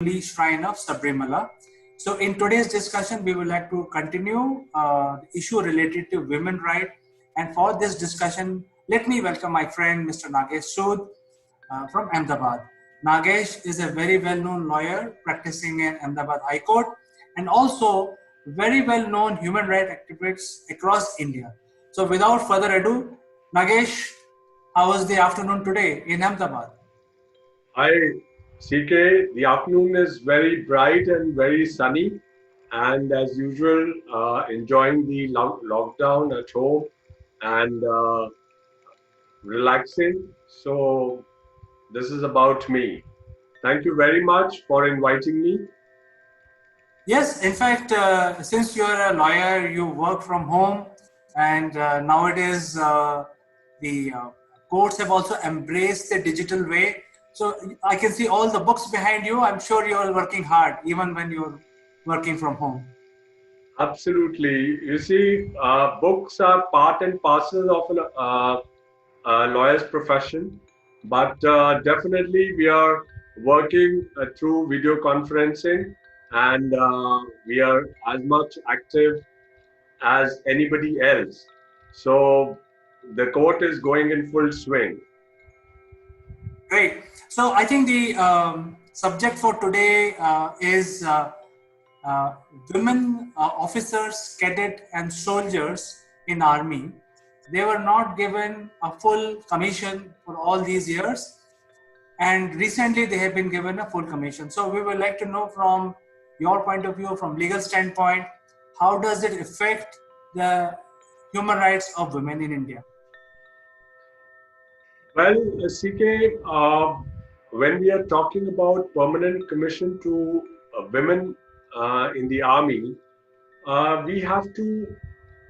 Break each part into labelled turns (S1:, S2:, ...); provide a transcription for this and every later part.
S1: Holy Shrine of Sabrimala. So in today's discussion, we would like to continue the issue related to women rights. And for this discussion, let me welcome my friend, Mr. Nagesh Sood from Ahmedabad. Nagesh is a very well-known lawyer practicing in Ahmedabad High Court and also very well-known human rights activist across India. So without further ado, Nagesh, how was the afternoon today in Ahmedabad?
S2: Hi, CK. The afternoon is very bright and very sunny, and as usual, enjoying the lockdown at home and relaxing. So, this is about me. Thank you very much for inviting me.
S1: Yes, in fact, since you're a lawyer, you work from home, and nowadays the courts have also embraced the digital way. So I can see all the books behind you. I'm sure you're working hard, even when you're working from home.
S2: Absolutely. You see, books are part and parcel of a lawyer's profession, but definitely we are working through video conferencing, and we are as much active as anybody else. So the court is going in full swing.
S1: Great. So I think the subject for today is uh, women officers, cadet, and soldiers in army. They were not given a full commission for all these years, and recently they have been given a full commission. So we would like to know from your point of view, from legal standpoint, how does it affect the human rights of women in India?
S2: Well, CK, when we are talking about permanent commission to women in the army, we have to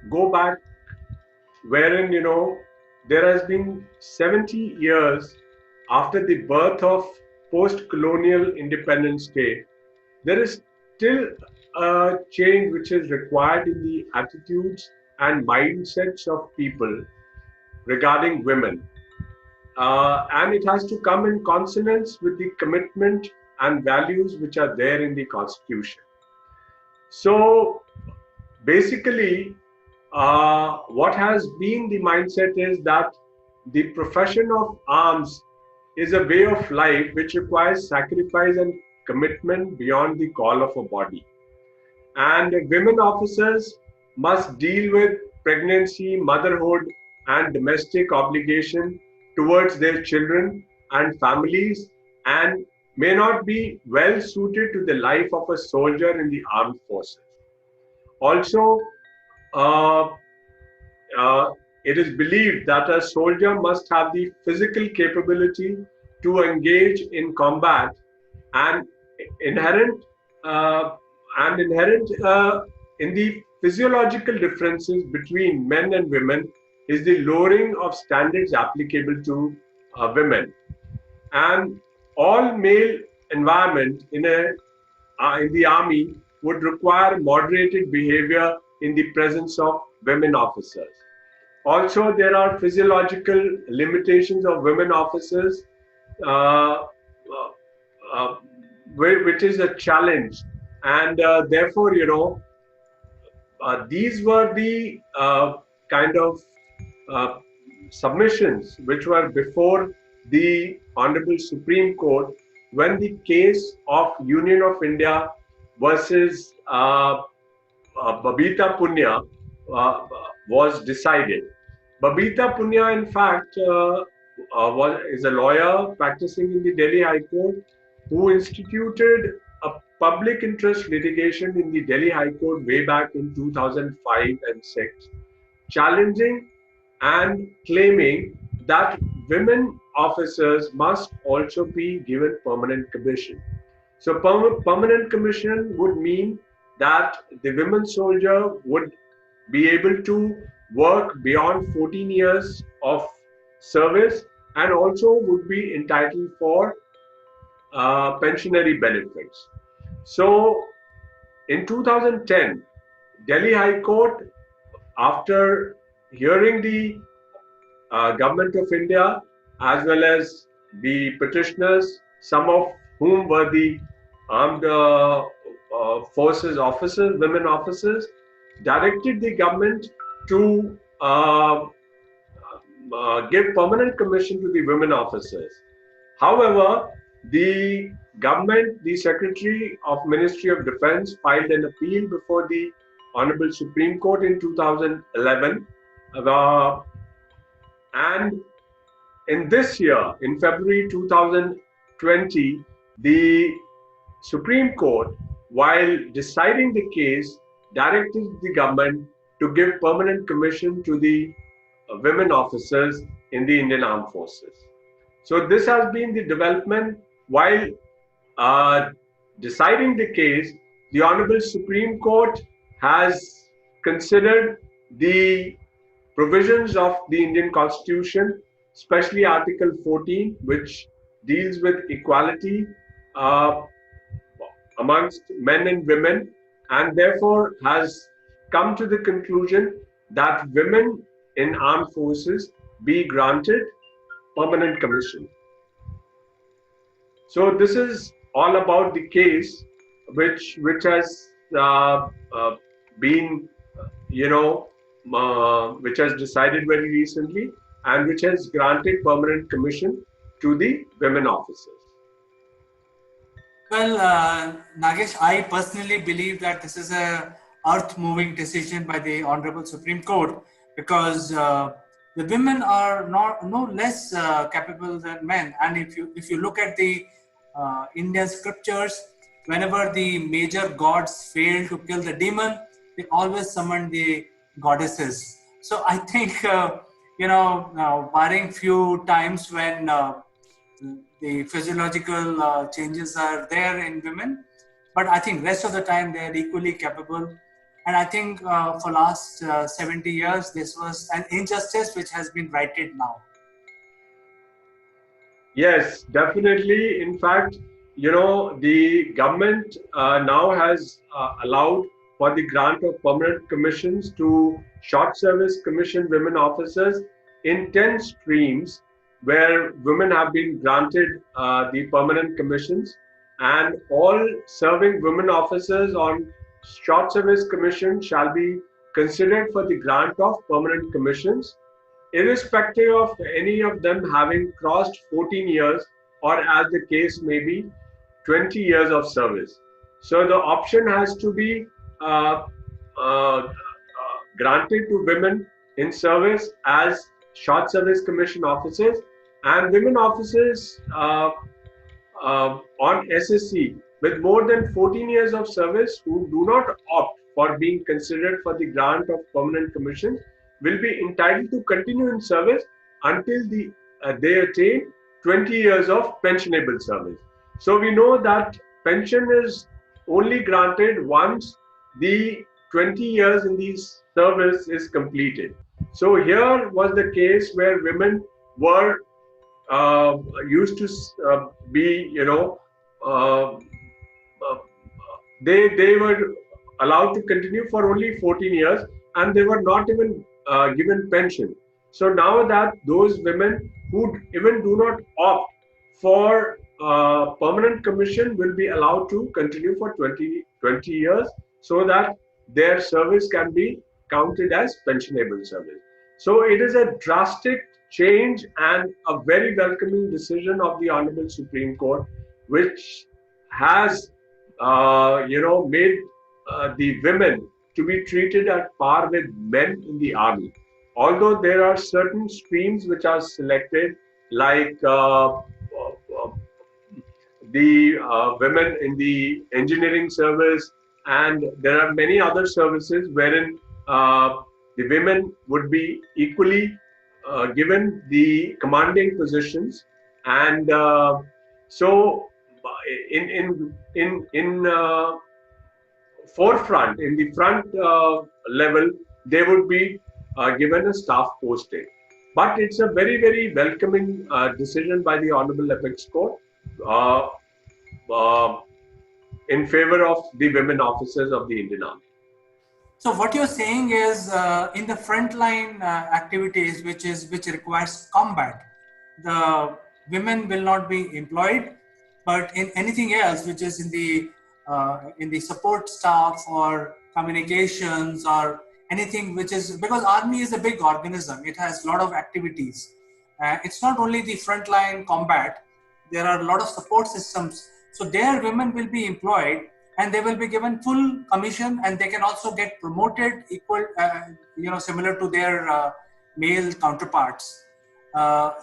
S2: go back wherein, there has been 70 years after the birth of post-colonial independent state. There is still a change which is required in the attitudes and mindsets of people regarding women. And it has to come in consonance with the commitment and values which are there in the Constitution. So basically, what has been the mindset is that the profession of arms is a way of life which requires sacrifice and commitment beyond the call of a body. And women officers must deal with pregnancy, motherhood, and domestic obligation towards their children and families, and may not be well suited to the life of a soldier in the armed forces. Also, uh, uh, it is believed that a soldier must have the physical capability to engage in combat, and inherent uh, inherent in the physiological differences between men and women is the lowering of standards applicable to women. And all male environment in the army would require moderated behavior in the presence of women officers. Also, there are physiological limitations of women officers, uh, uh, uh, which is a challenge. And therefore, these were the kind of uh, submissions which were before the Honorable Supreme Court when the case of Union of India versus Babita Punya was decided. Babita Punya, in fact, is a lawyer practicing in the Delhi High Court who instituted a public interest litigation in the Delhi High Court way back in 2005 and 6, challenging and claiming that women officers must also be given permanent commission. So permanent commission would mean that the women soldier would be able to work beyond 14 years of service and also would be entitled for pensionary benefits. So in 2010, Delhi High Court, after hearing the Government of India as well as the petitioners, some of whom were the armed forces officers, women officers, directed the government to give permanent commission to the women officers. However, the government, the Secretary of Ministry of Defence filed an appeal before the Honorable Supreme Court in 2011, and in this year, in February 2020, the Supreme Court, while deciding the case, directed the government to give permanent commission to the women officers in the Indian Armed Forces. So this has been the development. While uh, deciding the case, the Honorable Supreme Court has considered the provisions of the Indian Constitution, especially Article 14, which deals with equality uh, amongst men and women, and therefore has come to the conclusion that women in armed forces be granted permanent commission. So this is all about the case which has been, which has decided very recently and which has granted permanent commission to the women officers.
S1: Well, Nagesh, I personally believe that this is a earth-moving decision by the Honorable Supreme Court, because the women are not no less capable than men. And if you look at the Indian scriptures, whenever the major gods fail to kill the demon, they always summon the goddesses. So I think barring few times when the physiological changes are there in women, but I think rest of the time they are equally capable. And I think for last 70 years this was an injustice which has been righted now.
S2: Yes, definitely. In fact, the government now has allowed for the grant of permanent commissions to short service commissioned women officers in 10 streams where women have been granted the permanent commissions, and all serving women officers on short service commission shall be considered for the grant of permanent commissions, irrespective of any of them having crossed 14 years, or as the case may be, 20 years of service. So the option has to be uh, granted to women in service as short service commission officers, and women officers on SSC with more than 14 years of service who do not opt for being considered for the grant of permanent commission will be entitled to continue in service until they attain 20 years of pensionable service. So we know that pension is only granted once the 20 years in the service is completed. So here was the case where women were uh, used to be, uh, they were allowed to continue for only 14 years, and they were not even given pension. So now that those women who even do not opt for permanent commission will be allowed to continue for 20 years, so that their service can be counted as pensionable service. So it is a drastic change and a very welcoming decision of the Honorable Supreme Court, which has, made the women to be treated at par with men in the army. Although there are certain streams which are selected, like the women in the engineering service, and there are many other services wherein the women would be equally given the commanding positions, and so in forefront, in the front level, they would be given a staff posting. But it's a very, very welcoming decision by the Honorable Apex Court uh, uh, in favor of the women officers of the Indian Army.
S1: So what you're saying is, in the frontline activities, which requires combat, the women will not be employed, but in anything else, which is in the support staff or communications or anything, which is because army is a big organism, it has a lot of activities. It's not only the frontline combat, there are a lot of support systems. So there women will be employed and they will be given full commission, and they can also get promoted equal, similar to their male counterparts.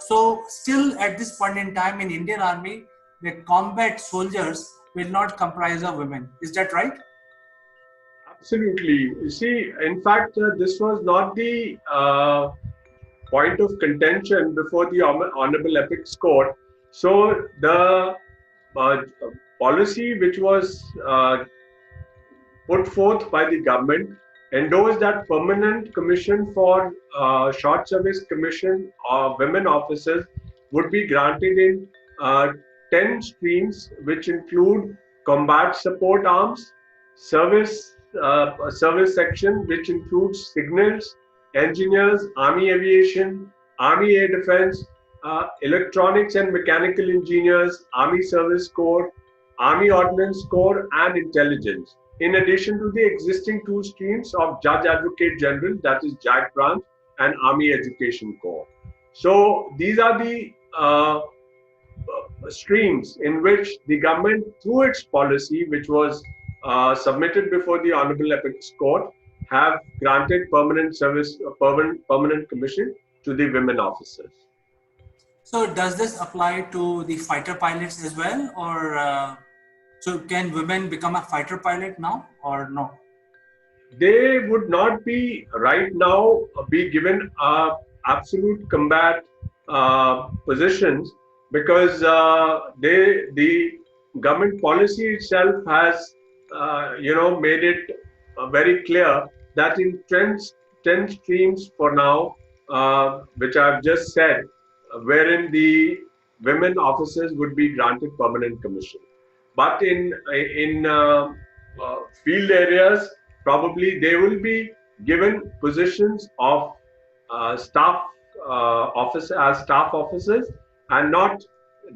S1: So still at this point in time in Indian Army, the combat soldiers will not comprise of women. Is that right?
S2: Absolutely. You see, in fact, this was not the point of contention before the Honorable Apex Court. So the uh, policy which was put forth by the government endorsed that permanent commission for short service commission women officers would be granted in uh, 10 streams, which include combat support arms, service section, which includes signals, engineers, army aviation, army air defense, electronics and mechanical engineers, army service corps, army ordnance corps, and intelligence, in addition to the existing two streams of Judge Advocate General, that is JAG branch, and Army Education Corps. So these are the streams in which the government, through its policy, which was submitted before the Honorable Apex Court, have granted permanent service, permanent commission to the women officers.
S1: So does this apply to the fighter pilots as well, or so can women become a fighter pilot now, or no?
S2: They would not be right now be given absolute combat positions, because the government policy itself has made it very clear that in 10 streams for now, which I've just said, wherein the women officers would be granted permanent commission. But in field areas, probably they will be given positions of staff officer as staff officers, and not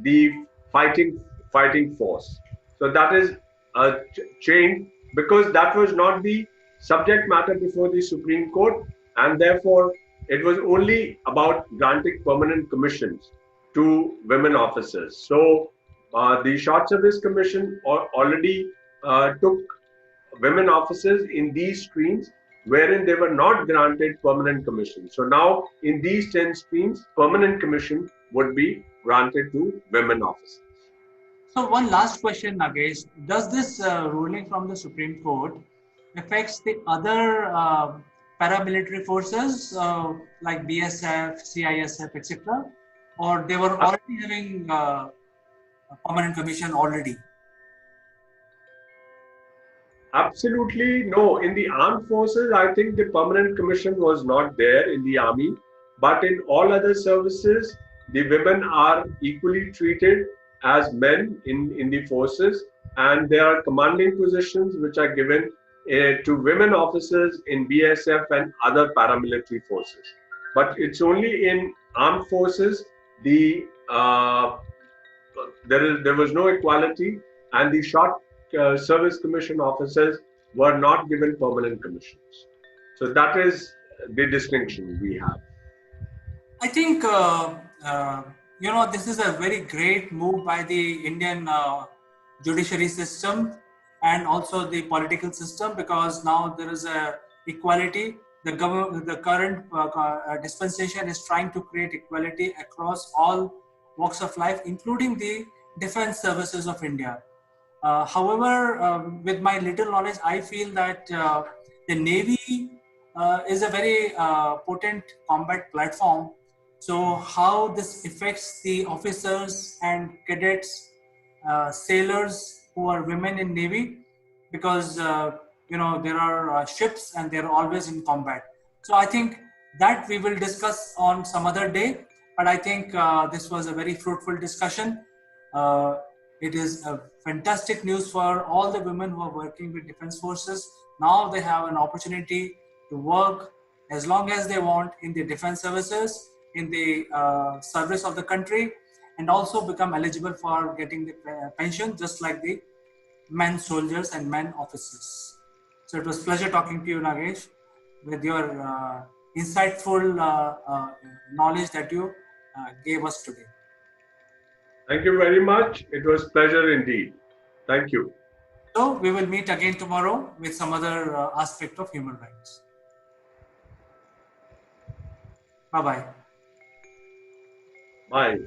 S2: the fighting force. So that is a change, because that was not the subject matter before the Supreme Court, and therefore it was only about granting permanent commissions to women officers. So the Short Service Commission already took women officers in these streams wherein they were not granted permanent commission. So now in these 10 streams, permanent commission would be granted to women officers.
S1: So one last question, Nagesh. Does this ruling from the Supreme Court affects the other paramilitary forces like BSF, CISF, etc., or they were already having a permanent commission already?
S2: Absolutely no. In the armed forces, I think the permanent commission was not there in the army, but in all other services, the women are equally treated as men in the forces, and there are commanding positions which are given to women officers in BSF and other paramilitary forces. But it's only in armed forces there was no equality, and the short service commission officers were not given permanent commissions. So that is the distinction we have.
S1: I think this is a very great move by the Indian judiciary system and also the political system, because now there is a equality. The current dispensation is trying to create equality across all walks of life, including the defense services of India. However, with my little knowledge, I feel that the Navy is a very potent combat platform. So how this affects the officers and cadets, sailors who are women in Navy, because there are ships and they're always in combat. So I think that we will discuss on some other day. But I think this was a very fruitful discussion. Uh, it is a fantastic news for all the women who are working with defense forces. Now they have an opportunity to work as long as they want in the defense services, in the service of the country. and also become eligible for getting the pension, just like the men soldiers and men officers. So it was pleasure talking to you, Nagesh, with your insightful knowledge that you gave us today.
S2: Thank you very much. It was pleasure indeed. Thank you.
S1: So we will meet again tomorrow with some other aspect of human rights. Bye-bye.
S2: Bye.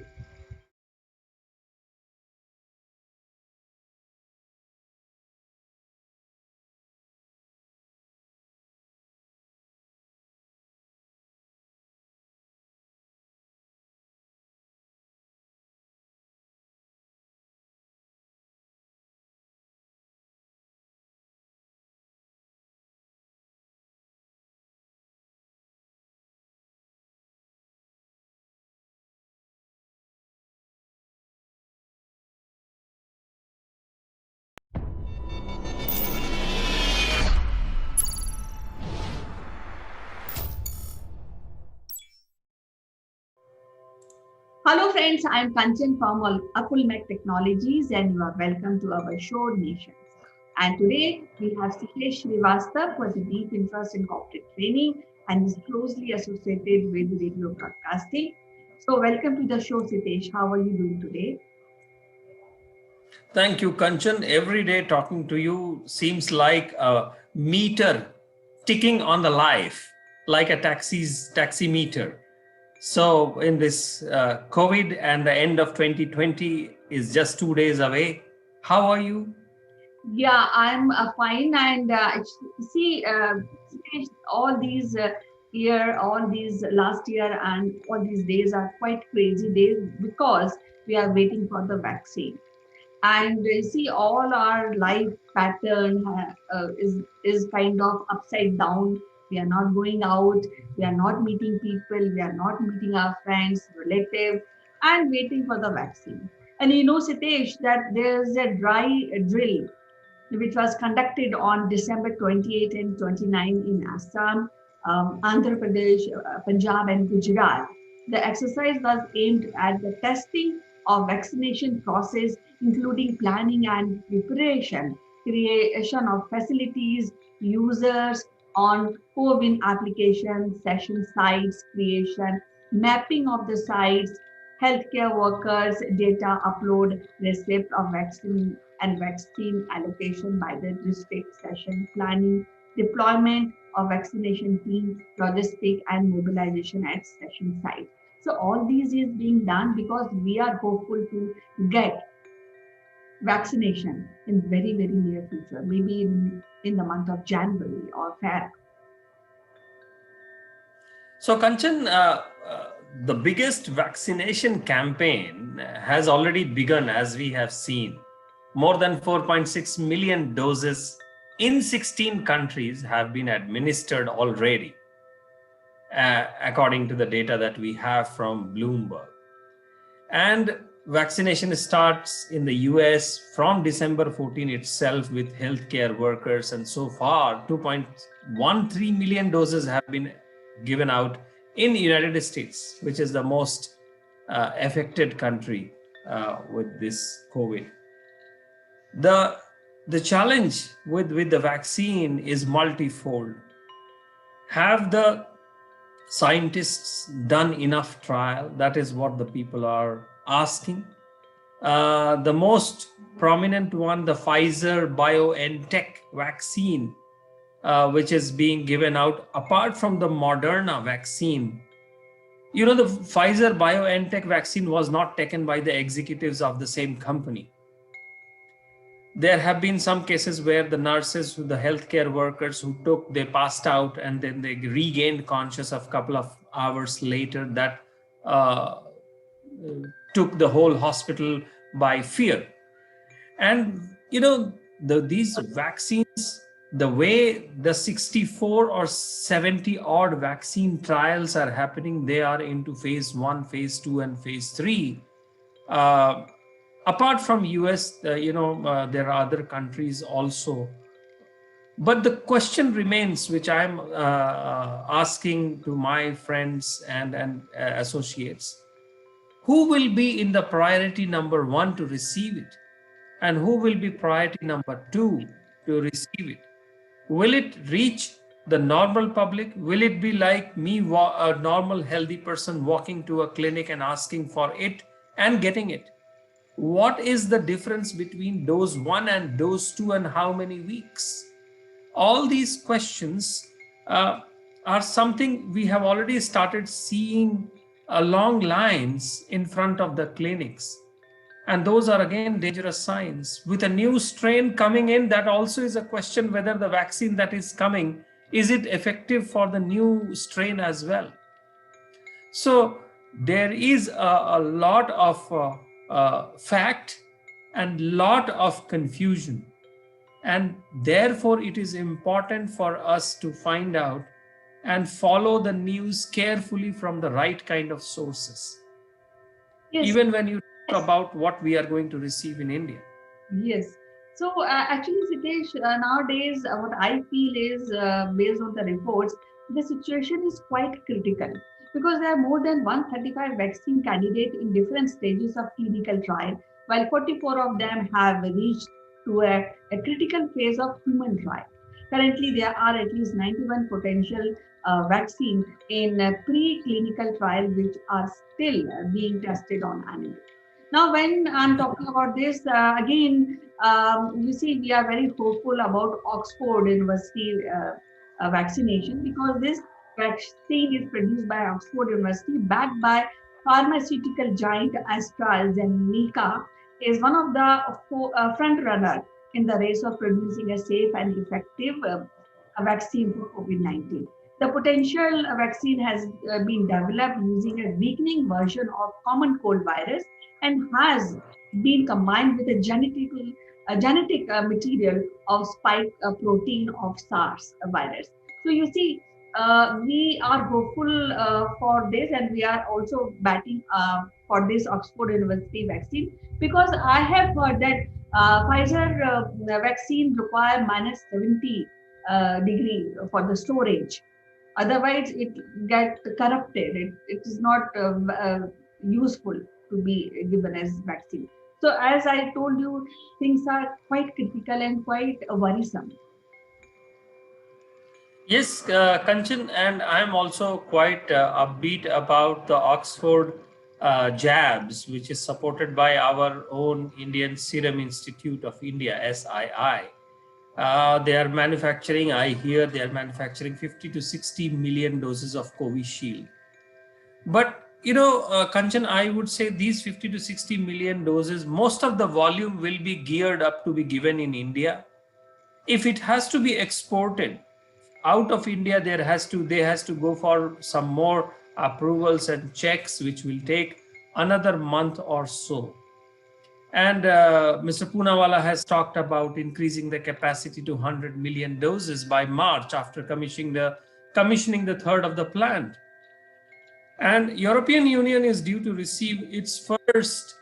S3: Hello friends, I am Kanchan from Akulmach Technologies and you are welcome to our show Nations. And today we have Sikesh Srivastav, who has a deep interest in corporate training and is closely associated with radio broadcasting. So welcome to the show, Sitesh. How are you doing today?
S4: Thank you, Kanchan. Every day talking to you seems like a meter ticking on the life, like a taxi meter. So in this COVID and the end of 2020 is just 2 days away. How are you?
S3: Yeah, I'm fine. And see, Sitesh, all these all these last year and all these days are quite crazy days because we are waiting for the vaccine. And you see all our life pattern is kind of upside down. We are not going out, we are not meeting people, we are not meeting our friends, relatives, and waiting for the vaccine. And you know, Sitesh, that there's a dry drill which was conducted on December 28 and 29 in Assam, Andhra Pradesh, Punjab, and Gujarat. The exercise was aimed at the testing of vaccination process, including planning and preparation, creation of facilities, users on co-win application, session sites creation, mapping of the sites, healthcare workers, data upload, receipt of vaccine and vaccine allocation by the district, session planning, deployment of vaccination team, logistic and mobilization at session site. So all these is being done because we are hopeful to get vaccination in very, very near future, maybe in the month of January or Feb.
S4: So, Kanchan, the biggest vaccination campaign has already begun, as we have seen. More than 4.6 million doses in 16 countries have been administered already, according to the data that we have from Bloomberg. And vaccination starts in the US from December 14 itself with healthcare workers. And so far, 2.13 million doses have been given out in the United States, which is the most affected country with this COVID. The challenge with the vaccine is multifold. Have the scientists done enough trial? That is what the people are asking. The most prominent one, the Pfizer BioNTech vaccine, which is being given out apart from the Moderna vaccine. You know, the Pfizer BioNTech vaccine was not taken by the executives of the same company. There have been some cases where the nurses, the healthcare workers who took, they passed out and then they regained conscious a couple of hours later. That took the whole hospital by fear. And you know, these vaccines, the way the 64 or 70 odd vaccine trials are happening, they are into phase 1, phase 2, and phase 3. Apart from US, there are other countries also. But the question remains, which I'm asking to my friends and associates. who will be in the priority number 1 to receive it, and who will be priority number 2 to receive it? Will it reach the normal public? Will it be like me, a normal healthy person walking to a clinic and asking for it and getting it? What is the difference between dose 1 and dose 2, and how many weeks? All these questions uh, are something we have already started seeing along lines in front of the clinics. And those are again dangerous signs. With a new strain coming in, that also is a question whether the vaccine that is coming, is it effective for the new strain as well? So there is a lot of fact and lot of confusion. And therefore, it is important for us to find out and follow the news carefully from the right kind of sources.
S3: Yes.
S4: Even when you talk about what we are going to receive in India.
S3: Yes. So actually, Sitesh, nowadays what I feel is based on the reports, the situation is quite critical because there are more than 135 vaccine candidates in different stages of clinical trial, while 44 of them have reached to a critical phase of human trial. Currently, there are at least 91 potential vaccine in pre-clinical trial which are still being tested on animals. Now, when I'm talking about this, again, you see, we are very hopeful about Oxford University vaccination because this vaccine is produced by Oxford University, backed by pharmaceutical giant AstraZeneca, is one of the front runner in the race of producing a safe and effective vaccine for COVID-19. The potential vaccine has been developed using a weakening version of common cold virus and has been combined with a genetic material of spike protein of SARS virus. So you see, we are hopeful for this, and we are also batting for this Oxford University vaccine because I have heard that Pfizer vaccine require minus 70 degree for the storage. Otherwise, it get corrupted. It is not useful to be given as vaccine. So as I told you, things are quite critical and quite worrisome.
S4: Yes, Kanchan, and I'm also quite upbeat about the Oxford jabs, which is supported by our own Indian Serum Institute of India, SII. They are manufacturing, I hear they are manufacturing 50 to 60 million doses of Covishield. But Kanchan, I would say these 50 to 60 million doses, most of the volume will be geared up to be given in India. If it has to be exported out of India, they has to go for some more approvals and checks, which will take another month or so. And Mr. Poonawalla has talked about increasing the capacity to 100 million doses by March after commissioning the third of the plant. And European Union is due to receive its first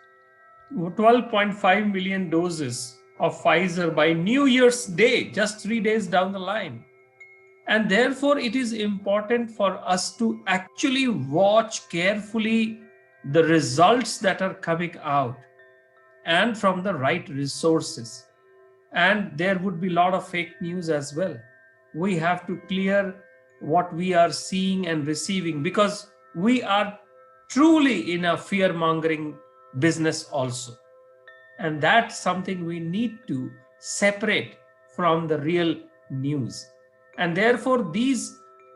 S4: 12.5 million doses of Pfizer by New Year's Day, just 3 days down the line. And therefore, it is important for us to actually watch carefully the results that are coming out and from the right resources. And there would be a lot of fake news as well. We have to clear what we are seeing and receiving because we are truly in a fear-mongering business also. And that's something we need to separate from the real news. And therefore,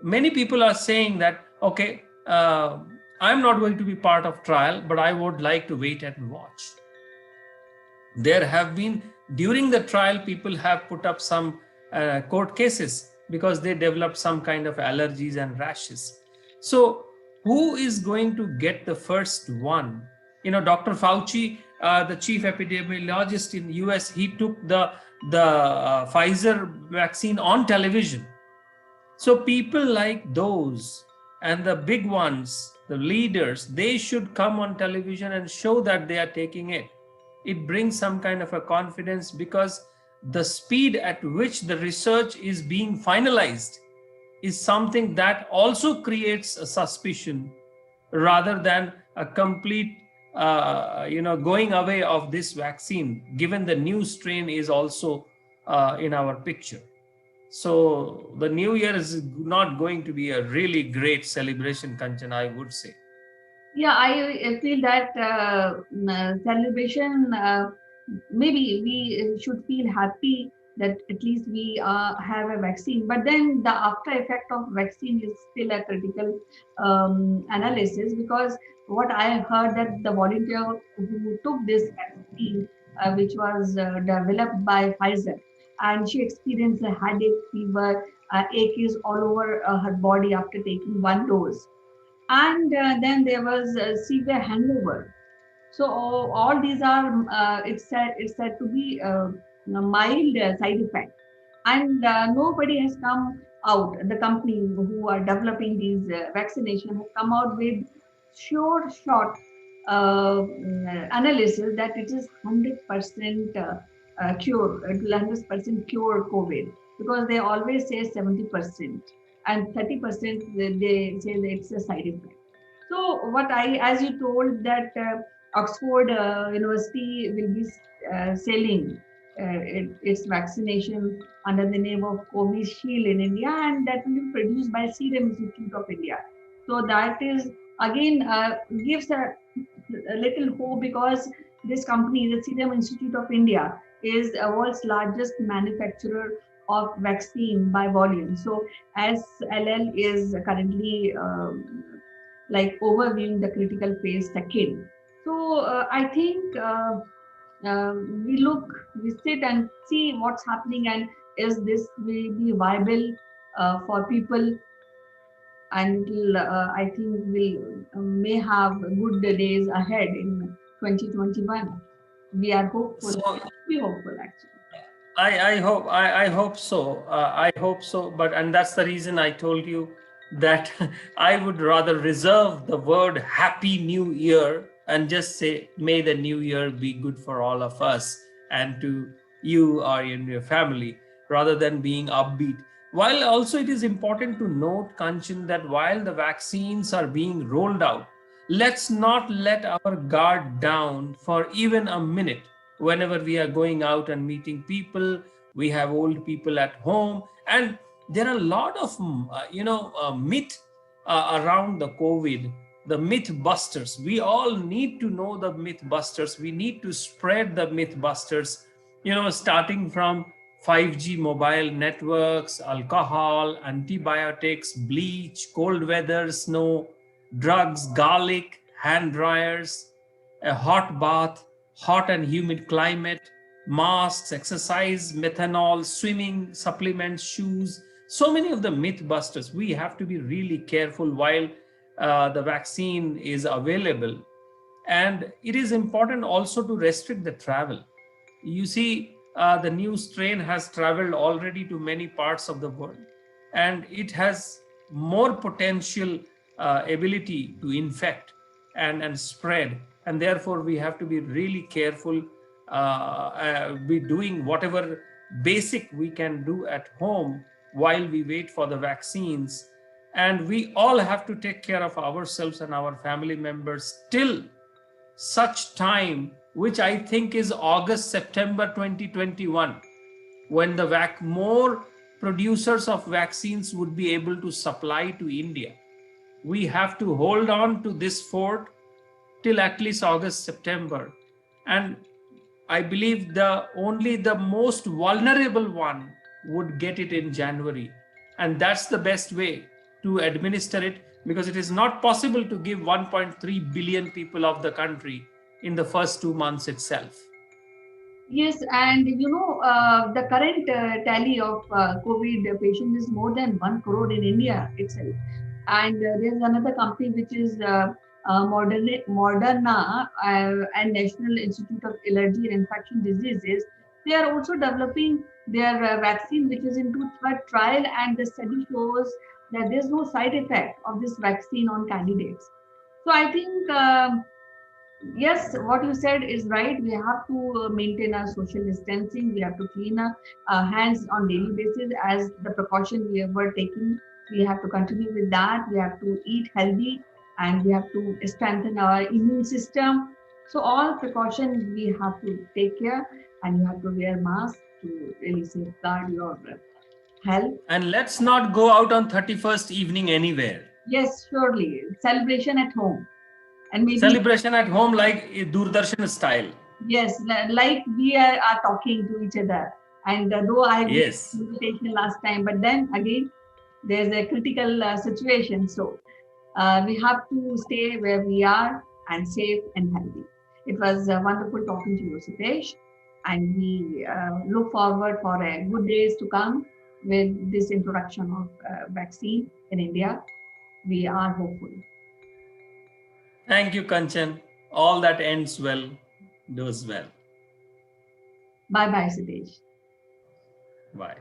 S4: many people are saying that, okay, I'm not going to be part of trial, but I would like to wait and watch. There have been, during the trial, people have put up some court cases because they developed some kind of allergies and rashes. So who is going to get the first one? Dr. Fauci, the chief epidemiologist in US, he took the Pfizer vaccine on television. So people like those and the big ones, the leaders, they should come on television and show that they are taking it. It brings some kind of a confidence because the speed at which the research is being finalized is something that also creates a suspicion rather than a complete going away of this vaccine, given the new strain is also in our picture. So the new year is not going to be a really great celebration, Kanchan, I would say.
S3: Yeah, I feel that celebration, maybe we should feel happy that at least we have a vaccine. But then the after effect of vaccine is still a critical analysis, because what I heard that the volunteer who took this vaccine, which was developed by Pfizer, and she experienced a headache, fever, aches all over her body after taking one dose, and then there was a severe hangover. So all these are it's said to be a mild side effect, and nobody has come out. The company who are developing these vaccination have come out with sure shot analysis that it is 100% cure, 100% cure COVID, because they always say 70% and 30% they say that it's a side effect. So what as you told that Oxford University will be selling its vaccination under the name of Covishield in India, and that will be produced by Serum Institute of India. So that is again gives a little hope, because this company, the Serum Institute of India, is the world's largest manufacturer of vaccine by volume. So SLL is currently like overviewing the critical phase second. So I think we sit and see what's happening, and is this will be viable for people, and it'll, I think we'll may have good days ahead in 2021. We are hopeful.
S4: So
S3: Be hopeful actually.
S4: I hope so. I hope so. But and that's the reason I told you that I would rather reserve the word Happy New Year and just say, may the new year be good for all of us and to you or in your family, rather than being upbeat. While also it is important to note, Kanchan, that while the vaccines are being rolled out, let's not let our guard down for even a minute. Whenever we are going out and meeting people, we have old people at home, and there are a lot of myth around the COVID, the myth busters. We all need to know the myth busters. We need to spread the myth busters, starting from 5G mobile networks, alcohol, antibiotics, bleach, cold weather, snow, drugs, garlic, hand dryers, a hot bath, hot and humid climate, masks, exercise, methanol, swimming, supplements, shoes. So many of the myth busters. We have to be really careful while the vaccine is available. And it is important also to restrict the travel. You see, the new strain has traveled already to many parts of the world, and it has more potential ability to infect and spread. And therefore, we have to be really careful, be doing whatever basic we can do at home while we wait for the vaccines. And we all have to take care of ourselves and our family members till such time, which I think is August, September 2021, when the more producers of vaccines would be able to supply to India. We have to hold on to this fort till at least August, September. And I believe only the most vulnerable one would get it in January. And that's the best way to administer it, because it is not possible to give 1.3 billion people of the country in the first 2 months itself.
S3: Yes, and the current tally of COVID patients is more than 1 crore in India itself. And there's another company which is Moderna and National Institute of Allergy and Infection Diseases. They are also developing their vaccine, which is into third trial, and the study shows that there's no side effect of this vaccine on candidates. So I think yes, what you said is right. We have to maintain our social distancing. We have to clean our hands on daily basis as the precaution we were taking. We have to continue with that. We have to eat healthy, and we have to strengthen our immune system. So all precautions we have to take care, and you have to wear mask to really safeguard your health.
S4: And let's not go out on 31st evening anywhere.
S3: Yes, surely. Celebration at home. And maybe,
S4: Celebration at home like Doordarshan style.
S3: yes, like we are talking to each other. And though I gave
S4: Yes.
S3: invitation last time, but then again, there's a critical situation. So we have to stay where we are and safe and healthy. It was wonderful talking to you, Sitesh. And we look forward for a good days to come with this introduction of vaccine in India. We are hopeful.
S4: Thank you, Kanchan. All that ends well, does well.
S3: Bye bye, Sitesh.
S4: Bye.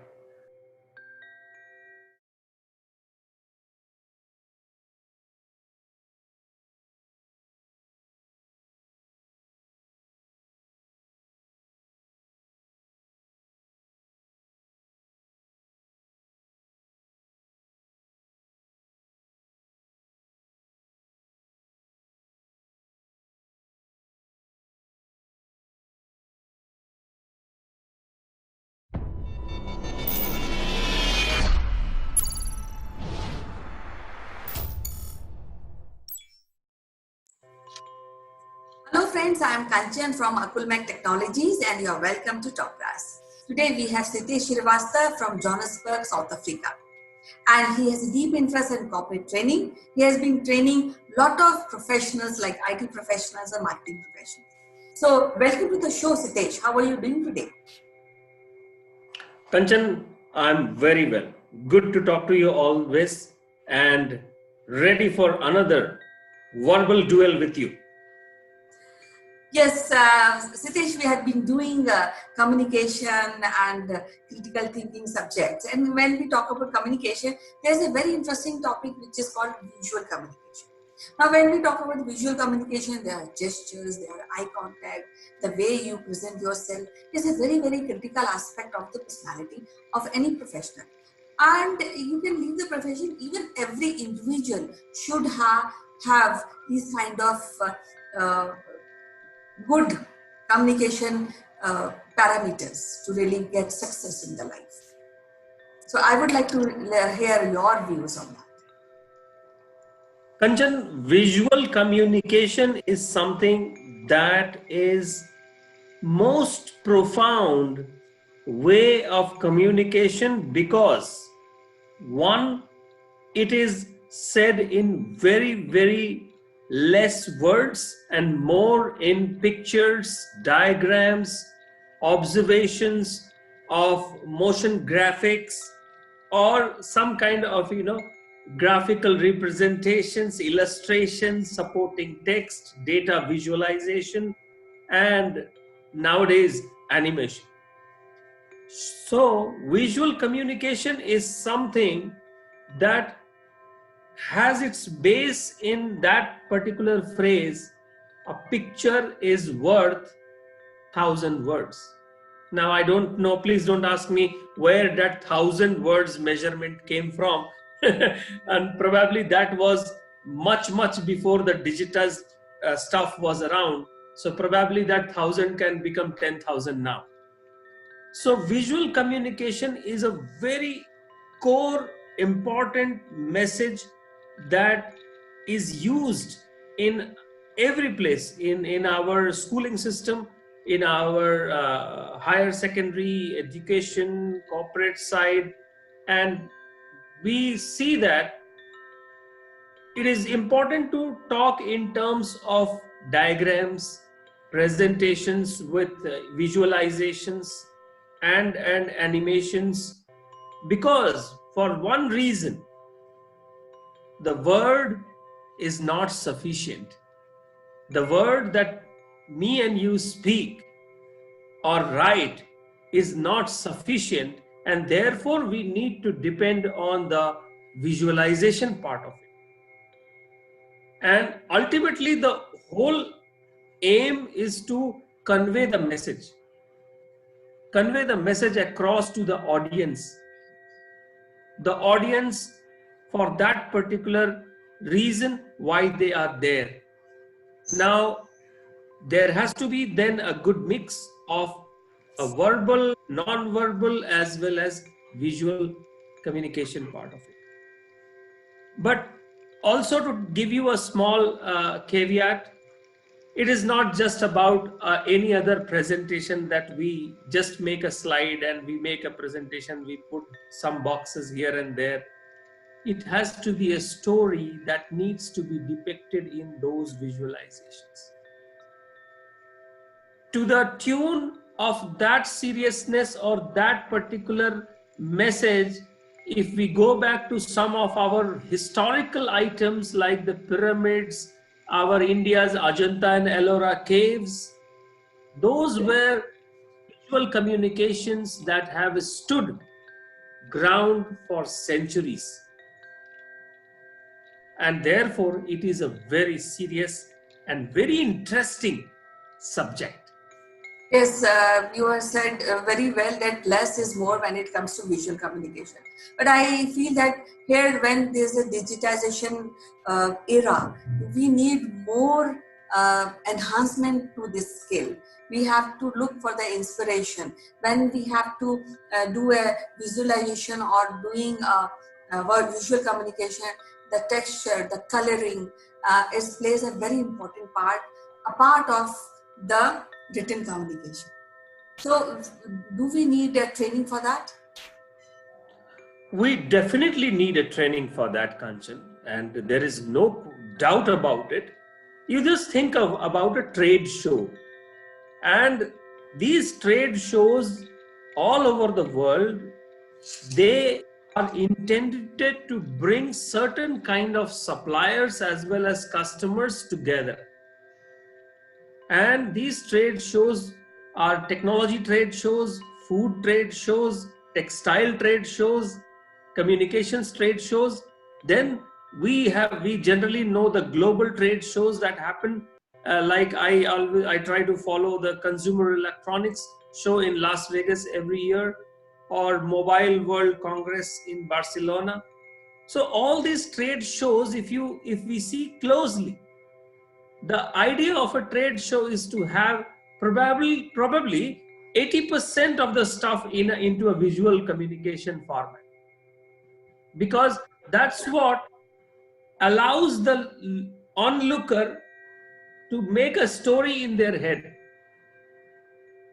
S5: Hello friends, I am Kanchan from Akulmach Technologies and you are welcome to Top Brass. Today we have Sitesh Srivastava from Johannesburg, South Africa. And he has a deep interest in corporate training. He has been training a lot of professionals like IT professionals and marketing professionals. So welcome to the show, Sitesh. How are you doing today?
S4: Kanchan, I'm very well. Good to talk to you always and ready for another verbal duel with you.
S5: Yes, Sitesh, we have been doing communication and critical thinking subjects. And when we talk about communication, there's a very interesting topic which is called visual communication. Now, when we talk about visual communication, there are gestures, there are eye contact, the way you present yourself is a very, very critical aspect of the personality of any professional. And you can leave the profession, even every individual should have these kind of good communication parameters to really get success in the life. So I would like to hear your views on that.
S4: Kanchan, visual communication is something that is most profound way of communication because one, it is said in very less words and more in pictures, diagrams, observations of motion graphics or some kind of graphical representations, illustrations, supporting text, data visualization, and nowadays animation. So visual communication is something that has its base in that particular phrase, a picture is worth 1,000 words. Now I don't know, please don't ask me where that 1,000 words measurement came from. And probably that was much before the digitized stuff was around. So probably that 1,000 can become 10,000 now. So visual communication is a very core important message that is used in every place in our schooling system, in our higher secondary education, corporate side, and we see that it is important to talk in terms of diagrams, presentations with visualizations and animations, because for one reason the word is not sufficient. The word that me and you speak or write is not sufficient, and therefore we need to depend on the visualization part of it. And ultimately the whole aim is to convey the message across to the audience for that particular reason why they are there. Now there has to be then a good mix of a verbal, non-verbal, as well as visual communication part of it. But also, to give you a small caveat, it is not just about any other presentation that we just make a slide and we make a presentation, we put some boxes here and there. It has to be a story that needs to be depicted in those visualizations. To the tune of that seriousness or that particular message, if we go back to some of our historical items like the pyramids, our India's Ajanta and Ellora caves, those were visual communications that have stood ground for centuries. And therefore, it is a very serious and very interesting subject.
S5: Yes, you have said very well that less is more when it comes to visual communication. But I feel that here, when there's a digitization era, we need more enhancement to this skill. We have to look for the inspiration. When we have to do a visualization or doing visual communication, the texture, the coloring, it plays a very important part, a part of the written communication. So, do we need a training for that?
S4: We definitely need a training for that, Kanchan, and there is no doubt about it. You just think about a trade show, and these trade shows all over the world, they are intended to bring certain kind of suppliers as well as customers together. And these trade shows are technology trade shows, food trade shows, textile trade shows, communications trade shows. Then we generally know the global trade shows that happen. Like I try to follow the Consumer Electronics show in Las Vegas every year, or Mobile World Congress in Barcelona. So all these trade shows, if we see closely, the idea of a trade show is to have probably 80% of the stuff into a visual communication format, because that's what allows the onlooker to make a story in their head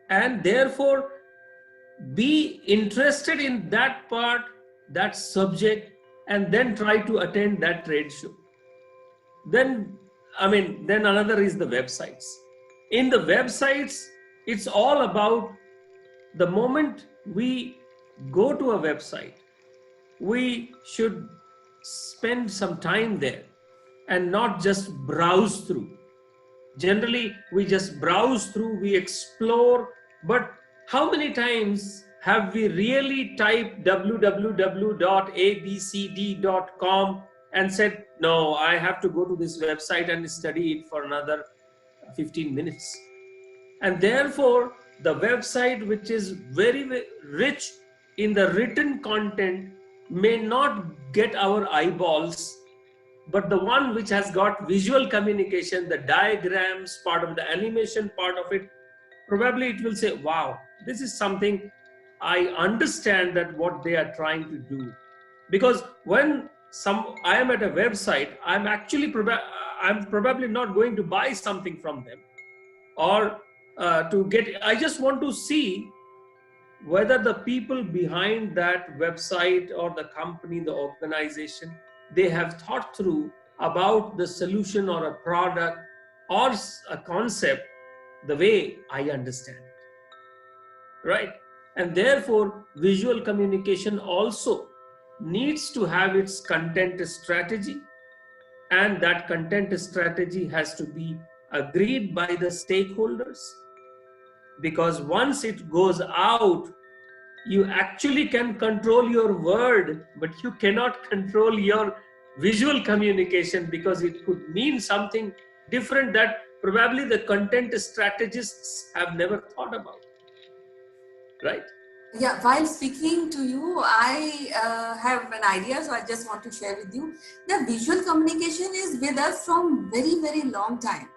S4: and therefore be interested in that part, that subject, and then try to attend that trade show. Then another is the websites. In the websites, it's all about the moment we go to a website, we should spend some time there and not just browse through. Generally, we just browse through, we explore, but how many times have we really typed www.abcd.com and said, no, I have to go to this website and study it for another 15 minutes. And therefore, the website, which is very, very rich in the written content, may not get our eyeballs, but the one which has got visual communication, the diagrams, part of the animation part of it, probably it will say, wow, this is something I understand that what they are trying to do. Because when I am at a website, I'm probably not going to buy something from them or I just want to see whether the people behind that website or the company, the organization, they have thought through about the solution or a product or a concept the way I understand it, right? And therefore, visual communication also needs to have its content strategy, and that content strategy has to be agreed by the stakeholders, because once it goes out, you actually can control your word, but you cannot control your visual communication, because it could mean something different that probably the content strategists have never thought about, right?
S5: Yeah, while speaking to you, I have an idea, so I just want to share with you. The visual communication is with us from very, very long time.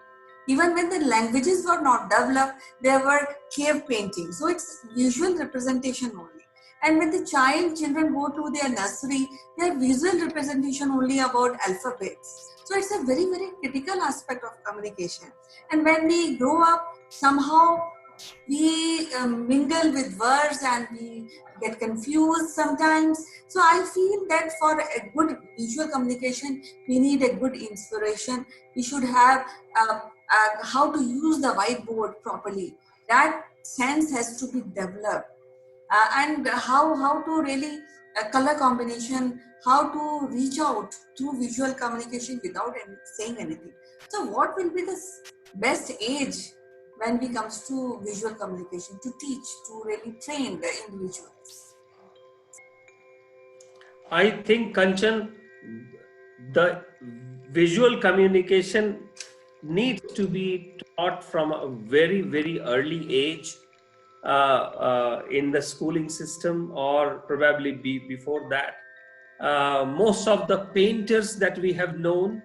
S5: Even when the languages were not developed, there were cave paintings. So it's visual representation only. And when the children go to their nursery, they are visual representation only about alphabets. So it's a very, very critical aspect of communication. And when we grow up, somehow we mingle with words and we get confused sometimes. So I feel that for a good visual communication, we need a good inspiration. We should have how to use the whiteboard properly. That sense has to be developed. And how to really color combination, how to reach out through visual communication without saying anything. So what will be the best age when it comes to visual communication to teach, to really train the individuals?
S4: I think, Kanchan, the visual communication needs to be taught from a very, very early age in the schooling system, or probably before that. Most of the painters that we have known,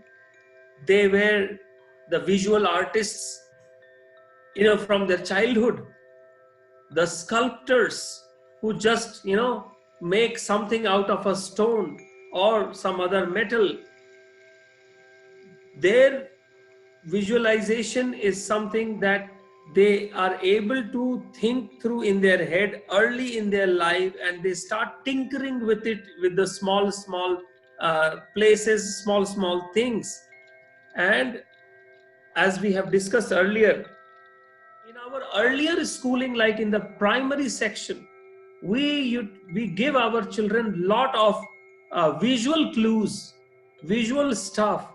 S4: they were the visual artists, from their childhood. The sculptors who just, make something out of a stone or some other metal, their visualization is something that they are able to think through in their head early in their life, and they start tinkering with it, with the small places, small things. And as we have discussed earlier, in our earlier schooling, like in the primary section, we give our children lot of visual clues, visual stuff,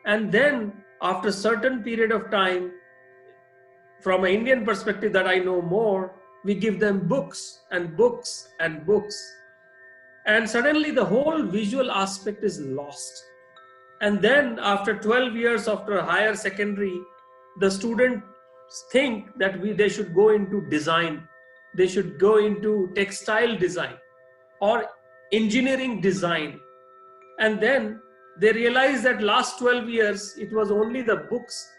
S4: and then after a certain period of time, from an Indian perspective that I know more, we give them books and books and books, and suddenly the whole visual aspect is lost. And then after 12 years, after higher secondary, the students think that they should go into design, they should go into textile design or engineering design. And then they realize that last 12 years, it was only the books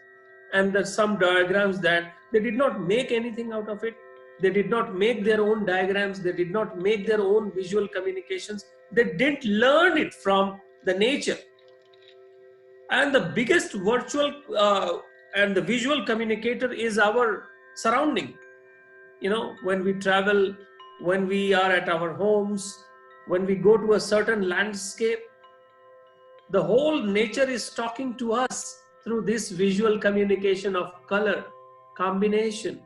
S4: and some diagrams, that they did not make anything out of it. They did not make their own diagrams. They did not make their own visual communications. They didn't learn it from the nature. And the biggest virtual and the visual communicator is our surrounding. When we travel, when we are at our homes, when we go to a certain landscape, the whole nature is talking to us through this visual communication of color, combination,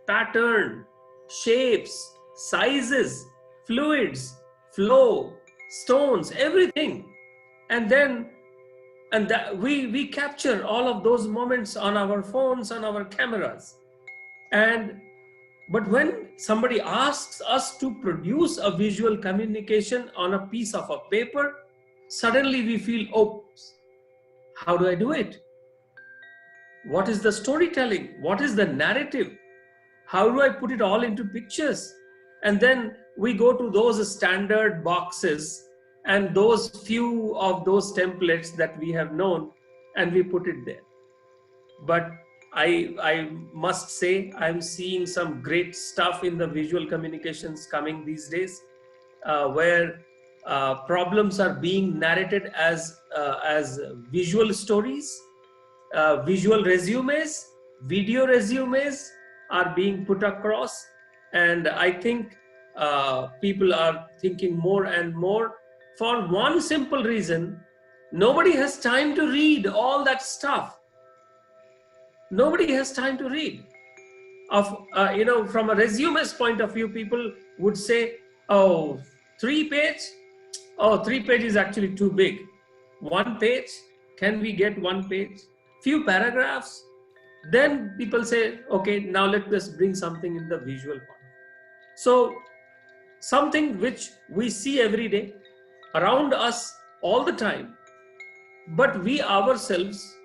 S4: pattern, shapes, sizes, fluids, flow, stones, everything. And that we capture all of those moments on our phones, on our cameras. But when somebody asks us to produce a visual communication on a piece of a paper, suddenly we feel, oh, how do I do it? What is the storytelling? What is the narrative? How do I put it all into pictures? And then we go to those standard boxes and those few of those templates that we have known, and we put it there. But I must say, I'm seeing some great stuff in the visual communications coming these days, where problems are being narrated as visual stories, visual resumes, video resumes are being put across. And I think people are thinking more and more, for one simple reason: nobody has time to read all that stuff. Nobody has time to read. From a resumes point of view, people would say, oh, 3 page? Oh, 3 page is actually too big. 1 page? Can we get 1 page? Few paragraphs? Then people say, okay, now let us bring something in the visual part. So something which we see every day, around us all the time, but we ourselves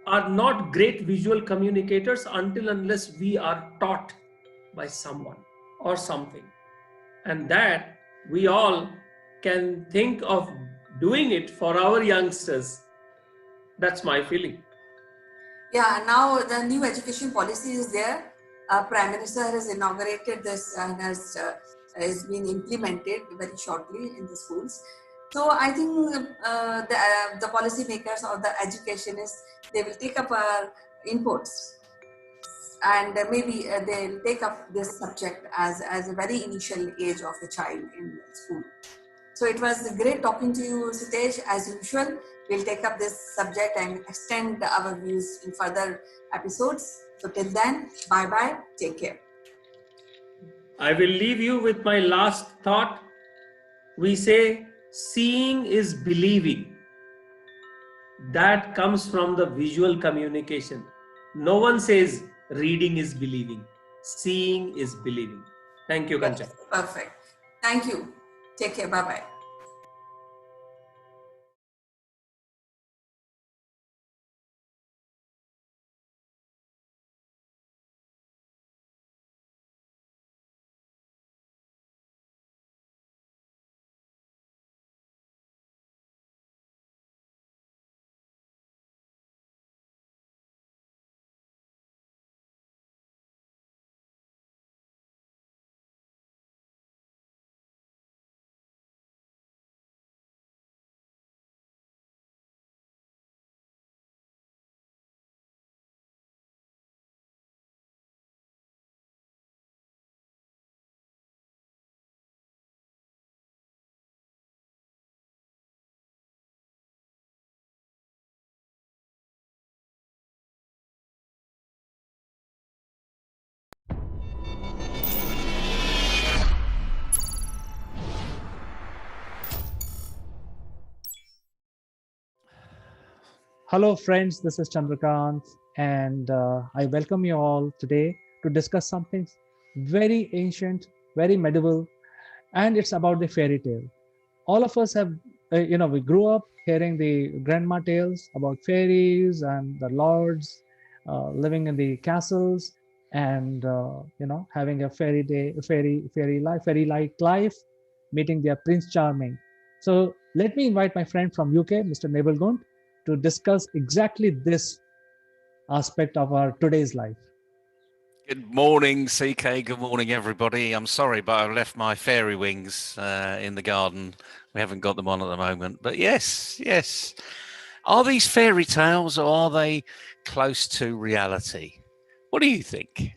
S4: are not great visual communicators until unless we are taught by someone or something. And that we all can think of doing it for our youngsters. That's my feeling.
S5: Yeah, now the new education policy is there. Prime Minister has inaugurated this and has been implemented very shortly in the schools. So I think the policy makers or the educationists, they will take up inputs, and maybe they'll take up this subject as a very initial age of the child in school. So it was great talking to you, Sitesh. As usual, we'll take up this subject and extend our views in further episodes. So till then, bye bye. Take care.
S4: I will leave you with my last thought. We say seeing is believing. That comes from the visual communication. No one says reading is believing. Seeing is believing. Thank you,
S5: Yes,
S4: Kancha.
S5: perfect. Thank you. Take care. Bye bye.
S6: Hello, friends. This is Chandrakant, and I welcome you all today to discuss something very ancient, very medieval, and it's about the fairy tale. All of us have, we grew up hearing the grandma tales about fairies and the lords living in the castles and, having a fairy day, fairy like life, meeting their Prince Charming. So let me invite my friend from UK, Mr. Nebel Gund, to discuss exactly this aspect of our today's life.
S7: Good morning, CK. Good morning, everybody. I'm sorry, but I've left my fairy wings in the garden. We haven't got them on at the moment. But yes. Are these fairy tales or are they close to reality? What do you think?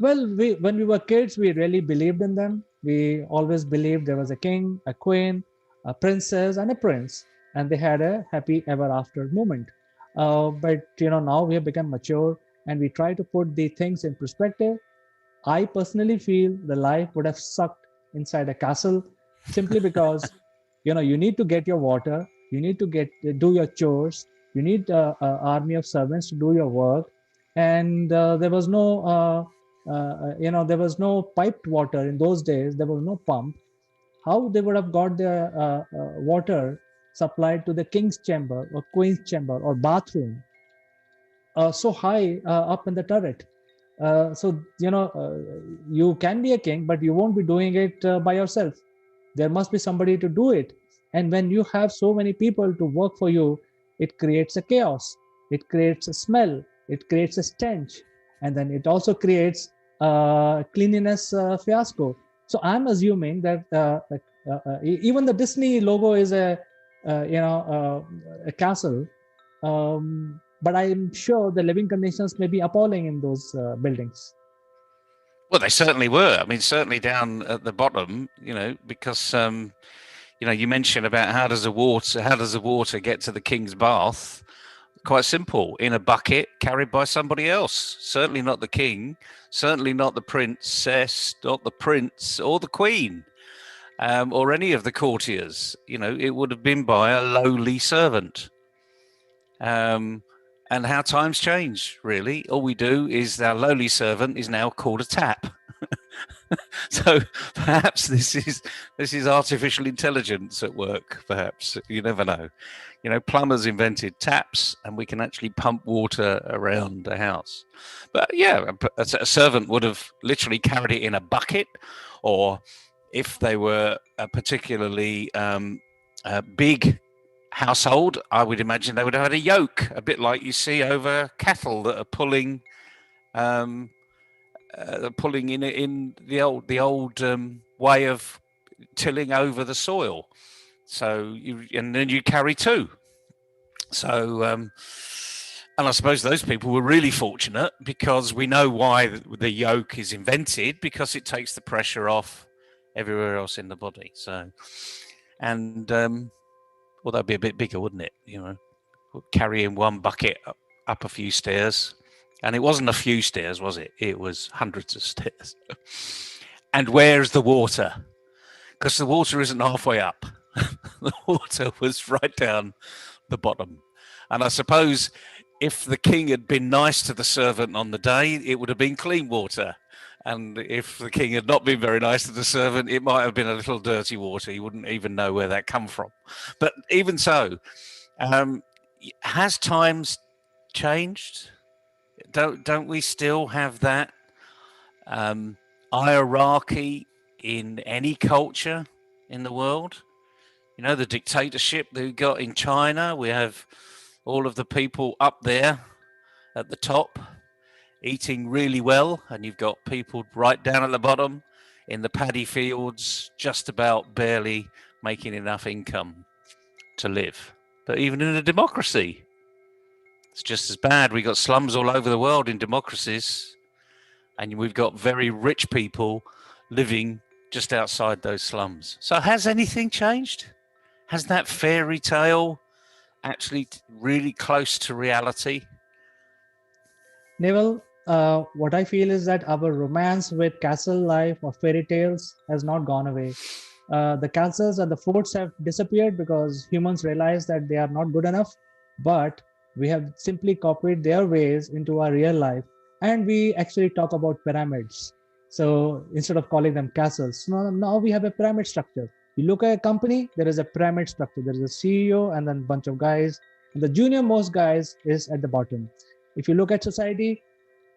S6: Well, when we were kids, we really believed in them. We always believed there was a king, a queen, a princess, and a prince, and they had a happy ever after moment. But now we have become mature, and we try to put the things in perspective. I personally feel the life would have sucked inside a castle simply because you need to get your water, you need to do your chores, you need an army of servants to do your work, and there was no piped water in those days. There was no pump. How they would have got their water supplied to the king's chamber or queen's chamber or bathroom so high up in the turret? You can be a king, but you won't be doing it by yourself. There must be somebody to do it. And when you have so many people to work for you, it creates a chaos. It creates a smell. It creates a stench. And then it also creates cleanliness fiasco. So I'm assuming that even the Disney logo is a castle. But I'm sure the living conditions may be appalling in those buildings.
S7: Well, they certainly were. I mean, certainly down at the bottom, because you mentioned about how does the water get to the king's bath? Quite simple, in a bucket carried by somebody else. Certainly not the king, certainly not the princess, not the prince or the queen, or any of the courtiers. It would have been by a lowly servant. And how times change, really. All we do is our lowly servant is now called a tap. So perhaps this is artificial intelligence at work. Perhaps, you never know. Plumbers invented taps, and we can actually pump water around the house. But yeah, a servant would have literally carried it in a bucket, or if they were a particularly big household, I would imagine they would have had a yoke, a bit like you see over cattle that are pulling in the old way of tilling over the soil. So and then you carry two. So and I suppose those people were really fortunate, because we know why the yoke is invented, because it takes the pressure off everywhere else in the body. So, and well, that'd be a bit bigger, wouldn't it? Carrying one bucket up a few stairs. And it wasn't a few stairs, was it? It was hundreds of stairs. And where's the water? Because the water isn't halfway up. The water was right down the bottom. And I suppose if the king had been nice to the servant on the day, it would have been clean water. And if the king had not been very nice to the servant, it might have been a little dirty water. He wouldn't even know where that come from. But even so, has times changed? Don't we still have that hierarchy in any culture in the world? The dictatorship that we got in China. We have all of the people up there at the top eating really well, and you've got people right down at the bottom in the paddy fields, just about barely making enough income to live. But even in a democracy, it's just as bad. We've got slums all over the world in democracies, and we've got very rich people living just outside those slums. So has anything changed? Has that fairy tale actually really close to reality?
S6: Neville, what I feel is that our romance with castle life or fairy tales has not gone away. The castles and the forts have disappeared because humans realize that they are not good enough, but we have simply copied their ways into our real life, and we actually talk about pyramids. So instead of calling them castles, now we have a pyramid structure. You look at a company, there is a pyramid structure. There is a CEO and then a bunch of guys. And the junior most guys is at the bottom. If you look at society,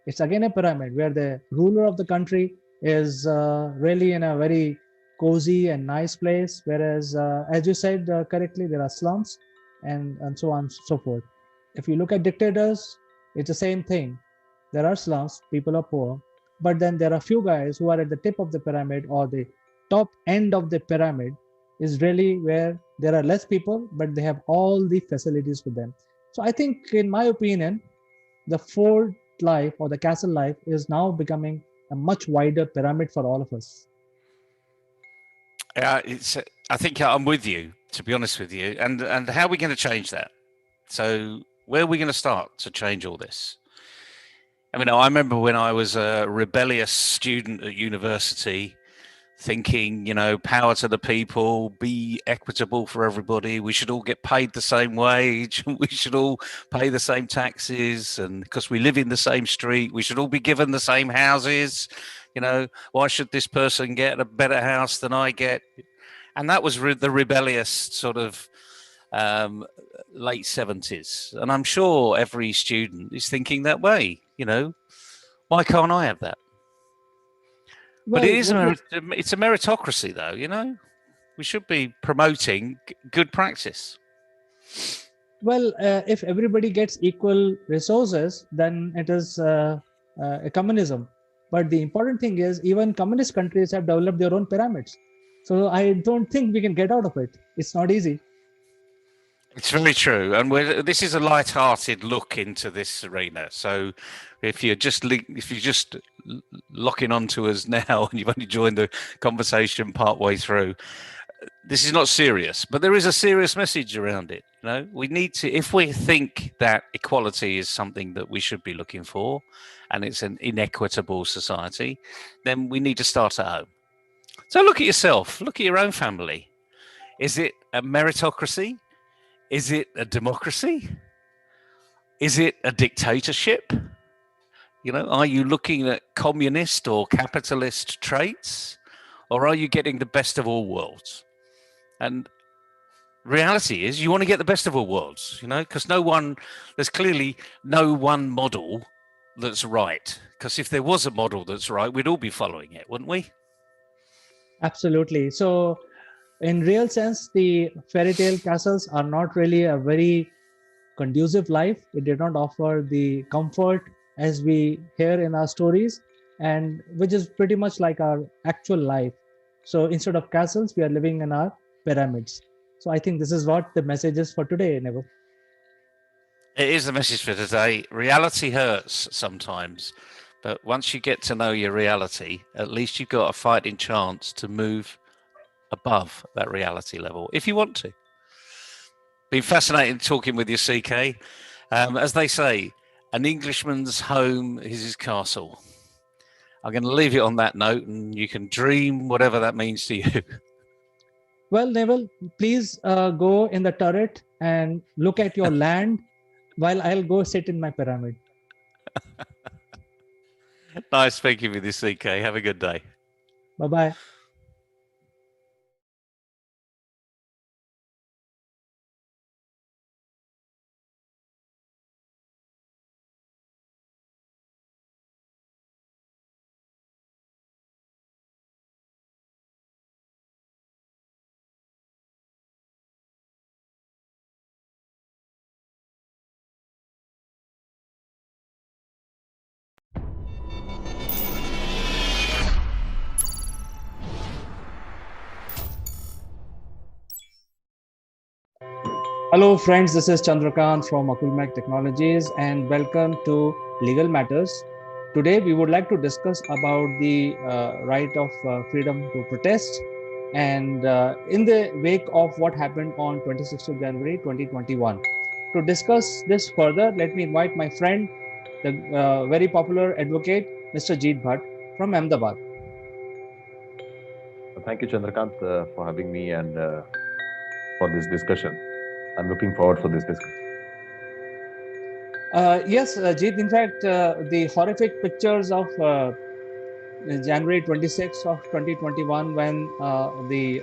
S6: it's again a pyramid where the ruler of the country is really in a very cozy and nice place. Whereas, as you said correctly, there are slums and so on and so forth. If you look at dictators, it's the same thing. There are slums, people are poor, but then there are few guys who are at the tip of the pyramid, or the top end of the pyramid is really where there are less people, but they have all the facilities with them. So I think, in my opinion, the fort life or the castle life is now becoming a much wider pyramid for all of us.
S7: I think I'm with you, to be honest with you. And how are we going to change that? So where are we going to start to change all this? I mean, I remember when I was a rebellious student at university, thinking, power to the people, be equitable for everybody. We should all get paid the same wage. We should all pay the same taxes. And because we live in the same street, we should all be given the same houses. Why should this person get a better house than I get? And that was the rebellious sort of late 70s. And I'm sure every student is thinking that way. Why can't I have that? But it is it's a meritocracy, though. We should be promoting good practice.
S6: Well, if everybody gets equal resources, then it is a communism. But the important thing is, even communist countries have developed their own pyramids. So I don't think we can get out of it. It's not easy.
S7: It's very true, and this is a light-hearted look into this arena. So, if you're just locking onto us now, and you've only joined the conversation part way through, this is not serious, but there is a serious message around it. We need to, if we think that equality is something that we should be looking for, and it's an inequitable society, then we need to start at home. So, look at yourself. Look at your own family. Is it a meritocracy? Is it a democracy? Is it a dictatorship? Are you looking at communist or capitalist traits? Or are you getting the best of all worlds? And reality is, you want to get the best of all worlds, because there's clearly no one model that's right. Because if there was a model that's right, we'd all be following it, wouldn't we?
S6: Absolutely. So In real sense, the fairy tale castles are not really a very conducive life. It did not offer the comfort as we hear in our stories, and which is pretty much like our actual life. So instead of castles, we are living in our pyramids. So I think this is what the message is for today, Neville.
S7: It is the message for today. Reality hurts sometimes, but once you get to know your reality, at least you've got a fighting chance to move above that reality level if you want to. Been fascinating talking with you, CK. As they say, an Englishman's home is his castle. I'm going to leave it on that note, and you can dream whatever that means to you.
S6: Well, Neville, please go in the turret and look at your land while I'll go sit in my pyramid.
S7: Nice speaking with you, CK. Have a good day.
S6: Bye bye. Hello, friends. This is Chandrakant from Akulmach Technologies, and welcome to Legal Matters. Today, we would like to discuss about the right of freedom to protest, and in the wake of what happened on 26th of January 2021. To discuss this further, let me invite my friend, the very popular advocate, Mr. Jeet Bhatt from Ahmedabad.
S8: Thank you, Chandrakant, for having me and for this discussion. I'm looking forward for this discussion.
S6: Yes, Jeet, in fact, the horrific pictures of January 26th of 2021, when the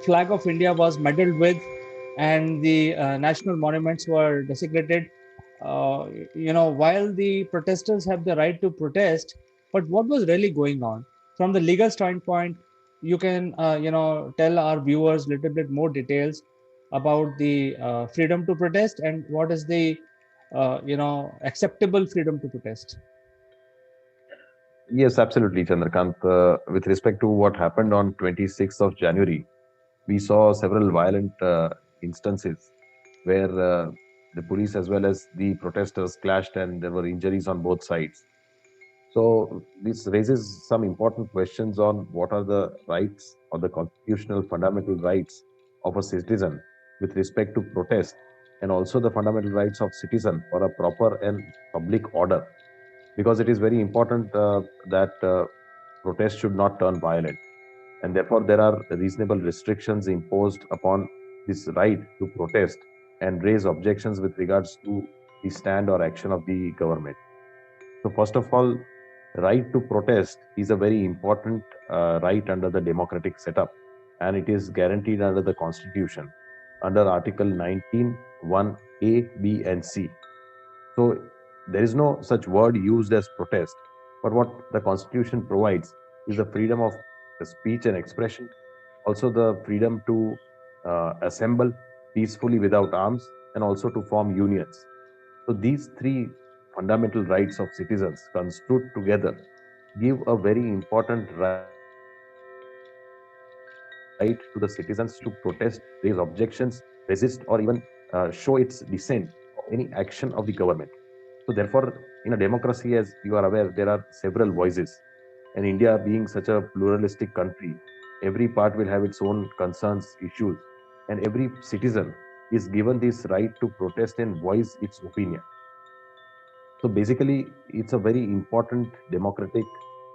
S6: flag of India was meddled with, and the national monuments were desecrated. While the protesters have the right to protest, but what was really going on from the legal standpoint? You can, tell our viewers a little bit more details about the freedom to protest and what is the, acceptable freedom to protest.
S8: Yes, absolutely, Chandrakant. With respect to what happened on 26th of January, we saw several violent instances where the police as well as the protesters clashed and there were injuries on both sides. So this raises some important questions on what are the rights or the constitutional fundamental rights of a citizen with respect to protest, and also the fundamental rights of citizen for a proper and public order, because it is very important that protest should not turn violent, and therefore there are reasonable restrictions imposed upon this right to protest and raise objections with regards to the stand or action of the government. So first of all, right to protest is a very important right under the democratic setup, and it is guaranteed under the Constitution under Article 19, 1A, B, and C. So there is no such word used as protest, but what the Constitution provides is the freedom of speech and expression, also the freedom to assemble peacefully without arms, and also to form unions. So these three fundamental rights of citizens construed together give a very important right to the citizens to protest, raise objections, resist, or even show its dissent of any action of the government. So therefore, in a democracy, as you are aware, there are several voices. And India being such a pluralistic country, every part will have its own concerns, issues, and every citizen is given this right to protest and voice its opinion. So basically, it's a very important democratic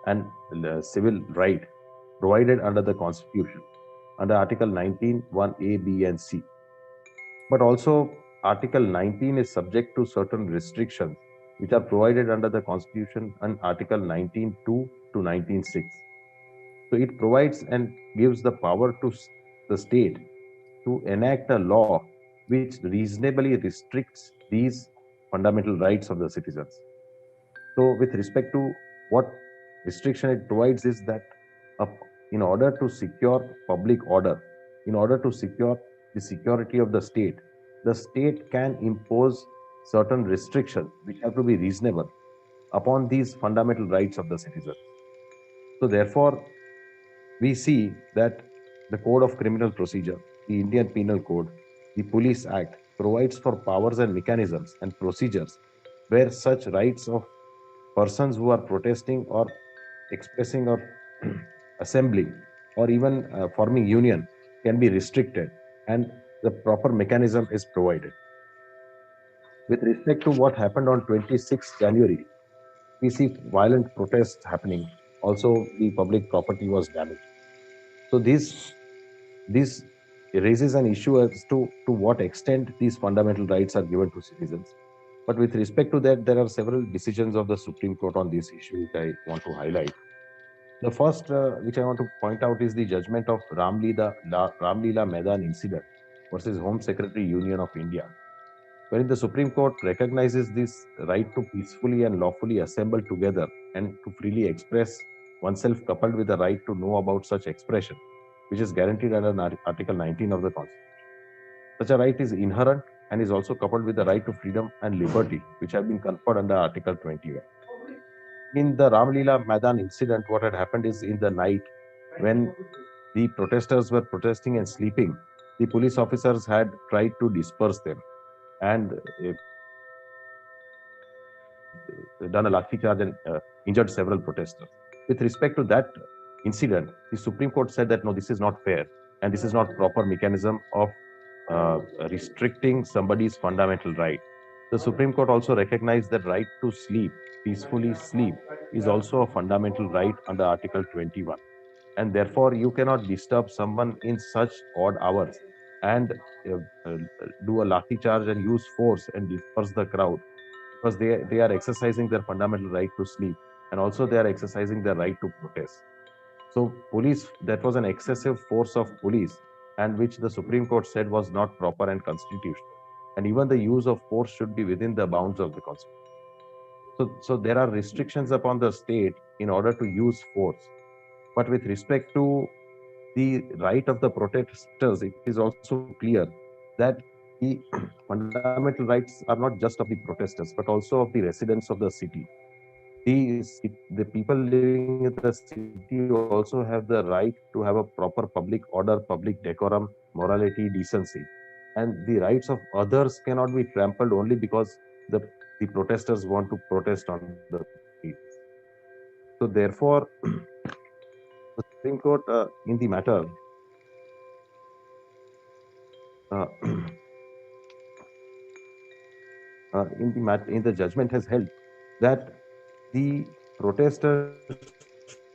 S8: and civil right provided under the Constitution, under Article 19, 1A, B, and C. But also, Article 19 is subject to certain restrictions which are provided under the Constitution and Article 19.2 to 19.6. So it provides and gives the power to the state to enact a law which reasonably restricts these fundamental rights of the citizens. So, with respect to what restriction it provides, is that in order to secure public order, in order to secure the security of the state can impose certain restrictions which have to be reasonable upon these fundamental rights of the citizens. So, therefore, we see that the Code of Criminal Procedure, the Indian Penal Code, the Police Act provides for powers and mechanisms and procedures where such rights of persons who are protesting or expressing or assembling or even forming union can be restricted, and the proper mechanism is provided. With respect to what happened on 26th January, we see violent protests happening. Also, the public property was damaged. So this raises an issue as to what extent these fundamental rights are given to citizens. But with respect to that, there are several decisions of the Supreme Court on this issue which I want to highlight. The first, which I want to point out, is the judgment of Ramlila Maidan incident versus Home Secretary Union of India, wherein the Supreme Court recognizes this right to peacefully and lawfully assemble together and to freely express oneself, coupled with the right to know about such expression, which is guaranteed under Article 19 of the Constitution. Such a right is inherent and is also coupled with the right to freedom and liberty, which have been conferred under Article 21. In the Ramlila Maidan incident, what had happened is in the night when the protesters were protesting and sleeping, the police officers had tried to disperse them and done a lathi charge and injured several protesters. With respect to that incident, the Supreme Court said that no, this is not fair and this is not proper mechanism of restricting somebody's fundamental right. The Supreme Court also recognized that right to sleep, peacefully sleep, is also a fundamental right under Article 21. And therefore, you cannot disturb someone in such odd hours and do a lathi charge and use force and disperse the crowd, because they are exercising their fundamental right to sleep, and also they are exercising their right to protest. So police, that was an excessive force of police, and which the Supreme Court said was not proper and constitutional. And even the use of force should be within the bounds of the Constitution. So there are restrictions upon the state in order to use force. But with respect to the right of the protesters, it is also clear that the fundamental rights are not just of the protesters, but also of the residents of the city. The people living in the city also have the right to have a proper public order, public decorum, morality, decency. And the rights of others cannot be trampled only because the protesters want to protest on the peace. So therefore, the Supreme Court in the matter, uh, in the judgment has held that the protesters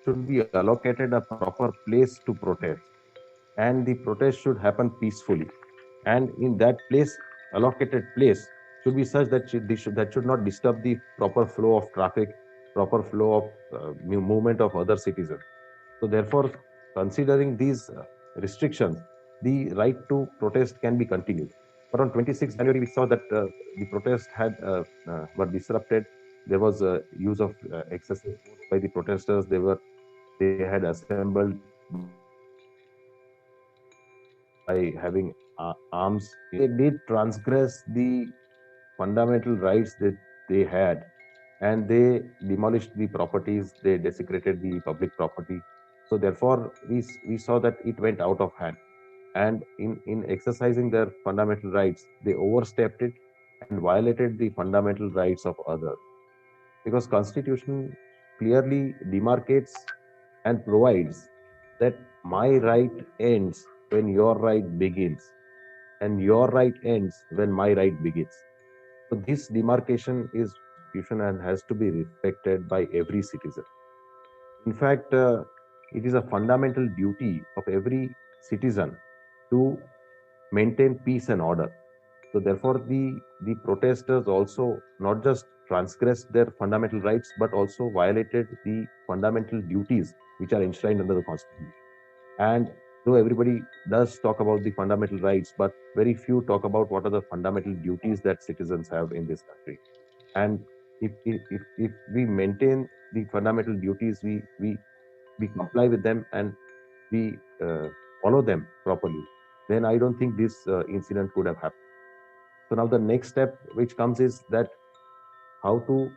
S8: should be allocated a proper place to protest, and the protest should happen peacefully. And in that allocated place should be such that that should not disturb the proper flow of traffic, proper flow of movement of other citizens. So therefore, considering these restrictions, the right to protest can be continued. But on 26th January, we saw that the protest had were disrupted. There was use of excessive force by the protesters. They had assembled by having arms. They did transgress the fundamental rights that they had, and they demolished the properties. They desecrated the public property. So therefore, we saw that it went out of hand. And in exercising their fundamental rights, they overstepped it and violated the fundamental rights of others, because Constitution clearly demarcates and provides that my right ends when your right begins, and your right ends when my right begins. So this demarcation is constitution and has to be respected by every citizen. In fact, it is a fundamental duty of every citizen to maintain peace and order. So therefore, the protesters also not just transgressed their fundamental rights, but also violated the fundamental duties which are enshrined under the Constitution. And though everybody does talk about the fundamental rights, but very few talk about what are the fundamental duties that citizens have in this country. And if we maintain the fundamental duties, we comply with them, and we follow them properly, then I don't think this incident could have happened. So now the next step which comes is that how to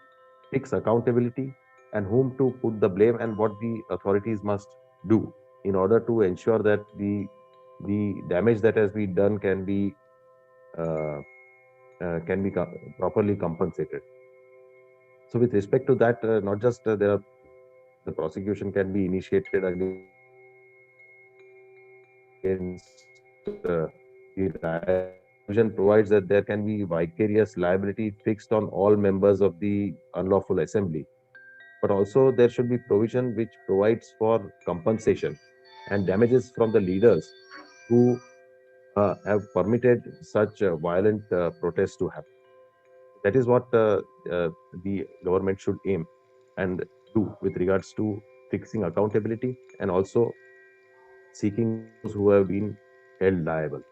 S8: fix accountability and whom to put the blame and what the authorities must do in order to ensure that the damage that has been done uh, can be properly compensated. So with respect to that, not just there are the prosecution can be initiated against the riot. Provision provides that there can be vicarious liability fixed on all members of the unlawful assembly. But also there should be provision which provides for compensation and damages from the leaders who have permitted such violent protests to happen. That is what the government should aim and do with regards to fixing accountability and also seeking those who have been held liable.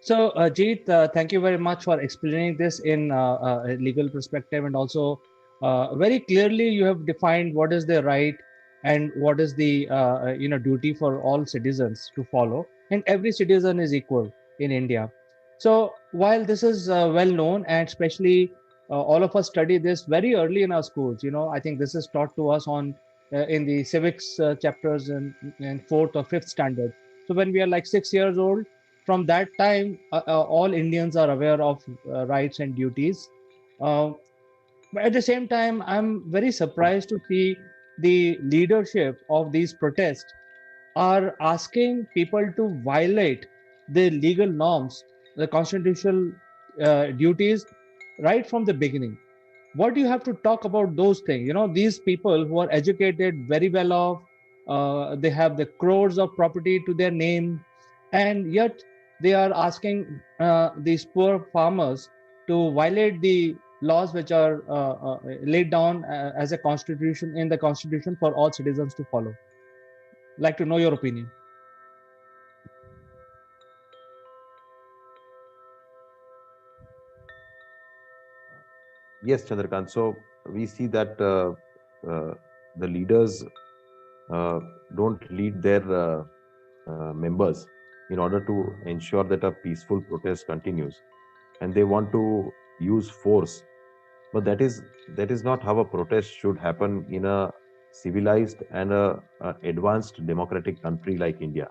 S6: So, Jeet, thank you very much for explaining this in a legal perspective, and also very clearly you have defined what is the right and what is the duty for all citizens to follow, and every citizen is equal in India. So, while this is well known, and especially all of us study this very early in our schools, I think this is taught to us on in the civics chapters in fourth or fifth standard. So, when we are like 6 years old, from that time, all Indians are aware of rights and duties. Uh, but at the same time, I'm very surprised to see the leadership of these protests are asking people to violate the legal norms, the constitutional duties, right from the beginning. What do you have to talk about those things? These people who are educated, very well off, they have the crores of property to their name, and yet they are asking these poor farmers to violate the laws which are laid down as a constitution in the constitution for all citizens to follow. Like to know your opinion.
S8: Yes, Chandrakant. So we see that the leaders uh, don't lead their members in order to ensure that a peaceful protest continues, and they want to use force. But that is not how a protest should happen in a civilized and a advanced democratic country like India.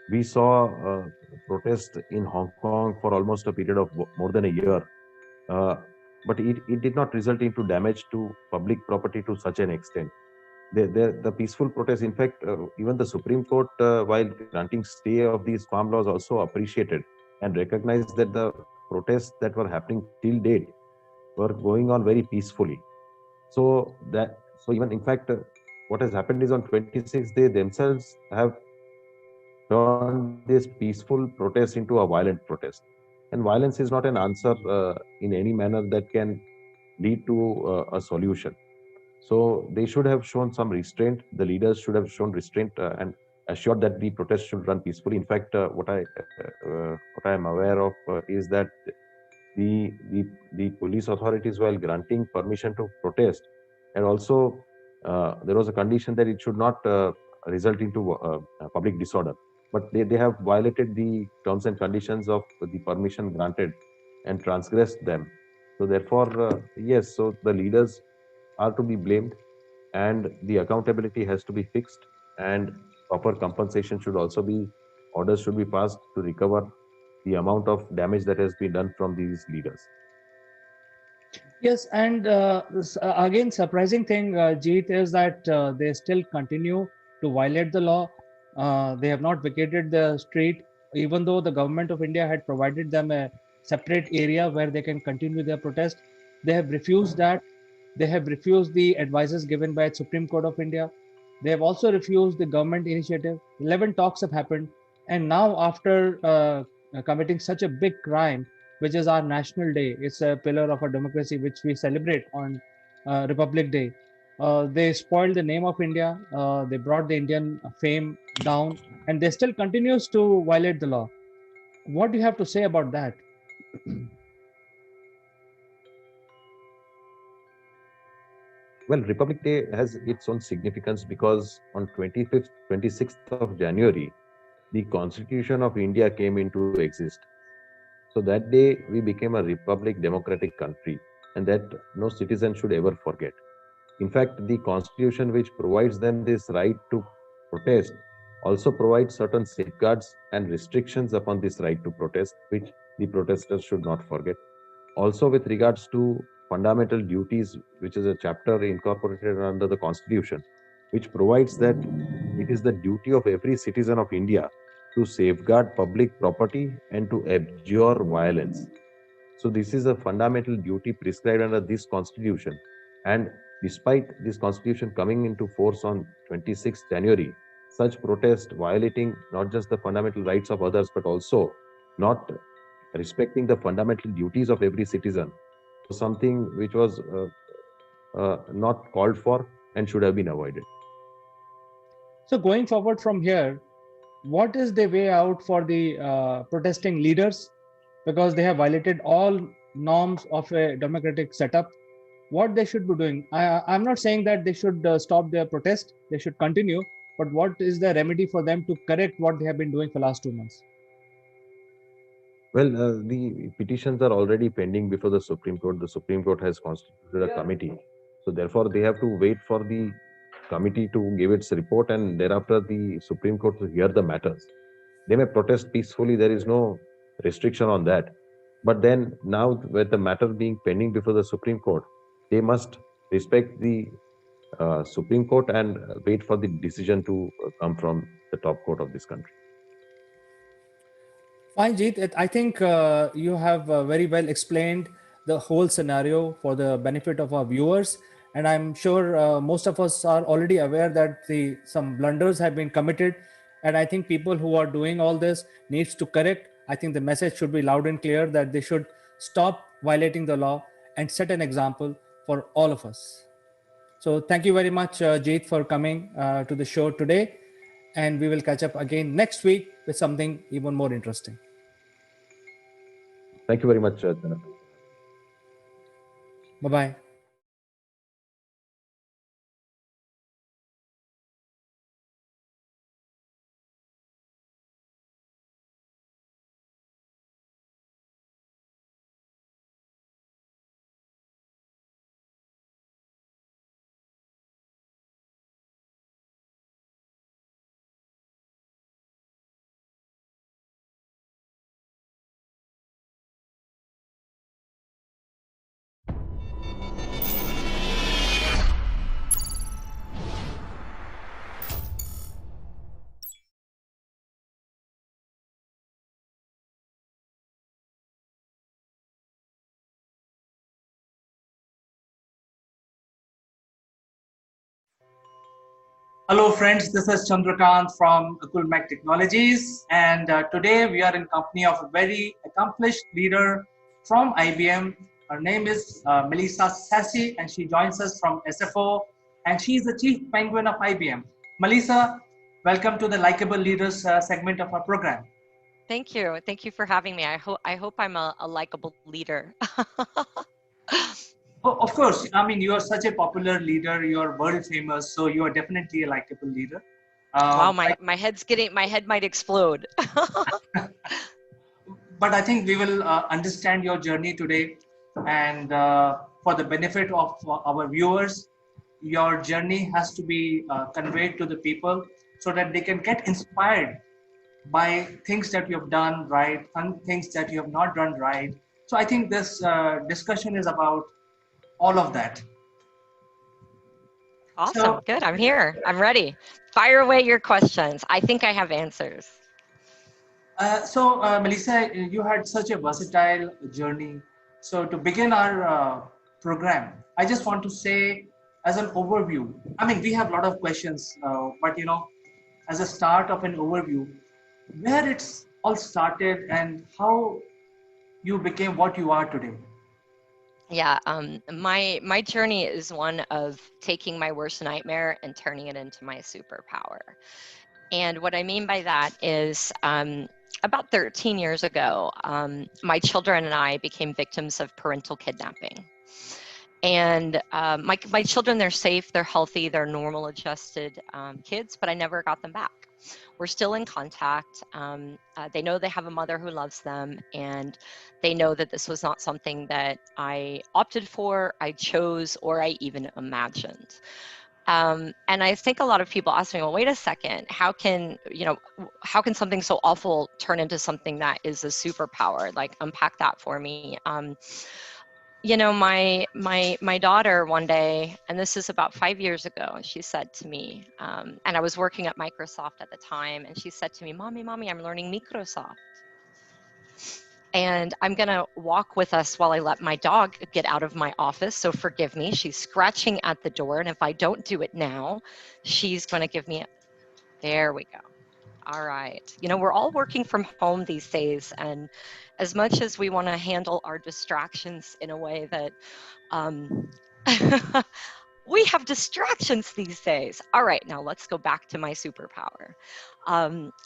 S8: We saw protest in Hong Kong for almost a period of more than a year, uh, but it did not result into damage to public property to such an extent. The peaceful protest, in fact, even the Supreme Court, while granting stay of these farm laws, also appreciated and recognized that the protests that were happening till date were going on very peacefully. So even in fact, what has happened is on 26th they themselves have turned this peaceful protest into a violent protest. And violence is not an answer in any manner that can lead to a solution. So they should have shown some restraint. The leaders should have shown restraint and assured that the protest should run peacefully. In fact, what I am aware of is that the police authorities, while granting permission to protest, and also there was a condition that it should not result into public disorder. But they have violated the terms and conditions of the permission granted and transgressed them. So therefore, yes, so the leaders are to be blamed, and the accountability has to be fixed, and proper compensation should also be, orders should be passed to recover the amount of damage that has been done from these leaders.
S6: Yes, and again, surprising thing, Jeet, is that they still continue to violate the law. They have not vacated the street, even though the government of India had provided them a separate area where they can continue their protest. They have refused that. They have refused the advices given by the Supreme Court of India. They have also refused the government initiative. 11 talks have happened. And now, after committing such a big crime, which is our national day, it's a pillar of our democracy, which we celebrate on Republic Day. They spoiled the name of India. They brought the Indian fame down, and they still continues to violate the law. What do you have to say about that?
S8: Well, Republic Day has its own significance because on 25th, 26th of January, the Constitution of India came into exist. So that day, we became a republic democratic country, and that no citizen should ever forget. In fact, the Constitution, which provides them this right to protest, also provides certain safeguards and restrictions upon this right to protest, which the protesters should not forget. Also, with regards to fundamental duties, which is a chapter incorporated under the Constitution, which provides that it is the duty of every citizen of India to safeguard public property and to abjure violence. So this is a fundamental duty prescribed under this constitution. And despite this constitution coming into force on 26th January, such protest violating not just the fundamental rights of others, but also not respecting the fundamental duties of every citizen was something which was not called for and should have been avoided.
S6: So going forward from here, what is the way out for the protesting leaders, because they have violated all norms of a democratic setup? What they should be doing? I'm not saying that they should stop their protest, they should continue, but what is the remedy for them to correct what they have been doing for last 2 months?
S8: Well, the petitions are already pending before the Supreme Court. The Supreme Court has constituted a committee. So therefore, they have to wait for the committee to give its report and thereafter the Supreme Court to hear the matters. They may protest peacefully, there is no restriction on that. But then now with the matter being pending before the Supreme Court, they must respect the Supreme Court and wait for the decision to come from the top court of this country.
S6: Fine, Jeet. I think you have very well explained the whole scenario for the benefit of our viewers, and I'm sure most of us are already aware that some blunders have been committed, and I think people who are doing all this needs to correct. I think the message should be loud and clear that they should stop violating the law and set an example for all of us. So thank you very much, Jeet, for coming to the show today, and we will catch up again next week with something even more interesting.
S8: Thank you very much, Janak.
S6: Bye-bye.
S1: Hello friends, this is Chandrakant from Akulmach Technologies, and today we are in company of a very accomplished leader from IBM. Her name is Melissa Sassy, and she joins us from SFO, and she is the chief penguin of IBM. Melissa, welcome to the Likeable Leaders segment of our program.
S9: Thank you. Thank you for having me. I hope I'm a likable leader.
S1: Oh, of course. I mean, you are such a popular leader. You are world famous, so you are definitely a likable leader.
S9: Wow, my head might explode.
S1: But I think we will understand your journey today, and for the benefit of our viewers, your journey has to be conveyed to the people so that they can get inspired by things that you have done right and things that you have not done right. So I think this discussion is about all of that.
S9: Awesome.
S1: So,
S9: good. I'm here. I'm ready. Fire away your questions. I think I have answers.
S1: Melissa, you had such a versatile journey. So to begin our program, I just want to say as an overview, I mean, we have a lot of questions, but as a start of an overview, where it's all started and how you became what you are today.
S9: Yeah, my journey is one of taking my worst nightmare and turning it into my superpower. And what I mean by that is about 13 years ago, my children and I became victims of parental kidnapping. And my children, they're safe, they're healthy, they're normal adjusted kids, but I never got them back. We're still in contact. They know they have a mother who loves them, and they know that this was not something that I opted for, I chose, or I even imagined. And I think a lot of people ask me, well, wait a second, how can something so awful turn into something that is a superpower? Like, unpack that for me. My daughter one day, and this is about 5 years ago, she said to me, and I was working at Microsoft at the time, and she said to me, Mommy, I'm learning Microsoft. And I'm going to walk with us while I let my dog get out of my office. So forgive me. She's scratching at the door. And if I don't do it now, she's going to give me there we go. All right. We're all working from home these days. And as much as we want to handle our distractions in a way that we have distractions these days. All right, now let's go back to my superpower.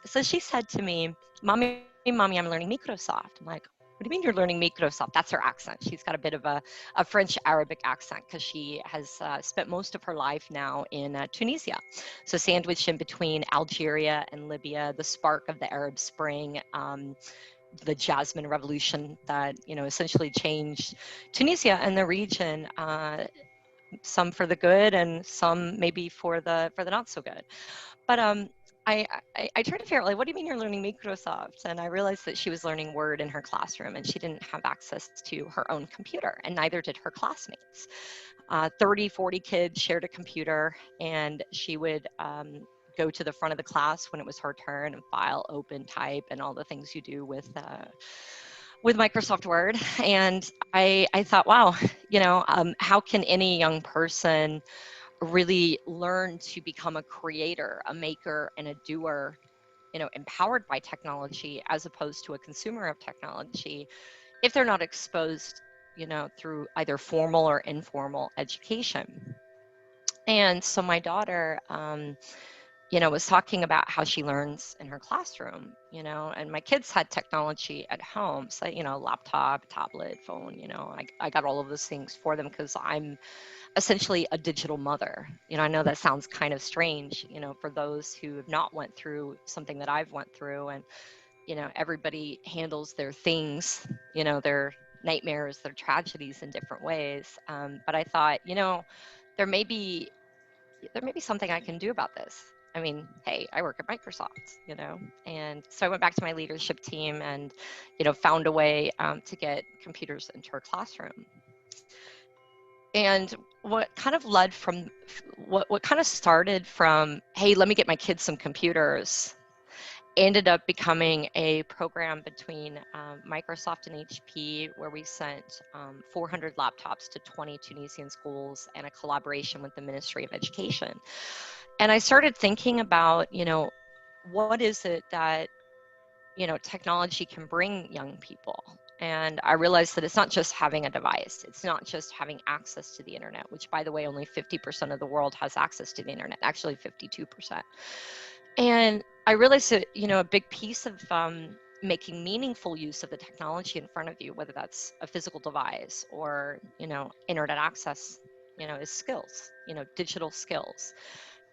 S9: So she said to me, Mommy, I'm learning Microsoft. I'm like, what do you mean you're learning Microsoft? That's her accent. She's got a bit of a French Arabic accent because she has spent most of her life now in Tunisia. So sandwiched in between Algeria and Libya, the spark of the Arab Spring, the Jasmine Revolution that essentially changed Tunisia and the region. Some for the good and some maybe for the not so good. But I tried to figure out, like, what do you mean you're learning Microsoft? And I realized that she was learning Word in her classroom, and she didn't have access to her own computer, and neither did her classmates. 30, 40 kids shared a computer, and she would go to the front of the class when it was her turn and file, open, type, and all the things you do with Microsoft Word. And I thought, wow, how can any young person really learn to become a creator, a maker, and a doer, empowered by technology as opposed to a consumer of technology, if they're not exposed, through either formal or informal education. And so my daughter, was talking about how she learns in her classroom, and my kids had technology at home. So, laptop, tablet, phone, I got all of those things for them because I'm essentially a digital mother. I know that sounds kind of strange, for those who have not went through something that I've went through, and, everybody handles their things, their nightmares, their tragedies in different ways. But I thought, there may be something I can do about this. I mean, hey, I work at Microsoft, and so I went back to my leadership team and, found a way to get computers into our classroom. And what kind of led from, what kind of started from, hey, let me get my kids some computers, ended up becoming a program between Microsoft and HP, where we sent 400 laptops to 20 Tunisian schools, and a collaboration with the Ministry of Education. And I started thinking about, what is it that, technology can bring young people? And I realized that it's not just having a device. It's not just having access to the internet, which, by the way, only 50% of the world has access to the internet, actually 52%. And I realized that, a big piece of making meaningful use of the technology in front of you, whether that's a physical device or, internet access, is skills, digital skills.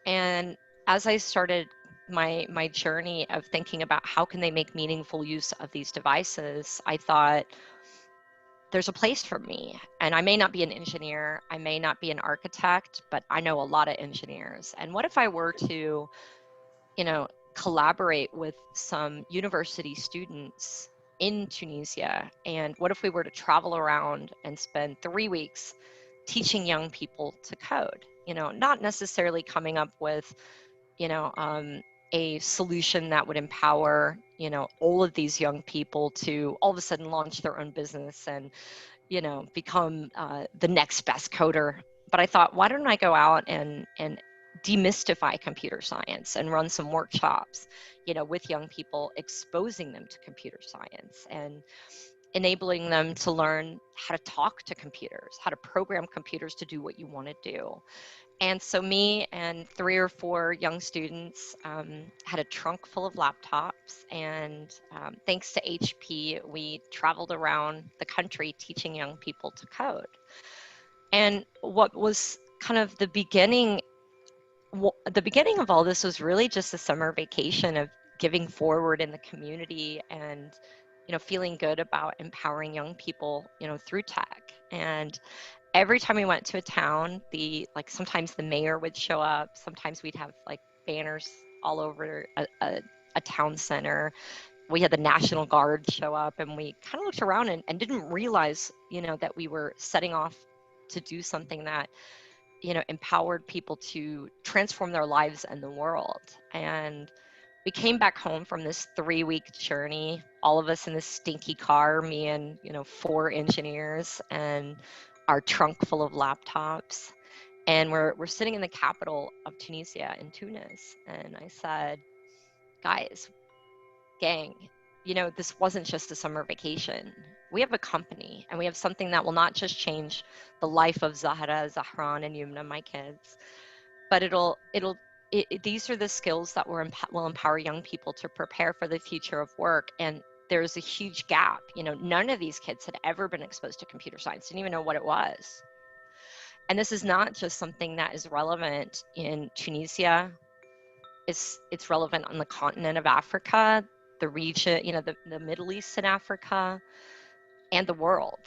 S9: And as I started my journey of thinking about how can they make meaningful use of these devices, I thought, there's a place for me. And I may not be an engineer, I may not be an architect, but I know a lot of engineers. And what if I were to, collaborate with some university students in Tunisia? And what if we were to travel around and spend 3 weeks teaching young people to code? Not necessarily coming up with, a solution that would empower, all of these young people to all of a sudden launch their own business and, become the next best coder. But I thought, why don't I go out and demystify computer science and run some workshops, with young people, exposing them to computer science and enabling them to learn how to talk to computers, how to program computers to do what you want to do. And so me and 3 or 4 young students had a trunk full of laptops, and thanks to HP, we traveled around the country teaching young people to code. And what was kind of the beginning of all this was really just a summer vacation of giving forward in the community and feeling good about empowering young people through tech. And every time we went to a town, sometimes the mayor would show up, sometimes we'd have like banners all over a town center. We had the National Guard show up, and we kind of looked around and didn't realize that we were setting off to do something that empowered people to transform their lives and the world. And we came back home from this 3-week journey, all of us in this stinky car, me and 4 engineers and our trunk full of laptops. And we're sitting in the capital of Tunisia, in Tunis. And I said, guys, gang, this wasn't just a summer vacation. We have a company, and we have something that will not just change the life of Zahra, Zahran, and Yumna, my kids, but these are the skills that will empower young people to prepare for the future of work. And there's a huge gap. None of these kids had ever been exposed to computer science, didn't even know what it was. And this is not just something that is relevant in Tunisia. It's relevant on the continent of Africa, the region, the Middle East and Africa, and the world.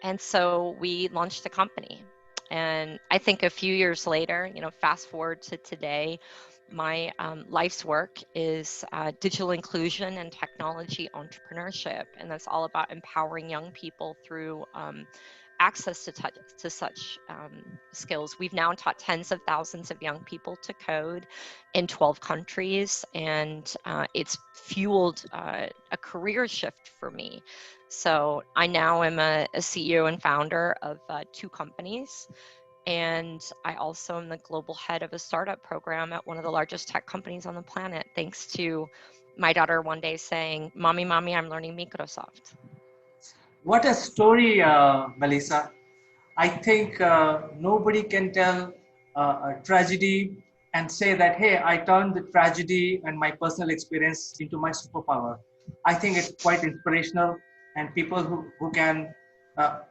S9: And so we launched a company. And I think a few years later, fast forward to today, my life's work is digital inclusion and technology entrepreneurship. And that's all about empowering young people through access to such skills. We've now taught tens of thousands of young people to code in 12 countries, and it's fueled a career shift for me. So I now am a CEO and founder of 2 companies, and I also am the global head of a startup program at one of the largest tech companies on the planet, thanks to my daughter one day saying, "Mommy, mommy, I'm learning Microsoft."
S1: What a story, Melissa. I think nobody can tell a tragedy and say that, hey, I turned the tragedy and my personal experience into my superpower. I think it's quite inspirational, and people who can,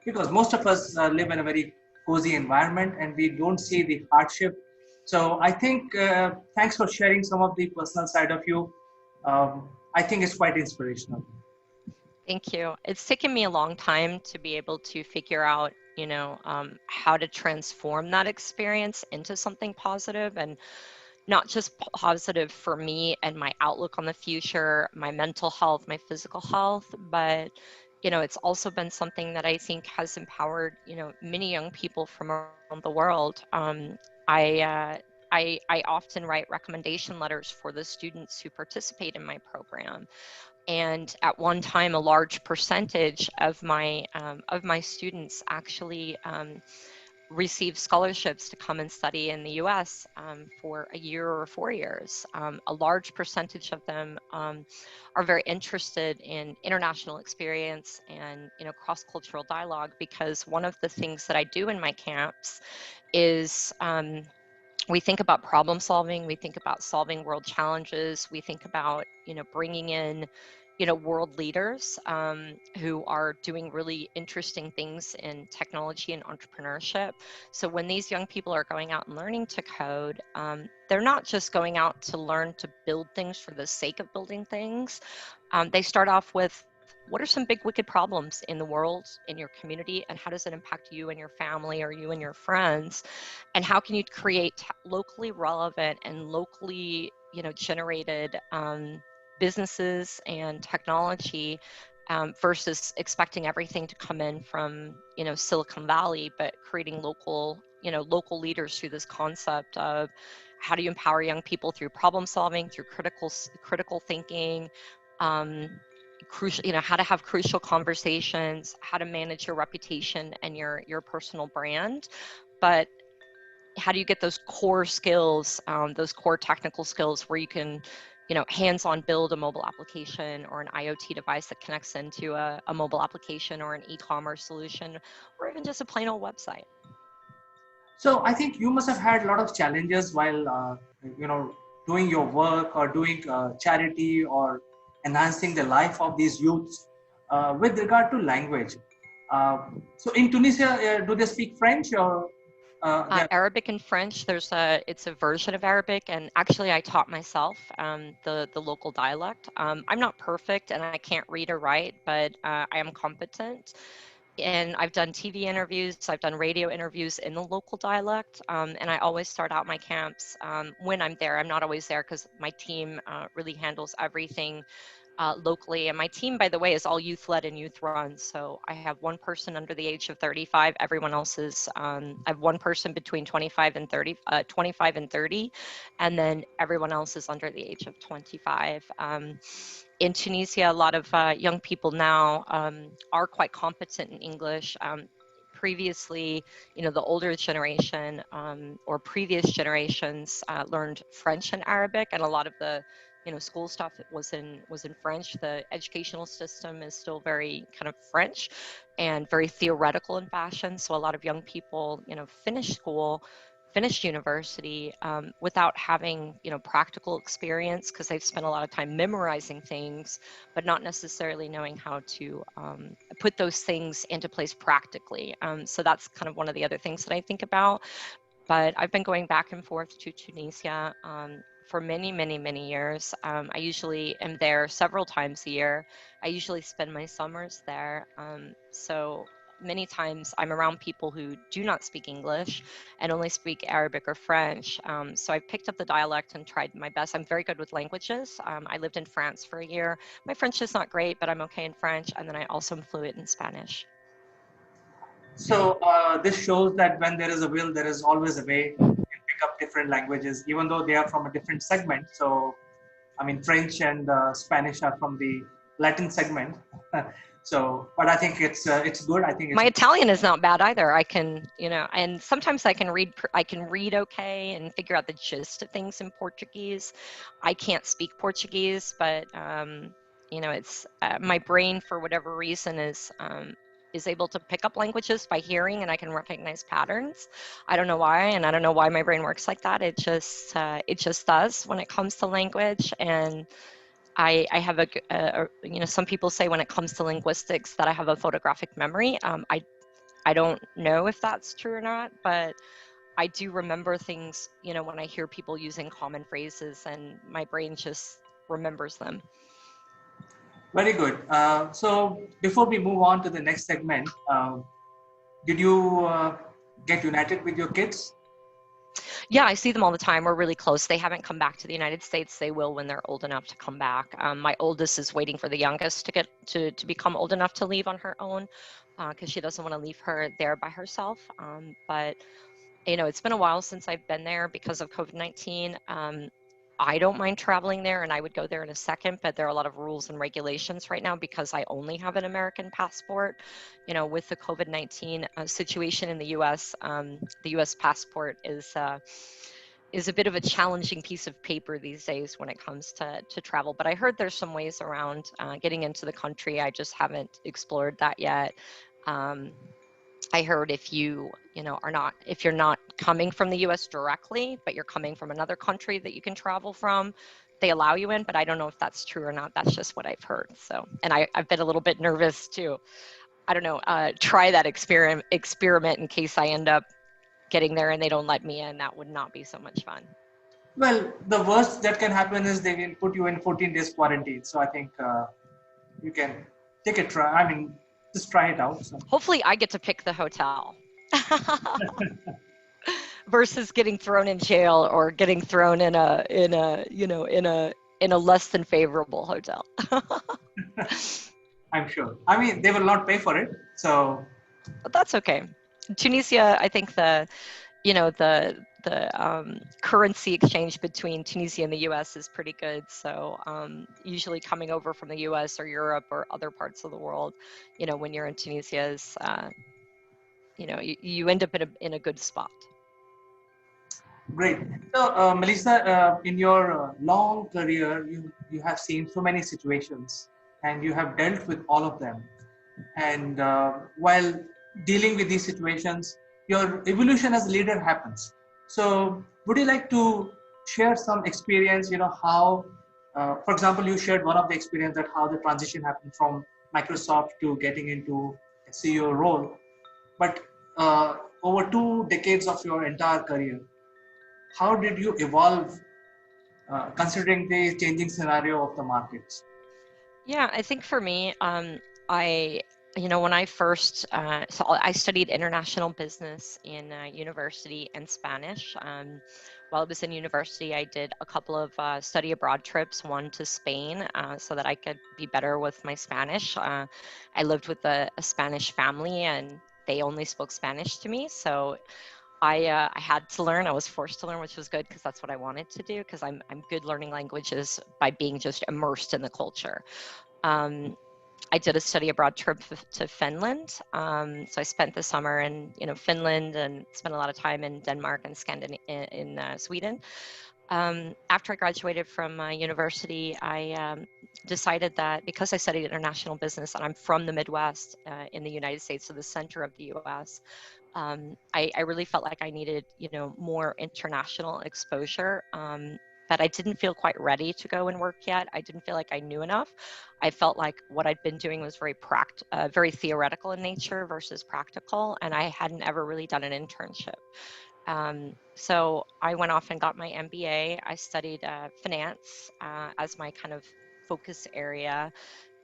S1: because most of us live in a very cozy environment and we don't see the hardship. So I think, thanks for sharing some of the personal side of you. I think it's quite inspirational.
S9: Thank you. It's taken me a long time to be able to figure out, how to transform that experience into something positive, and not just positive for me and my outlook on the future, my mental health, my physical health, but it's also been something that I think has empowered, many young people from around the world. I often write recommendation letters for the students who participate in my program. And at one time, a large percentage of my students actually received scholarships to come and study in the U.S. For a year or 4 years. A large percentage of them are very interested in international experience and cross-cultural dialogue, because one of the things that I do in my camps is we think about problem solving, we think about solving world challenges, we think about bringing in world leaders who are doing really interesting things in technology and entrepreneurship. So when these young people are going out and learning to code, they're not just going out to learn to build things for the sake of building things. They start off with, what are some big wicked problems in the world, in your community, and how does it impact you and your family, or you and your friends? And how can you create locally relevant and locally generated businesses and technology, versus expecting everything to come in from Silicon Valley, but creating local leaders through this concept of how do you empower young people through problem solving, through critical thinking, crucial, how to have crucial conversations, how to manage your reputation and your personal brand. But how do you get those core skills, those core technical skills where you can hands-on build a mobile application or an IoT device that connects into a mobile application or an e-commerce solution, or even just a plain old website?
S1: So I think you must have had a lot of challenges while doing your work or doing charity or enhancing the life of these youths with regard to language. So in Tunisia, do they speak French or?
S9: Arabic and French. It's a version of Arabic, and actually, I taught myself the local dialect. I'm not perfect, and I can't read or write, but I am competent. And I've done TV interviews, I've done radio interviews in the local dialect, and I always start out my camps when I'm there. I'm not always there because my team really handles everything locally. And my team, by the way, is all youth led and youth run. So I have one person under the age of 35. Everyone else is, I have one person between 25 and 30, 25 and 30. And then everyone else is under the age of 25. In Tunisia, a lot of young people now are quite competent in English. Previously, the older generation or previous generations learned French and Arabic, and a lot of the school stuff was in French. The educational system is still very kind of French and very theoretical in fashion. So a lot of young people, finish school, finished university without having practical experience, because they've spent a lot of time memorizing things but not necessarily knowing how to put those things into place practically. So that's kind of one of the other things that I think about. But I've been going back and forth to Tunisia for many, many, many years. I usually am there several times a year. I usually spend my summers there. So many times I'm around people who do not speak English and only speak Arabic or French. So I've picked up the dialect and tried my best. I'm very good with languages. I lived in France for a year. My French is not great, but I'm okay in French. And then I also am fluent in Spanish.
S1: So this shows that when there is a will, there is always a way to pick up different languages, even though they are from a different segment. So, I mean, French and Spanish are from the Latin segment. So, but I think it's good. I think
S9: my Italian is not bad either. I can, and sometimes I can read okay and figure out the gist of things in Portuguese. I can't speak Portuguese, but it's my brain, for whatever reason, is able to pick up languages by hearing, and I can recognize patterns. I don't know why, and I don't know why my brain works like that. It just does when it comes to language. And I have some people say when it comes to linguistics that I have a photographic memory. I don't know if that's true or not, but I do remember things, when I hear people using common phrases, and my brain just remembers them.
S1: Very good. So before we move on to the next segment, did you get united with your kids?
S9: Yeah, I see them all the time. We're really close. They haven't come back to the United States. They will when they're old enough to come back. My oldest is waiting for the youngest to get to become old enough to leave on her own, because she doesn't want to leave her there by herself. But it's been a while since I've been there because of COVID-19. I don't mind traveling there, and I would go there in a second, but there are a lot of rules and regulations right now because I only have an American passport. With the COVID-19 situation in the U.S., the U.S. passport is a bit of a challenging piece of paper these days when it comes to travel. But I heard there's some ways around getting into the country. I just haven't explored that yet. I heard if if you're not coming from the U.S. directly, but you're coming from another country that you can travel from, they allow you in. But I don't know if that's true or not. That's just what I've heard. So, and I've been a little bit nervous too. I don't know. Try that experiment in case I end up getting there and they don't let me in. That would not be so much fun.
S1: Well, the worst that can happen is they will put you in 14 days quarantine. So I think you can take a try. I mean, just try it out. So.
S9: Hopefully I get to pick the hotel versus getting thrown in jail or getting thrown in a less than favorable hotel.
S1: I'm sure. I mean, they will not pay for it. So
S9: but that's okay. Tunisia, I think the currency exchange between Tunisia and the U.S. is pretty good. So usually coming over from the U.S. or Europe or other parts of the world, when you're in Tunisia, is you end up in a good spot.
S1: Great. So Melissa, in your long career, you have seen so many situations, and you have dealt with all of them. And while dealing with these situations, your evolution as a leader happens. So would you like to share some experience, how, for example, you shared one of the experience that how the transition happened from Microsoft to getting into CEO role, but over 2 decades of your entire career, how did you evolve considering the changing scenario of the markets?
S9: Yeah, I think for me, I, when I first, so I studied international business in university and Spanish. While I was in university, I did a couple of study abroad trips, one to Spain, so that I could be better with my Spanish. I lived with a Spanish family, and they only spoke Spanish to me, so I had to learn. I was forced to learn, which was good because that's what I wanted to do. Because I'm good learning languages by being just immersed in the culture. Um, I did a study abroad trip to Finland. So I spent the summer in Finland and spent a lot of time in Denmark and in Sweden. After I graduated from university, I decided that because I studied international business and I'm from the Midwest in the United States, so the center of the U.S., I really felt like I needed, more international exposure. That I didn't feel quite ready to go and work yet. I didn't feel like I knew enough. I felt like what I'd been doing was very theoretical in nature versus practical, and I hadn't ever really done an internship. So I went off and got my MBA. I studied finance as my kind of focus area,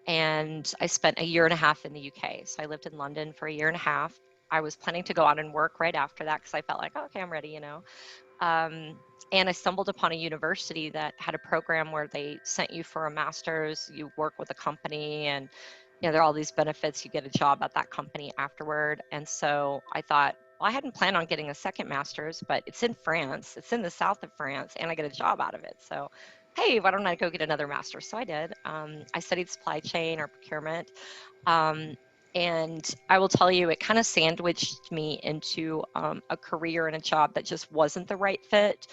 S9: and I spent a year and a half in the UK. So I lived in London for a year and a half. I was planning to go out and work right after that because I felt like, oh, okay, I'm ready, and I stumbled upon a university that had a program where they sent you for a master's, you work with a company, and there are all these benefits. You get a job at that company afterward. And so I thought, well, I hadn't planned on getting a second master's, but it's in France, it's in the south of France, and I get a job out of it. So, hey, why don't I go get another master's? So I did. I studied supply chain or procurement. Um, and I will tell you, it kind of sandwiched me into a career and a job that just wasn't the right fit.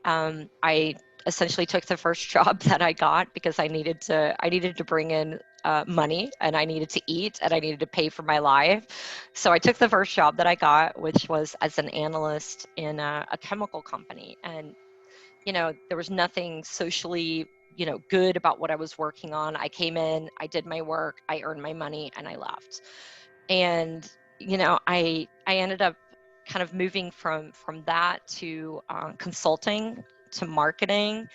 S9: I essentially took the first job that I got because I needed to bring in money, and I needed to eat, and I needed to pay for my life. So I took the first job that I got, which was as an analyst in a chemical company. And there was nothing socially good about what I was working on. I came in, I did my work, I earned my money, and I left. And I ended up kind of moving from that to consulting, to marketing.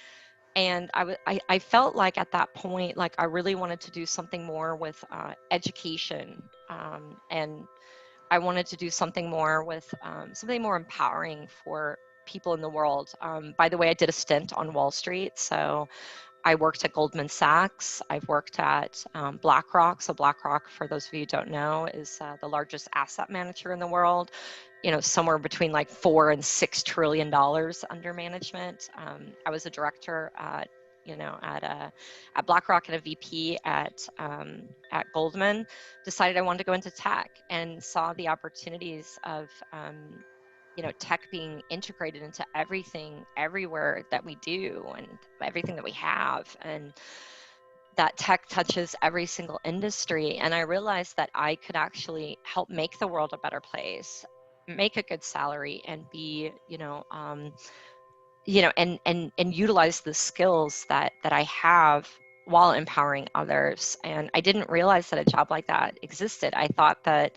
S9: And I felt like at that point, like I really wanted to do something more with education, and I wanted to do something more with something more empowering for people in the world. By the way, I did a stint on Wall Street. So I worked at Goldman Sachs. I've worked at BlackRock. So BlackRock, for those of you who don't know, is the largest asset manager in the world. Somewhere between like $4 and $6 trillion under management. I was a director at BlackRock and a VP at Goldman. Decided I wanted to go into tech and saw the opportunities of tech being integrated into everything, everywhere that we do, and everything that we have, and that tech touches every single industry. And I realized that I could actually help make the world a better place, make a good salary, and be and utilize the skills that I have while empowering others. And I didn't realize that a job like that existed. I thought that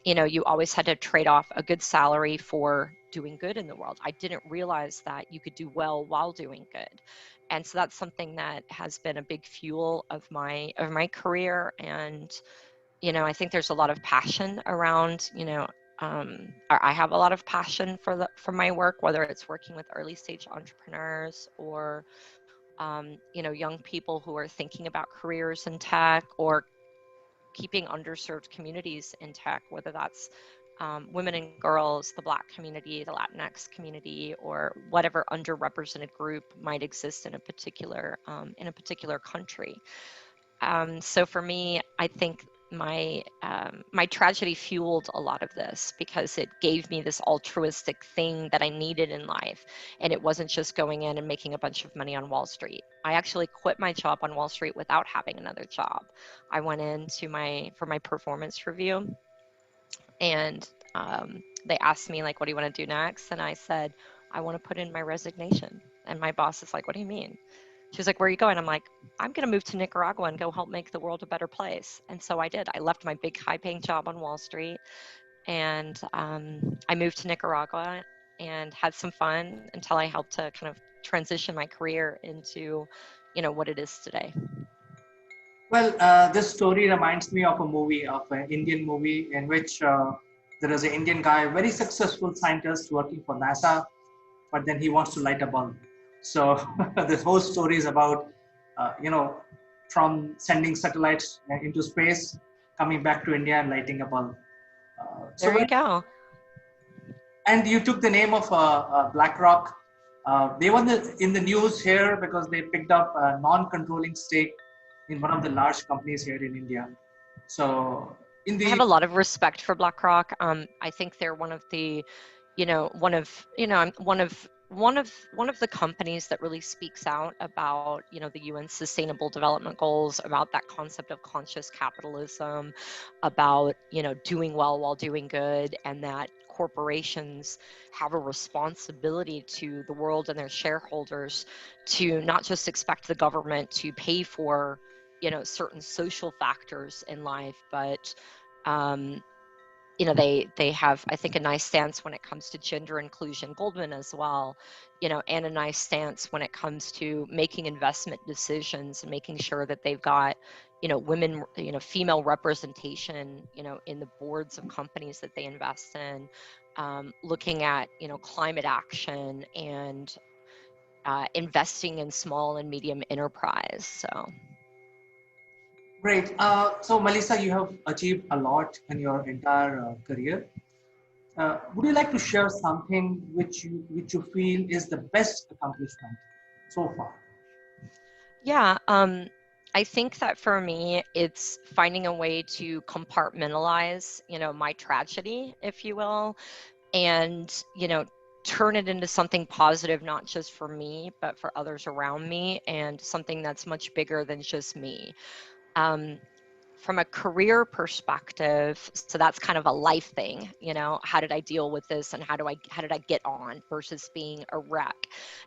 S9: you always had to trade off a good salary for doing good in the world. I didn't realize that you could do well while doing good. And so that's something that has been a big fuel of my career. And I think there's a lot of passion around I have a lot of passion for my work, whether it's working with early stage entrepreneurs or young people who are thinking about careers in tech, or keeping underserved communities in tech, whether that's women and girls, the Black community, the Latinx community, or whatever underrepresented group might exist in a particular country. So for me, I think my tragedy fueled a lot of this because it gave me this altruistic thing that I needed in life. And it wasn't just going in and making a bunch of money on Wall Street. I actually quit my job on Wall Street without having another job. I went in for my performance review, and they asked me, like, what do you want to do next? And I said, I want to put in my resignation. And my boss is like, what do you mean? She was like, where are you going? I'm like, I'm going to move to Nicaragua and go help make the world a better place. And so I did. I left my big high paying job on Wall Street, and I moved to Nicaragua and had some fun until I helped to kind of transition my career into, what it is today.
S1: Well, this story reminds me of a movie, of an Indian movie in which there is an Indian guy, very successful scientist working for NASA, but then he wants to light a bulb. So this whole story is about, from sending satellites into space, coming back to India and lighting a bulb.
S9: There you go.
S1: And you took the name of BlackRock. They were in the news here because they picked up a non-controlling stake in one of the large companies here in India. So
S9: I have a lot of respect for BlackRock. I think they're one of the, one of the companies that really speaks out about, the UN Sustainable Development Goals, about that concept of conscious capitalism, about, doing well while doing good, and that corporations have a responsibility to the world and their shareholders to not just expect the government to pay for, certain social factors in life, but they have, I think, a nice stance when it comes to gender inclusion, Goldman as well, and a nice stance when it comes to making investment decisions and making sure that they've got, women, female representation, in the boards of companies that they invest in, looking at, climate action and investing in small and medium enterprise. So.
S1: Great. So, Melissa, you have achieved a lot in your entire career. Would you like to share something which you feel is the best accomplishment so far?
S9: Yeah, I think that for me, it's finding a way to compartmentalize, my tragedy, if you will, and, turn it into something positive, not just for me, but for others around me, and something that's much bigger than just me. From a career perspective, so that's kind of a life thing, how did I deal with this, and how did I get on versus being a wreck?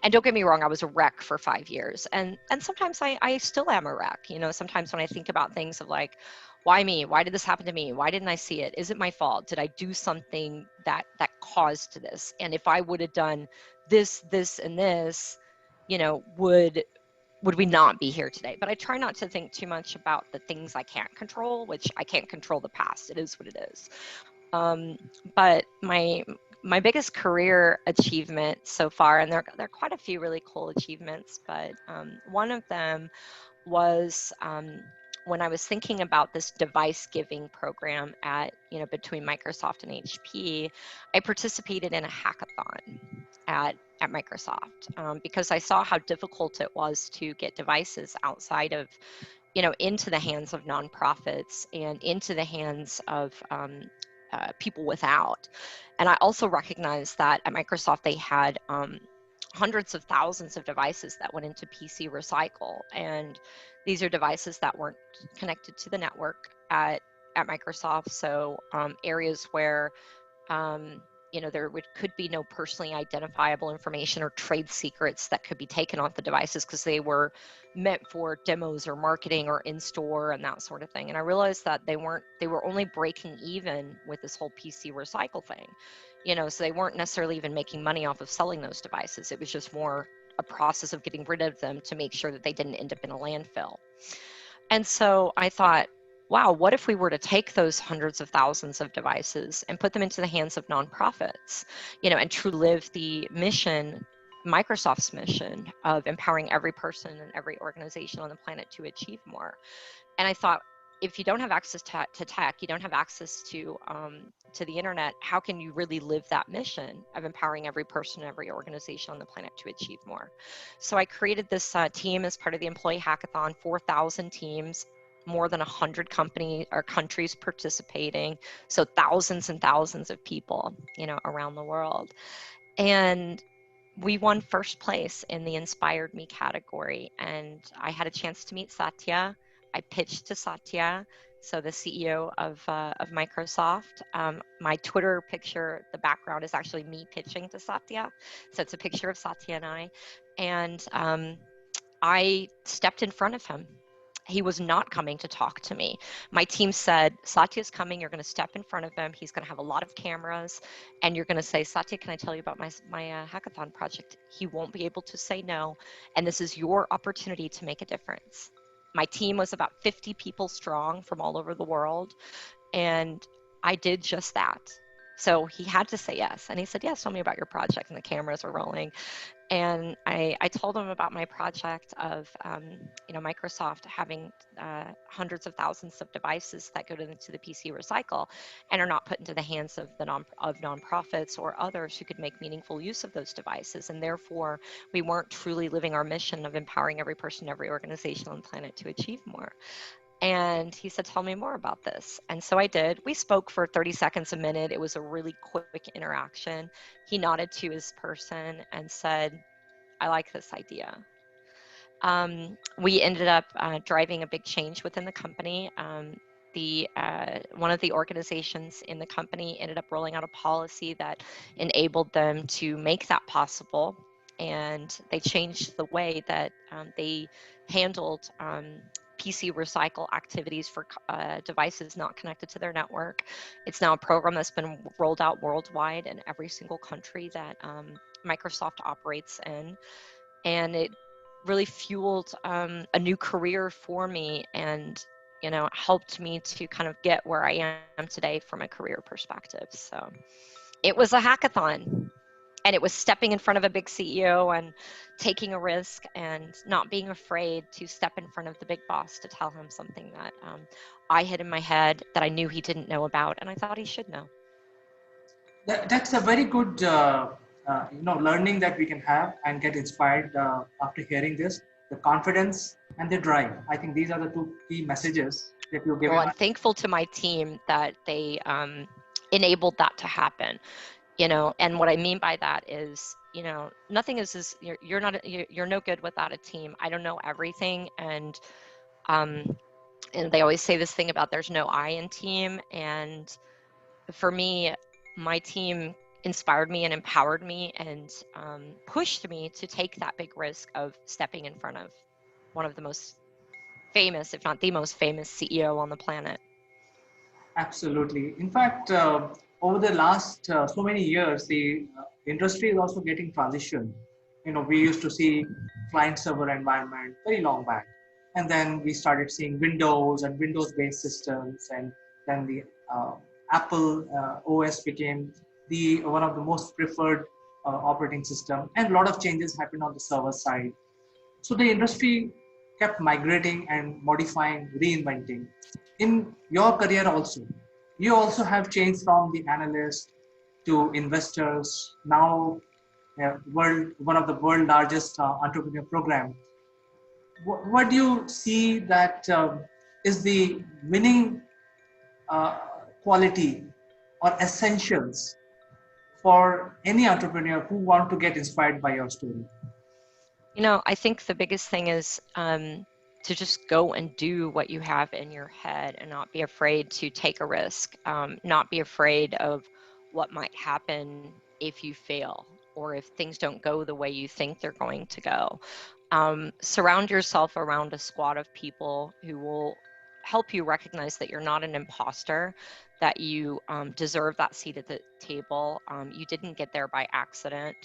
S9: And don't get me wrong, I was a wreck for 5 years, and sometimes I still am a wreck. Sometimes when I think about things of like, why me? Why did this happen to me? Why didn't I see it? Is it my fault? Did I do something that caused this? And if I would have done this, and this, would we not be here today? But I try not to think too much about the things I can't control, which I can't control the past. It is what it is. But my biggest career achievement so far, and there are quite a few really cool achievements, but one of them was when I was thinking about this device giving program at, between Microsoft and HP, I participated in a hackathon at Microsoft because I saw how difficult it was to get devices outside of, into the hands of nonprofits and into the hands of people without. And I also recognized that at Microsoft they had hundreds of thousands of devices that went into PC Recycle, and these are devices that weren't connected to the network at Microsoft. So areas where there could be no personally identifiable information or trade secrets that could be taken off the devices because they were meant for demos or marketing or in-store and that sort of thing. And I realized that they were only breaking even with this whole PC Recycle thing, so they weren't necessarily even making money off of selling those devices. It was just more a process of getting rid of them to make sure that they didn't end up in a landfill. And so I thought, wow, what if we were to take those hundreds of thousands of devices and put them into the hands of nonprofits, and truly live the mission, Microsoft's mission of empowering every person and every organization on the planet to achieve more. And I thought, if you don't have access to tech, you don't have access to the internet, how can you really live that mission of empowering every person, every organization on the planet to achieve more? So I created this team as part of the employee hackathon, 4,000 teams, more than 100 companies or countries participating, so thousands and thousands of people, around the world. And we won first place in the Inspired Me category, and I had a chance to meet Satya. I pitched to Satya, so the CEO of Microsoft. My Twitter picture, the background is actually me pitching to Satya. So it's a picture of Satya and I. And I stepped in front of him. He was not coming to talk to me. My team said, Satya's coming. You're going to step in front of him. He's going to have a lot of cameras. And you're going to say, Satya, can I tell you about my hackathon project? He won't be able to say no. And this is your opportunity to make a difference. My team was about 50 people strong from all over the world. And I did just that. So he had to say yes. And he said, yes, tell me about your project. And the cameras were rolling. And I told him about my project of, Microsoft having hundreds of thousands of devices that go into the PC recycle and are not put into the hands of nonprofits or others who could make meaningful use of those devices. And therefore, we weren't truly living our mission of empowering every person, every organization on the planet to achieve more. And he said, tell me more about this. And so I did. We spoke for 30 seconds, a minute. It was a really quick interaction. He nodded to his person and said, I like this idea. We ended up driving a big change within the company. One of the organizations in the company ended up rolling out a policy that enabled them to make that possible. And they changed the way that they handled PC recycle activities for devices not connected to their network. It's now a program that's been rolled out worldwide in every single country that Microsoft operates in. And it really fueled a new career for me, and helped me to kind of get where I am today from a career perspective. So it was a hackathon, and it was stepping in front of a big CEO and taking a risk and not being afraid to step in front of the big boss to tell him something that I had in my head that I knew he didn't know about and I thought he should know.
S1: That's a very good learning that we can have and get inspired after hearing this. The confidence and the drive. I think these are the two key messages that you're giving.
S9: Well, I'm thankful to my team that they enabled that to happen. And what I mean by that is, nothing is you're no good without a team. I don't know everything, and they always say this thing about there's no I in team. And for me, my team inspired me and empowered me and pushed me to take that big risk of stepping in front of one of the most famous, if not the most famous CEO on the planet.
S1: Absolutely. In fact, over the last so many years, the industry is also getting transitioned. We used to see client server environment very long back. And then we started seeing Windows and Windows-based systems. And then the Apple OS became one of the most preferred operating system. And a lot of changes happened on the server side. So the industry kept migrating and modifying, reinventing. In your career also, you also have changed from the analyst to investors, now one of the world largest entrepreneur program. What do you see that is the winning quality or essentials for any entrepreneur who want to get inspired by your story?
S9: I think the biggest thing is to just go and do what you have in your head and not be afraid to take a risk, not be afraid of what might happen if you fail or if things don't go the way you think they're going to go. Surround yourself around a squad of people who will help you recognize that you're not an imposter, that you deserve that seat at the table. You didn't get there by accident.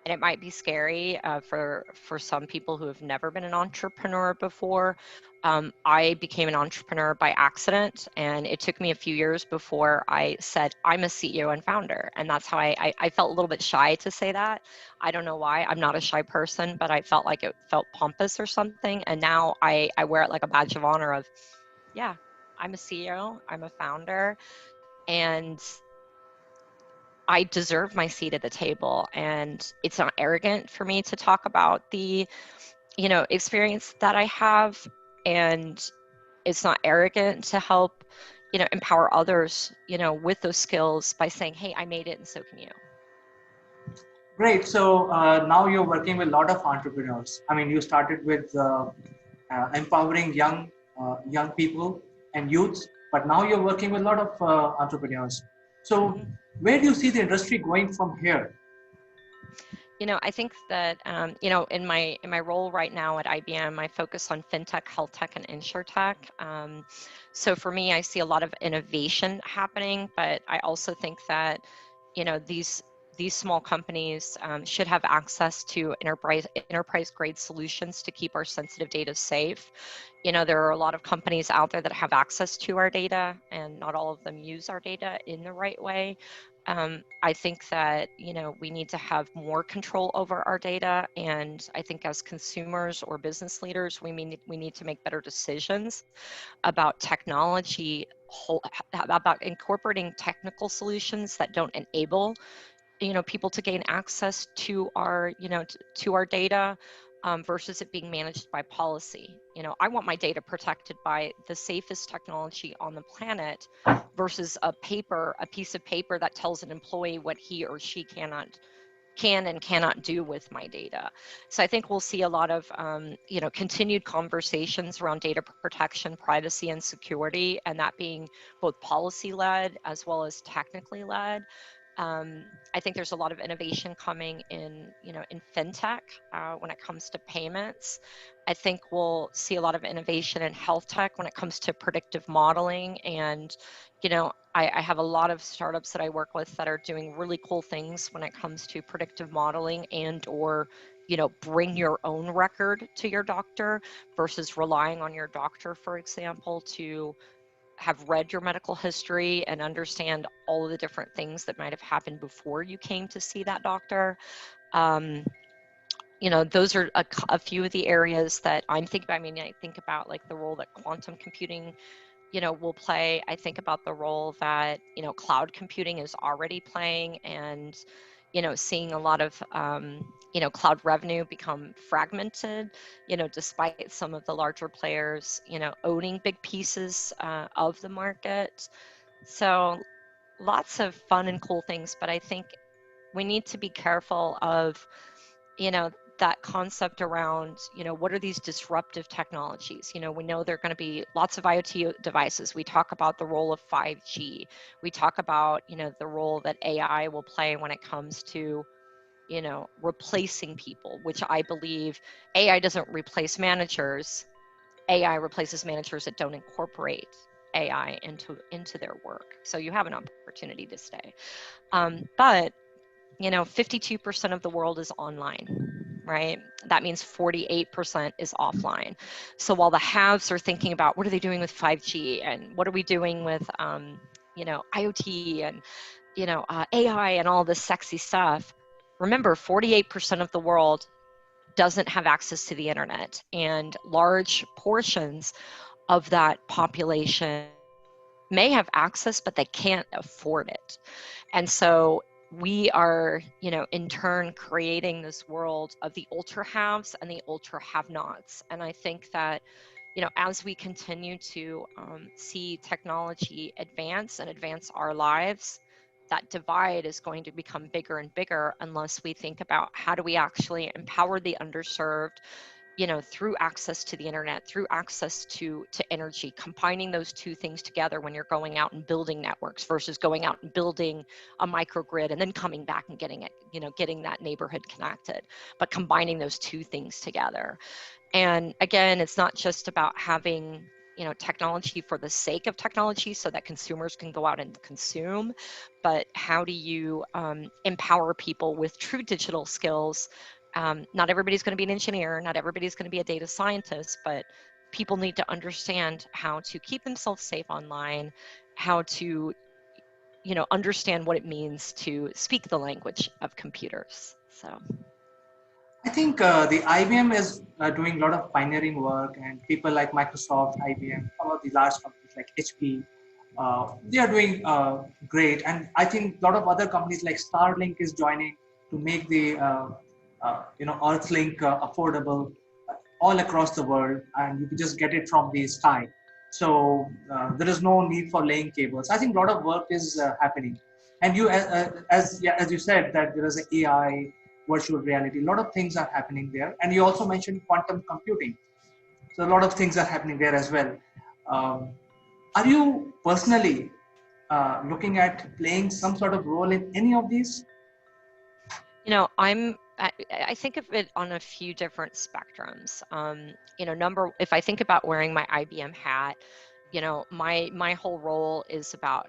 S9: And it might be scary for some people who have never been an entrepreneur before. I became an entrepreneur by accident, and it took me a few years before I said, I'm a CEO and founder. And that's how I felt a little bit shy to say that. I don't know why. I'm not a shy person, but I felt like it felt pompous or something. And now I wear it like a badge of honor of, yeah, I'm a CEO, I'm a founder, and I deserve my seat at the table. And it's not arrogant for me to talk about the, experience that I have. And it's not arrogant to help, empower others, with those skills by saying, hey, I made it and so can you.
S1: Great. So now you're working with a lot of entrepreneurs. I mean, you started with empowering young people and youth, but now you're working with a lot of entrepreneurs. So where do you see the industry going from here?
S9: I think that in my role right now at IBM, I focus on fintech, health tech, and insurtech. So for me, I see a lot of innovation happening, but I also think that these small companies should have access to enterprise grade solutions to keep our sensitive data safe. There are a lot of companies out there that have access to our data, and not all of them use our data in the right way. I think that we need to have more control over our data, and I think as consumers or business leaders, we need to make better decisions about technology, about incorporating technical solutions that don't enable people to gain access to our to our data, versus it being managed by policy. I want my data protected by the safest technology on the planet versus a piece of paper that tells an employee what he or she can and cannot do with my data. So I think we'll see a lot of continued conversations around data protection, privacy, and security, and that being both policy led as well as technically led. I think there's a lot of innovation coming in fintech when it comes to payments. I think we'll see a lot of innovation in health tech when it comes to predictive modeling. And, I have a lot of startups that I work with that are doing really cool things when it comes to predictive modeling or bring your own record to your doctor versus relying on your doctor, for example, to have read your medical history and understand all of the different things that might have happened before you came to see that doctor. Those are a few of the areas that I'm thinking about. I mean, I think about like the role that quantum computing, will play. I think about the role that, cloud computing is already playing, and, seeing a lot of, cloud revenue become fragmented, despite some of the larger players, owning big pieces of the market. So lots of fun and cool things, but I think we need to be careful of, that concept around, what are these disruptive technologies? We know there are going to be lots of IoT devices. We talk about the role of 5G. We talk about, the role that AI will play when it comes to, replacing people, which I believe AI doesn't replace managers. AI replaces managers that don't incorporate AI into their work. So you have an opportunity to stay. But 52% of the world is online, right? That means 48% is offline. So while the haves are thinking about what are they doing with 5G and what are we doing with, IoT and, AI and all this sexy stuff, remember 48% of the world doesn't have access to the internet, and large portions of that population may have access, but they can't afford it. And so we are, in turn creating this world of the ultra haves and the ultra have nots. And I think that, as we continue to see technology advance and advance our lives, that divide is going to become bigger and bigger unless we think about how do we actually empower the underserved, through access to the internet, through access to energy, combining those two things together when you're going out and building networks versus going out and building a microgrid and then coming back and getting it, getting that neighborhood connected, but combining those two things together. And again, it's not just about having, technology for the sake of technology so that consumers can go out and consume, but how do you empower people with true digital skills? Not everybody's going to be an engineer, not everybody's going to be a data scientist, but people need to understand how to keep themselves safe online, how to, understand what it means to speak the language of computers. So
S1: I think the IBM is doing a lot of pioneering work, and people like Microsoft, IBM, some of the large companies like HP, they are doing great. And I think a lot of other companies like Starlink is joining to make the Earthlink affordable all across the world, and you can just get it from the sky. So there is no need for laying cables. I think a lot of work is happening, and as you said that there is an AI, virtual reality, a lot of things are happening there, and you also mentioned quantum computing. So a lot of things are happening there as well. Um, are you personally looking at playing some sort of role in any of these?
S9: I'm I think of it on a few different spectrums. If I think about wearing my IBM hat, my whole role is about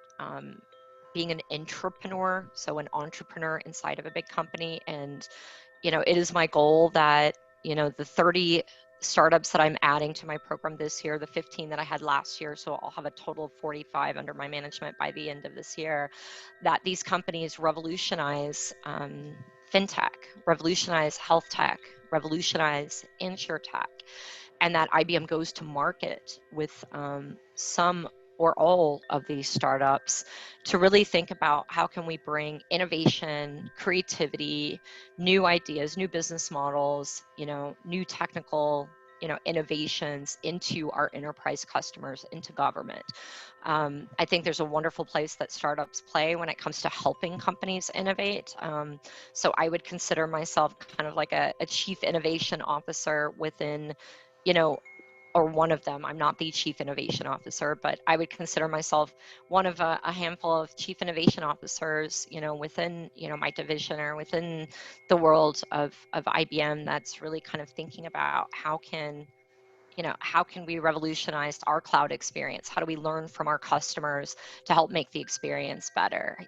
S9: being an entrepreneur, so an entrepreneur inside of a big company. And, it is my goal that, the 30 startups that I'm adding to my program this year, the 15 that I had last year, so I'll have a total of 45 under my management by the end of this year, that these companies revolutionize fintech, revolutionize health tech, revolutionize insurtech, and that IBM goes to market with some or all of these startups to really think about how can we bring innovation, creativity, new ideas, new business models, new technical, innovations into our enterprise customers, into government. I think there's a wonderful place that startups play when it comes to helping companies innovate. So I would consider myself kind of like a chief innovation officer within, or one of them. I'm not the chief innovation officer, but I would consider myself one of a handful of chief innovation officers, within, my division or within the world of IBM, that's really kind of thinking about how can we revolutionize our cloud experience? How do we learn from our customers to help make the experience better?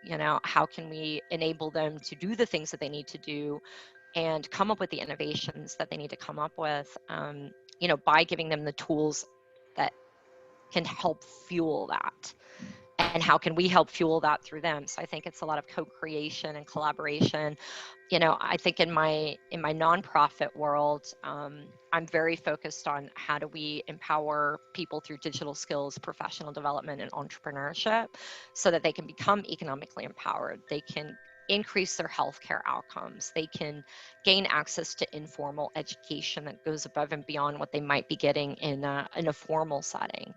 S9: How can we enable them to do the things that they need to do and come up with the innovations that they need to come up with, by giving them the tools that can help fuel that. And how can we help fuel that through them? So I think it's a lot of co-creation and collaboration. I think in my nonprofit world, I'm very focused on how do we empower people through digital skills, professional development, and entrepreneurship so that they can become economically empowered. They can increase their healthcare outcomes. They can gain access to informal education that goes above and beyond what they might be getting in a formal setting,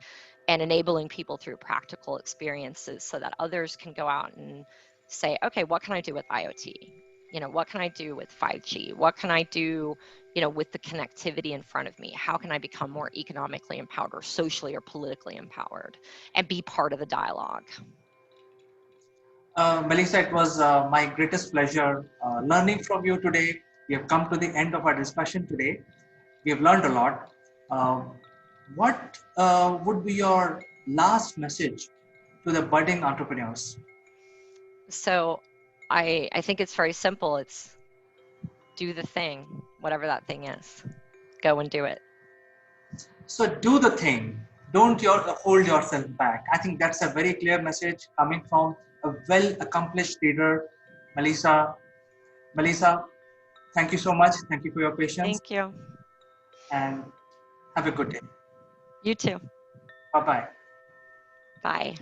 S9: and enabling people through practical experiences so that others can go out and say, okay, what can I do with IoT? What can I do with 5G? What can I do, with the connectivity in front of me? How can I become more economically empowered or socially or politically empowered and be part of the dialogue?
S1: Melissa, it was my greatest pleasure learning from you today. We have come to the end of our discussion today. We have learned a lot. What would be your last message to the budding entrepreneurs?
S9: So I think it's very simple. It's do the thing, whatever that thing is. Go and do it.
S1: So do the thing. Don't hold yourself back. I think that's a very clear message coming from a well-accomplished leader, Melissa. Melissa, thank you so much. Thank you for your patience.
S9: Thank you.
S1: And have a good day.
S9: You too.
S1: Bye-bye.
S9: Bye.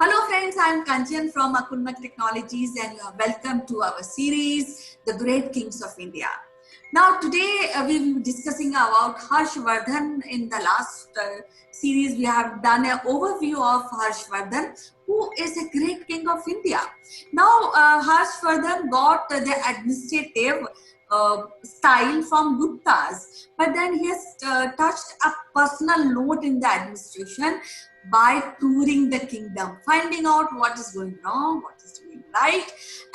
S5: Hello friends, I am Kanchan from Akulmach Technologies and you are welcome to our series, The Great Kings of India. Now today we will be discussing about Harshvardhan. In the last series we have done an overview of Harshvardhan, who is a great king of India. Now Harshvardhan got the administrative style from Guptas, but then he has touched a personal note in the administration by touring the kingdom, finding out what is going wrong, what is doing right.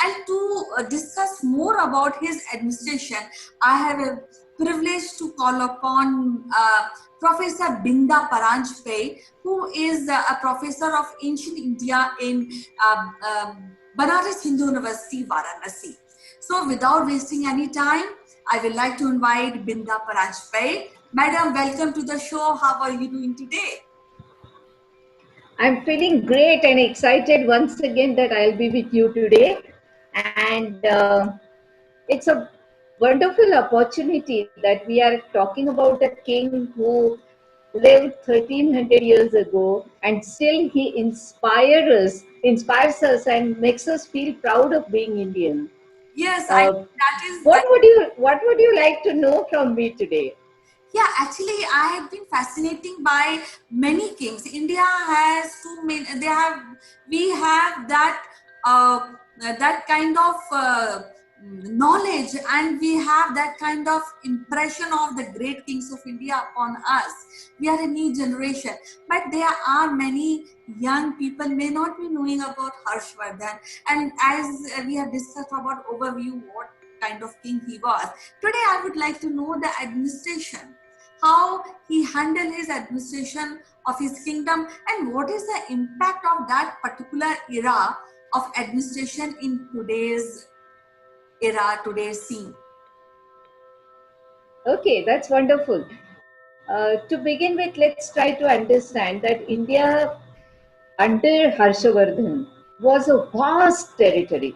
S5: And to discuss more about his administration, I have a privilege to call upon Professor Binda Paranjpe, who is a professor of ancient India in Banaras Hindu University, Varanasi. So without wasting any time, I would like to invite Binda Paranjpei. Madam, welcome to the show. How are you doing today?
S10: I'm feeling great and excited once again that I'll be with you today. And it's a wonderful opportunity that we are talking about a king who lived 1300 years ago, and still he inspires us and makes us feel proud of being Indian.
S5: Yes, I
S10: Uh,
S5: think that is.
S10: what would you like to know from me today?
S5: Yeah, actually, I have been fascinating by many kings. India has too many. We have that kind of knowledge, and we have that kind of impression of the great kings of India upon us. We are a new generation, but there are many young people may not be knowing about Harshvardhan. And as we have discussed about overview, what kind of king he was. Today, I would like to know the administration, how he handled his administration of his kingdom, and what is the impact of that particular era of administration in today's era, today's scene.
S10: Okay, that's wonderful. To begin with, let's try to understand that India under Harshavardhan was a vast territory,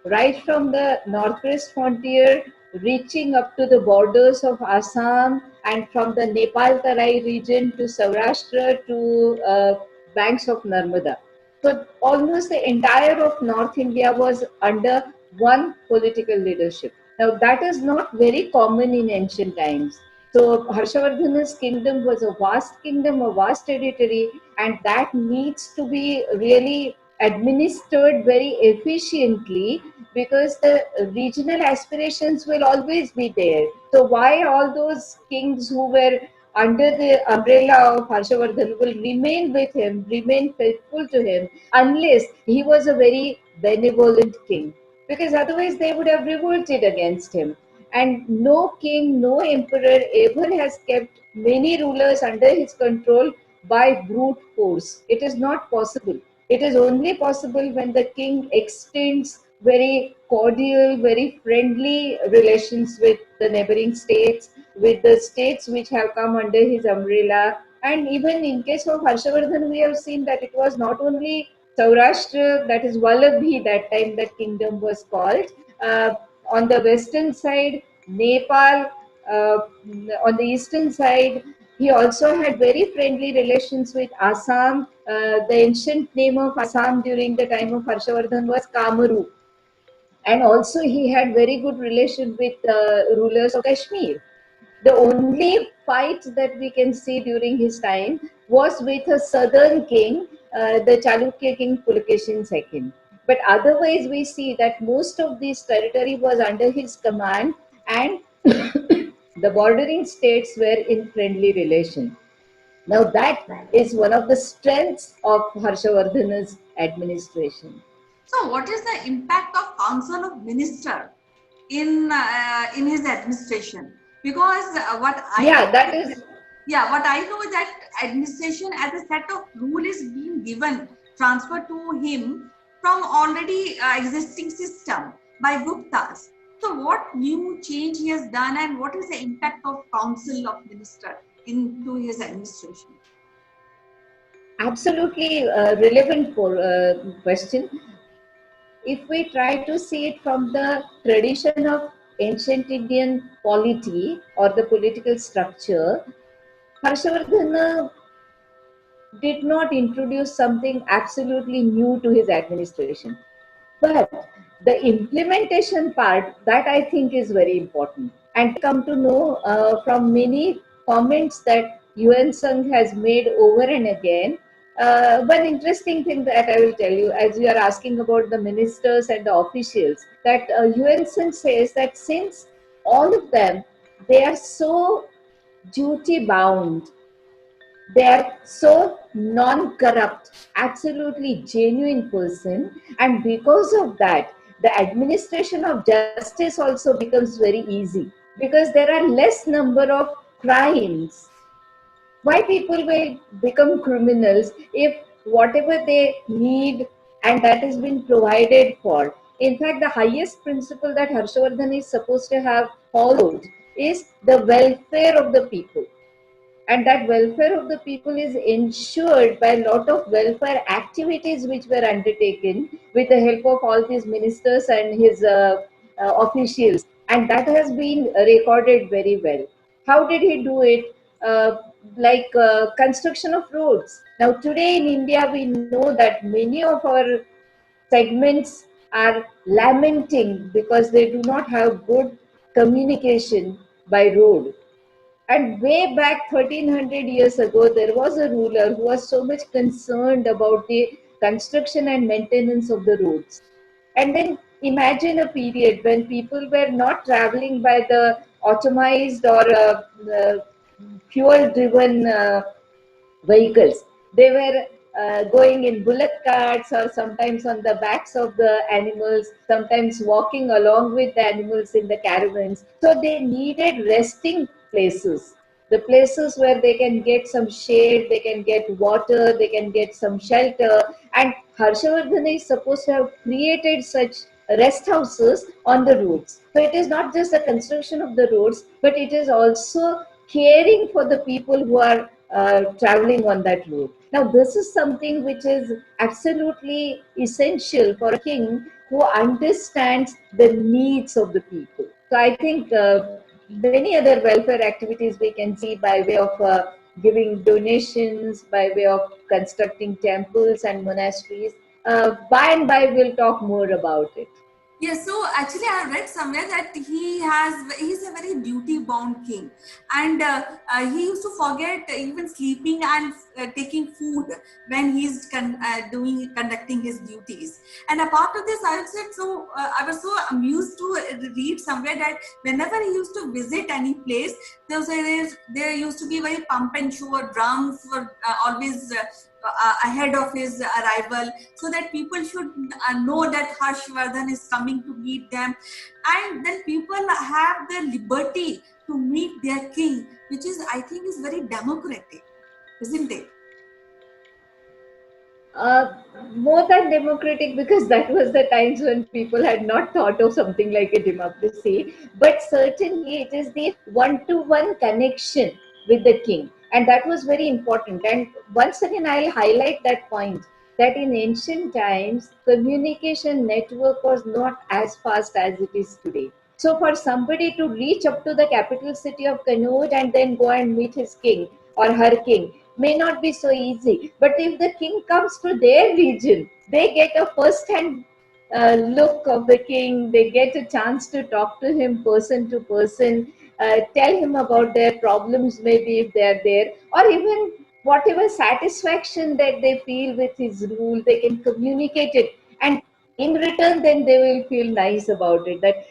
S10: right from the northwest frontier reaching up to the borders of Assam, and from the Nepal Tarai region to Saurashtra to banks of Narmada. So almost the entire of North India was under one political leadership. Now that is not very common in ancient times. So Harshavardhana's kingdom was a vast kingdom, a vast territory, and that needs to be really administered very efficiently, because the regional aspirations will always be there. So why all those kings who were under the umbrella of Harshavardhan will remain with him, remain faithful to him, unless he was a very benevolent king? Because otherwise they would have revolted against him. And no king, no emperor ever has kept many rulers under his control by brute force. It is not possible. It is only possible when the king extends very cordial, very friendly relations with the neighboring states, with the states which have come under his umbrella. And even in case of Harshavardhan, we have seen that it was not only Saurashtra, that is Vallabhi, that time that kingdom was called. Uh, on the western side, Nepal, on the eastern side, he also had very friendly relations with Assam. The ancient name of Assam during the time of Harshavardhan was Kamaru. And also he had very good relation with rulers of Kashmir. The only fight that we can see during his time was with a southern king, the Chalukya king Pulakeshin II. But otherwise, we see that most of this territory was under his command, and the bordering states were in friendly relation. Now, that is one of the strengths of Harshavardhana's administration.
S5: So, what is the impact of Council of Minister in his administration? Because what I know is that administration as a set of rule is being given, transferred to him from already existing system by Guptas. So what new change he has done, and what is the impact of Council of Minister into his administration?
S10: Absolutely relevant question. If we try to see it from the tradition of ancient Indian polity or the political structure, Harshavardhana did not introduce something absolutely new to his administration. But the implementation part, that I think is very important. And come to know from many comments that UN Sangh has made over and again. One interesting thing that I will tell you, as you are asking about the ministers and the officials, that UN Sangh says that since all of them, they are so duty bound, they are so non-corrupt, absolutely genuine person, and because of that, the administration of justice also becomes very easy, because there are less number of crimes. Why people will become criminals? If whatever they need and that has been provided for. In fact, the highest principle that Harshavardhan is supposed to have followed is the welfare of the people, and that welfare of the people is ensured by a lot of welfare activities which were undertaken with the help of all these ministers and his officials, and that has been recorded very well. How did he do it? uh, Construction of roads. Now today in India we know that many of our segments are lamenting because they do not have good communication by road. And way back 1300 years ago, there was a ruler who was so much concerned about the construction and maintenance of the roads. And then imagine a period when people were not traveling by the automized or fuel driven vehicles. They were going in bullock carts or sometimes on the backs of the animals, sometimes walking along with the animals in the caravans. So they needed resting places. The places where they can get some shade, they can get water, they can get some shelter. And Harshavardhan is supposed to have created such rest houses on the roads. So it is not just the construction of the roads, but it is also caring for the people who are traveling on that road. Now, this is something which is absolutely essential for a king who understands the needs of the people. So, I think many other welfare activities we can see by way of giving donations, by way of constructing temples and monasteries. By and by, we'll talk more about it.
S5: Yes, so actually I read somewhere that he's a very duty bound king, and he used to forget even sleeping and taking food when he's conducting his duties. And apart of this, I was so amused to read somewhere that whenever he used to visit any place, there used to be very pump and show, drums were always ahead of his arrival, so that people should know that Harshvardhan is coming to meet them, and then people have the liberty to meet their king, which is, I think, is very democratic, isn't it?
S10: Uh, More than democratic, because that was the times when people had not thought of something like a democracy, but certainly it is the one-to-one connection with the king, and that was very important. And once again I'll highlight that point, that in ancient times communication network was not as fast as it is today. So for somebody to reach up to the capital city of Kannauj and then go and meet his king or her king may not be so easy. But if the king comes to their region, they get a first hand look of the king, they get a chance to talk to him person to person, tell him about their problems, maybe if they are there, or even whatever satisfaction that they feel with his rule, they can communicate it. And in return, then they will feel nice about it. That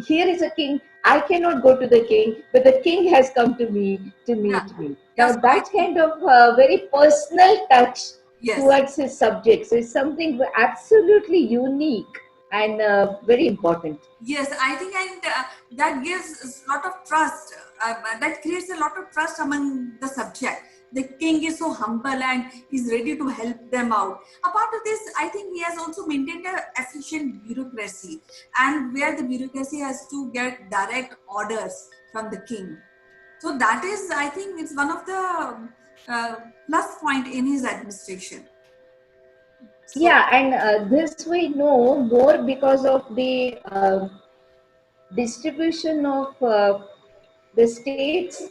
S10: here is a king, I cannot go to the king, but the king has come to me to
S5: Yeah.
S10: meet me.
S5: Yeah,
S10: Now,
S5: so
S10: that kind of very personal touch
S5: yes.
S10: towards his subjects is something absolutely unique and very important.
S5: Yes, I think, and that gives a lot of trust. That creates a lot of trust among the subject. The king is so humble and he's ready to help them out. Apart of this, I think he has also maintained an efficient bureaucracy, and where the bureaucracy has to get direct orders from the king. So that is, I think, it's one of the plus point in his administration. So
S10: Yeah, and this we know more because of the distribution of the state's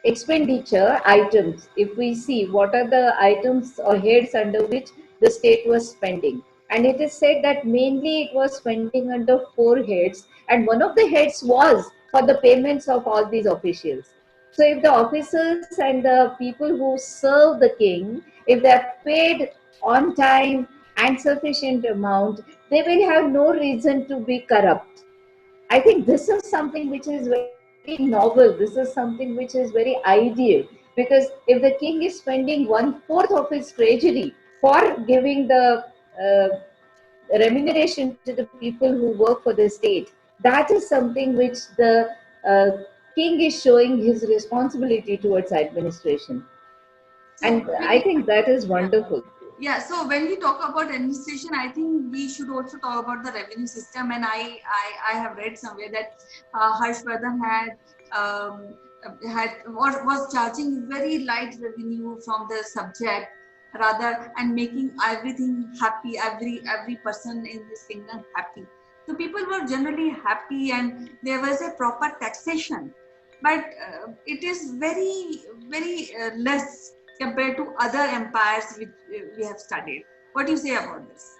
S10: expenditure items. If we see what are the items or heads under which the state was spending, and it is said that mainly it was spending under four heads, and one of the heads was for the payments of all these officials. So if the officers and the people who serve the king, if they are paid on time and sufficient amount, they will have no reason to be corrupt. I think this is something which is very novel. This is something which is very ideal, because if the king is spending one fourth of his treasury for giving the remuneration to the people who work for the state, that is something which the uh, king is showing his responsibility towards administration.
S5: so
S10: And I think that is wonderful.
S5: Yeah, so when we talk about administration, I think we should also talk about the revenue system. And I have read somewhere that Harshvardhan was charging very light revenue from the subject rather, and making everything happy, every person in his kingdom happy. So people were generally happy, and there was a proper taxation, but it is very less compared to other empires which we have studied. What do you say about this?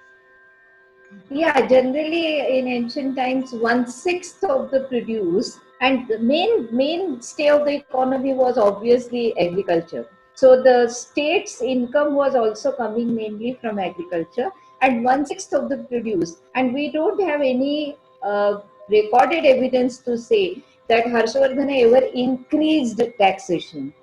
S10: Yeah, generally in ancient times, 1/6 of the produce, and the mainstay of the economy was obviously agriculture. So the state's income was also coming mainly from agriculture, and 1/6 of the produce. And we don't have any recorded evidence to say that Harshvardhana ever increased taxation.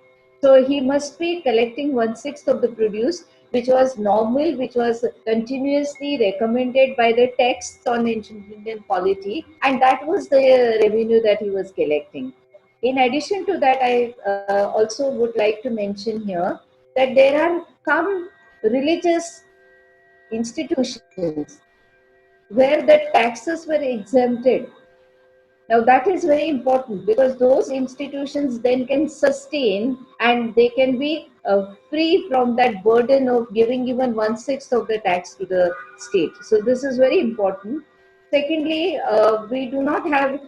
S10: So he must be collecting 1/6 of the produce, which was normal, which was continuously recommended by the texts on ancient Indian polity, and that was the revenue that he was collecting. In addition to that, I also would like to mention here that there are some religious institutions where the taxes were exempted. Now that is very important because those institutions then can sustain and they can be free from that burden of giving even 1/6 of the tax to the state. So this is very important. Secondly, we do not have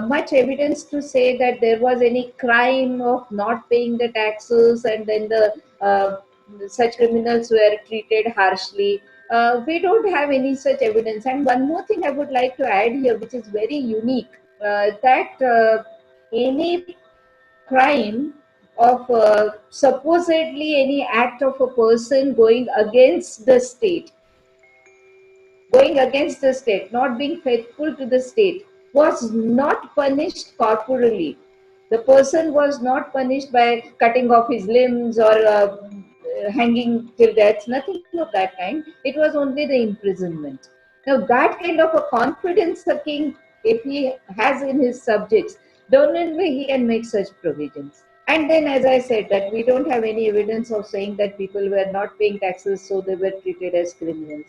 S10: much evidence to say that there was any crime of not paying the taxes and then the such criminals were treated harshly. We don't have any such evidence. And one more thing I would like to add here, which is very unique, that any crime of supposedly any act of a person going against the state, not being faithful to the state, was not punished corporally. The person was not punished by cutting off his limbs or hanging till death, nothing of that kind. It was only the imprisonment. Now, that kind of a confidence the king, if he has in his subjects, don't only he can make such provisions. And then, as I said, that we don't have any evidence of saying that people were not paying taxes, so they were treated as criminals.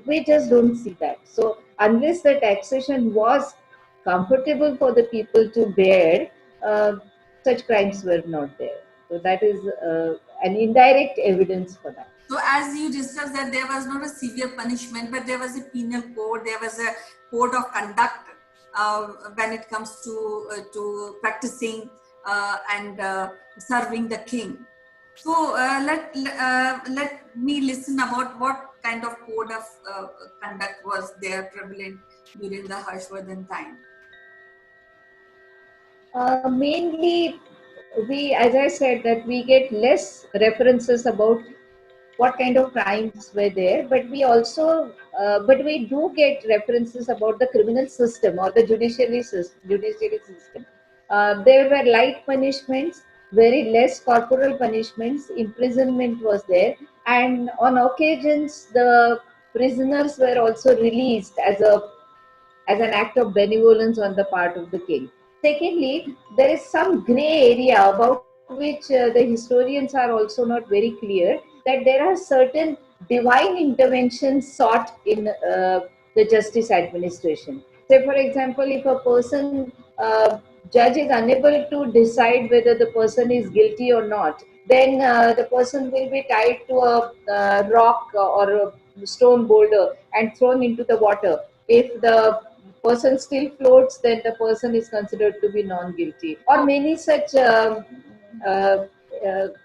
S10: We just don't see that. So unless the taxation was comfortable for the people to bear, such crimes were not there. So that is an indirect evidence for that.
S5: So as you discussed that there was not a severe punishment, but there was a penal code, there was a code of conduct when it comes to practicing and serving the king. So let me listen about what kind of code of conduct was there prevalent during the Harshvardhan time.
S10: Mainly, as I said, that we get less references about what kind of crimes were there, but but we do get references about the criminal system or the judiciary system. There were light punishments, very less corporal punishments, imprisonment was there, and on occasions the prisoners were also released as an act of benevolence on the part of the king. Secondly, there is some gray area about which the historians are also not very clear, that there are certain divine interventions sought in the justice administration. Say, for example, if a person, judge is unable to decide whether the person is guilty or not, then the person will be tied to a rock or a stone boulder and thrown into the water. If the person still floats, then the person is considered to be non-guilty. Or many such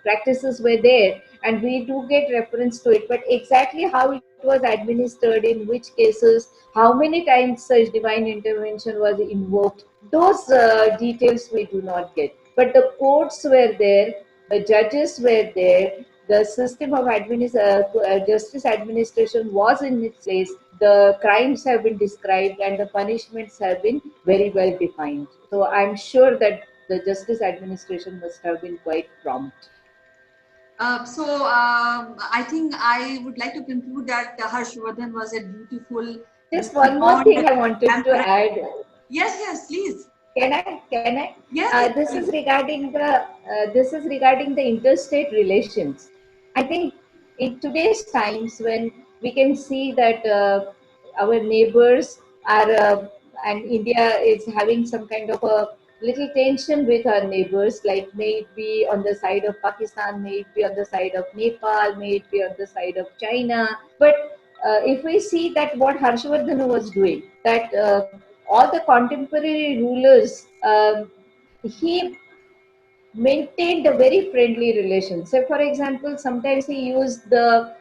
S10: practices were there, and we do get reference to it. But exactly how it was administered, in which cases, how many times such divine intervention was invoked, those details we do not get. But the courts were there, the judges were there, the system of justice administration was in its place, the crimes have been described, and the punishments have been very well defined. So I'm sure that the justice administration must have been quite prompt.
S5: I think I would like to conclude that Harshvardhan was a beautiful.
S10: Just one more thing I wanted to add.
S5: Yes, please.
S10: Can I? Can I?
S5: Yes.
S10: This is regarding the interstate relations. I think in today's times when we can see that our neighbors are, and India is having some kind of a little tension with our neighbors, like may it be on the side of Pakistan, may it be on the side of Nepal, may it be on the side of China. But if we see that what Harshvardhan was doing, that all the contemporary rulers, he maintained a very friendly relation. So, for example, sometimes he used the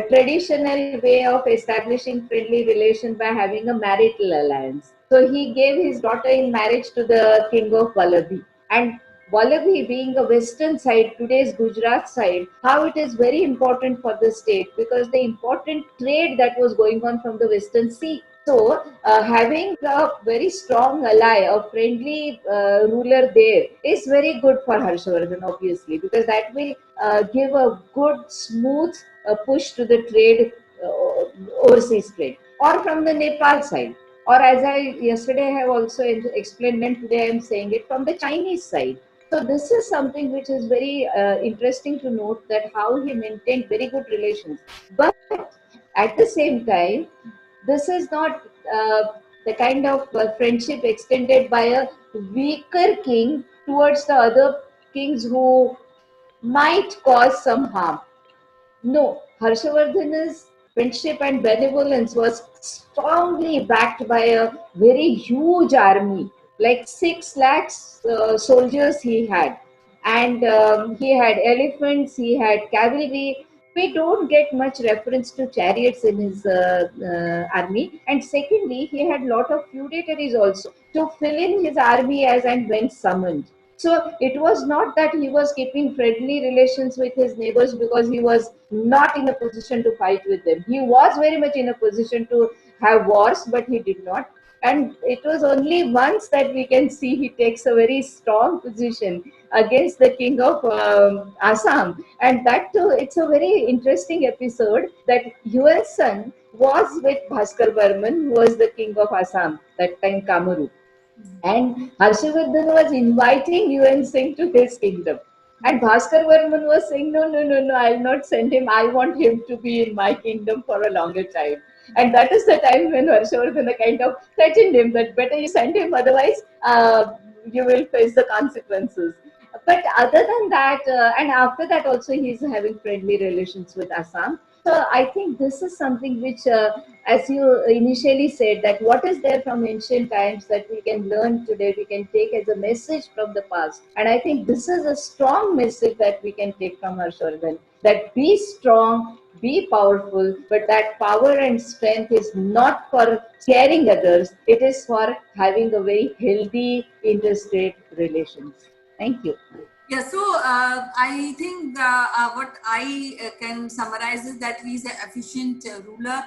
S10: traditional way of establishing friendly relation by having a marital alliance. So, he gave his daughter in marriage to the king of Vallabhi. And Vallabhi being a western side, today's Gujarat side, how it is very important for the state because the important trade that was going on from the western sea. So, having a very strong ally, a friendly ruler there is very good for Harshvardhan, obviously, because that will give a good, smooth push to the trade, overseas trade, or from the Nepal side. Or as I yesterday have also explained, and today I am saying it from the Chinese side. So this is something which is very interesting to note that how he maintained very good relations. But at the same time, this is not the kind of friendship extended by a weaker king towards the other kings who might cause some harm. No, Harshavardhana's friendship and benevolence was strongly backed by a very huge army, like 6 lakhs soldiers he had. And he had elephants, he had cavalry. We don't get much reference to chariots in his army. And secondly, he had lot of feudatories also to fill in his army as and when summoned. So it was not that he was keeping friendly relations with his neighbors because he was not in a position to fight with them. He was very much in a position to have wars, but he did not. And it was only once that we can see he takes a very strong position against the king of Assam. And that too, it's a very interesting episode that Yuan's son was with Bhaskar Barman, who was the king of Assam, that time Kamaru. And Harshavardhan was inviting UN Singh to his kingdom. And Bhaskar Varman was saying, no, no, no, no, I'll not send him. I want him to be in my kingdom for a longer time. And that is the time when Harshavardhan kind of threatened him that better you send him, otherwise you will face the consequences. But other than that, and after that also he's having friendly relations with Assam. So I think this is something which, as you initially said, that what is there from ancient times that we can learn today, we can take as a message from the past. And I think this is a strong message that we can take from Harshvardhan, that be strong, be powerful, but that power and strength is not for scaring others, it is for having a very healthy interstate relations. Thank you.
S5: Yeah, so I think what I can summarize is that he is an efficient ruler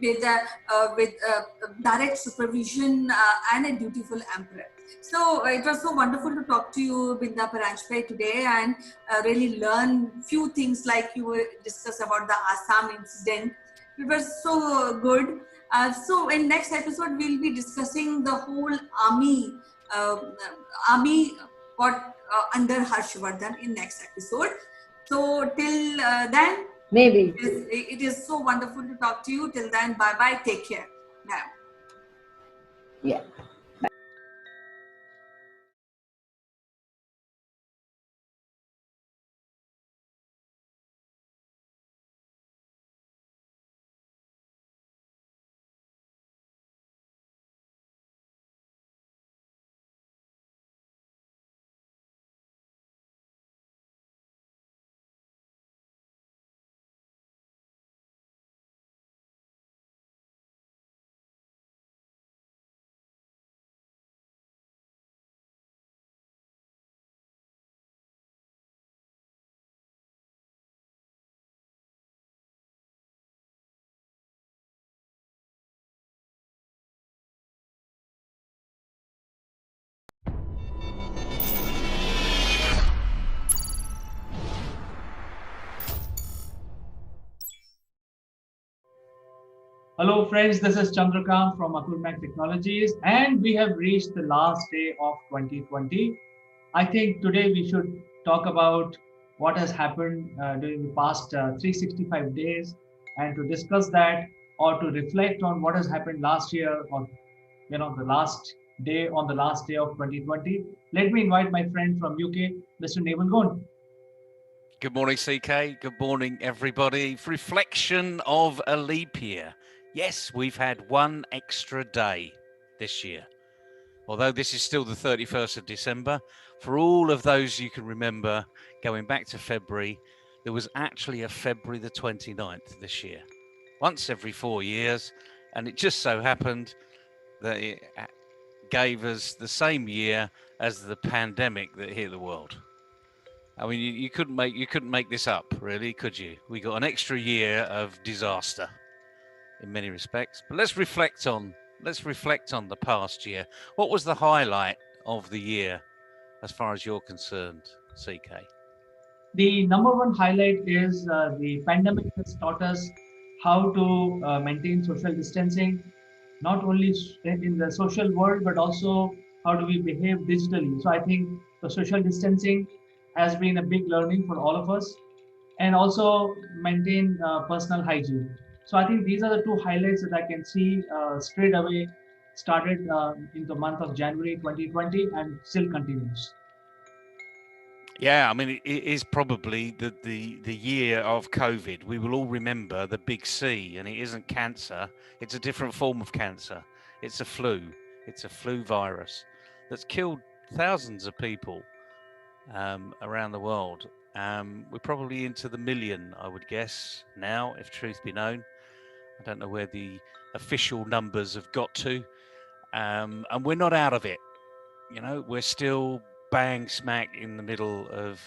S5: with direct supervision and a dutiful emperor. So it was so wonderful to talk to you, Binda Paranjpe, today and really learn few things like you were discuss about the Assam incident. It was so good. So in next episode, we'll be discussing the whole uh, army what under Harshvardhan in next episode. So till then,
S10: Maybe.
S5: it is so wonderful to talk to you. Till then, bye bye. Take care. Now.
S10: Yeah.
S6: Hello, friends. This is Chandrakant from Akulmach Technologies, and we have reached the last day of 2020. I think today we should talk about what has happened during the past 365 days, and to discuss that or to reflect on what has happened last year or the last day on the last day of 2020. Let me invite my friend from UK, Mr. Naval Gond.
S7: Good morning, CK. Good morning, everybody. Reflection of a leap year. Yes, we've had one extra day this year. Although this is still the 31st of December, for all of those you can remember going back to February, there was actually a February the 29th this year. Once every 4 years, and it just so happened that it gave us the same year as the pandemic that hit the world. I mean, you couldn't make this up, really, could you? We got an extra year of disaster in many respects. But let's reflect on the past year. What was the highlight of the year, as far as you're concerned, CK?
S6: The number one highlight is the pandemic has taught us how to maintain social distancing, not only in the social world, but also how do we behave digitally. So I think the social distancing has been a big learning for all of us, and also maintain personal hygiene. So I think these are the two highlights that I can see straight away started in the month of January 2020 and still continues.
S7: Yeah, I mean, it is probably the year of COVID. We will all remember the big C, and it isn't cancer. It's a different form of cancer. It's a flu. It's a flu virus that's killed thousands of people around the world. We're probably into the million, I would guess, now, if truth be known. I don't know where the official numbers have got to. And we're not out of it. We're still bang smack in the middle of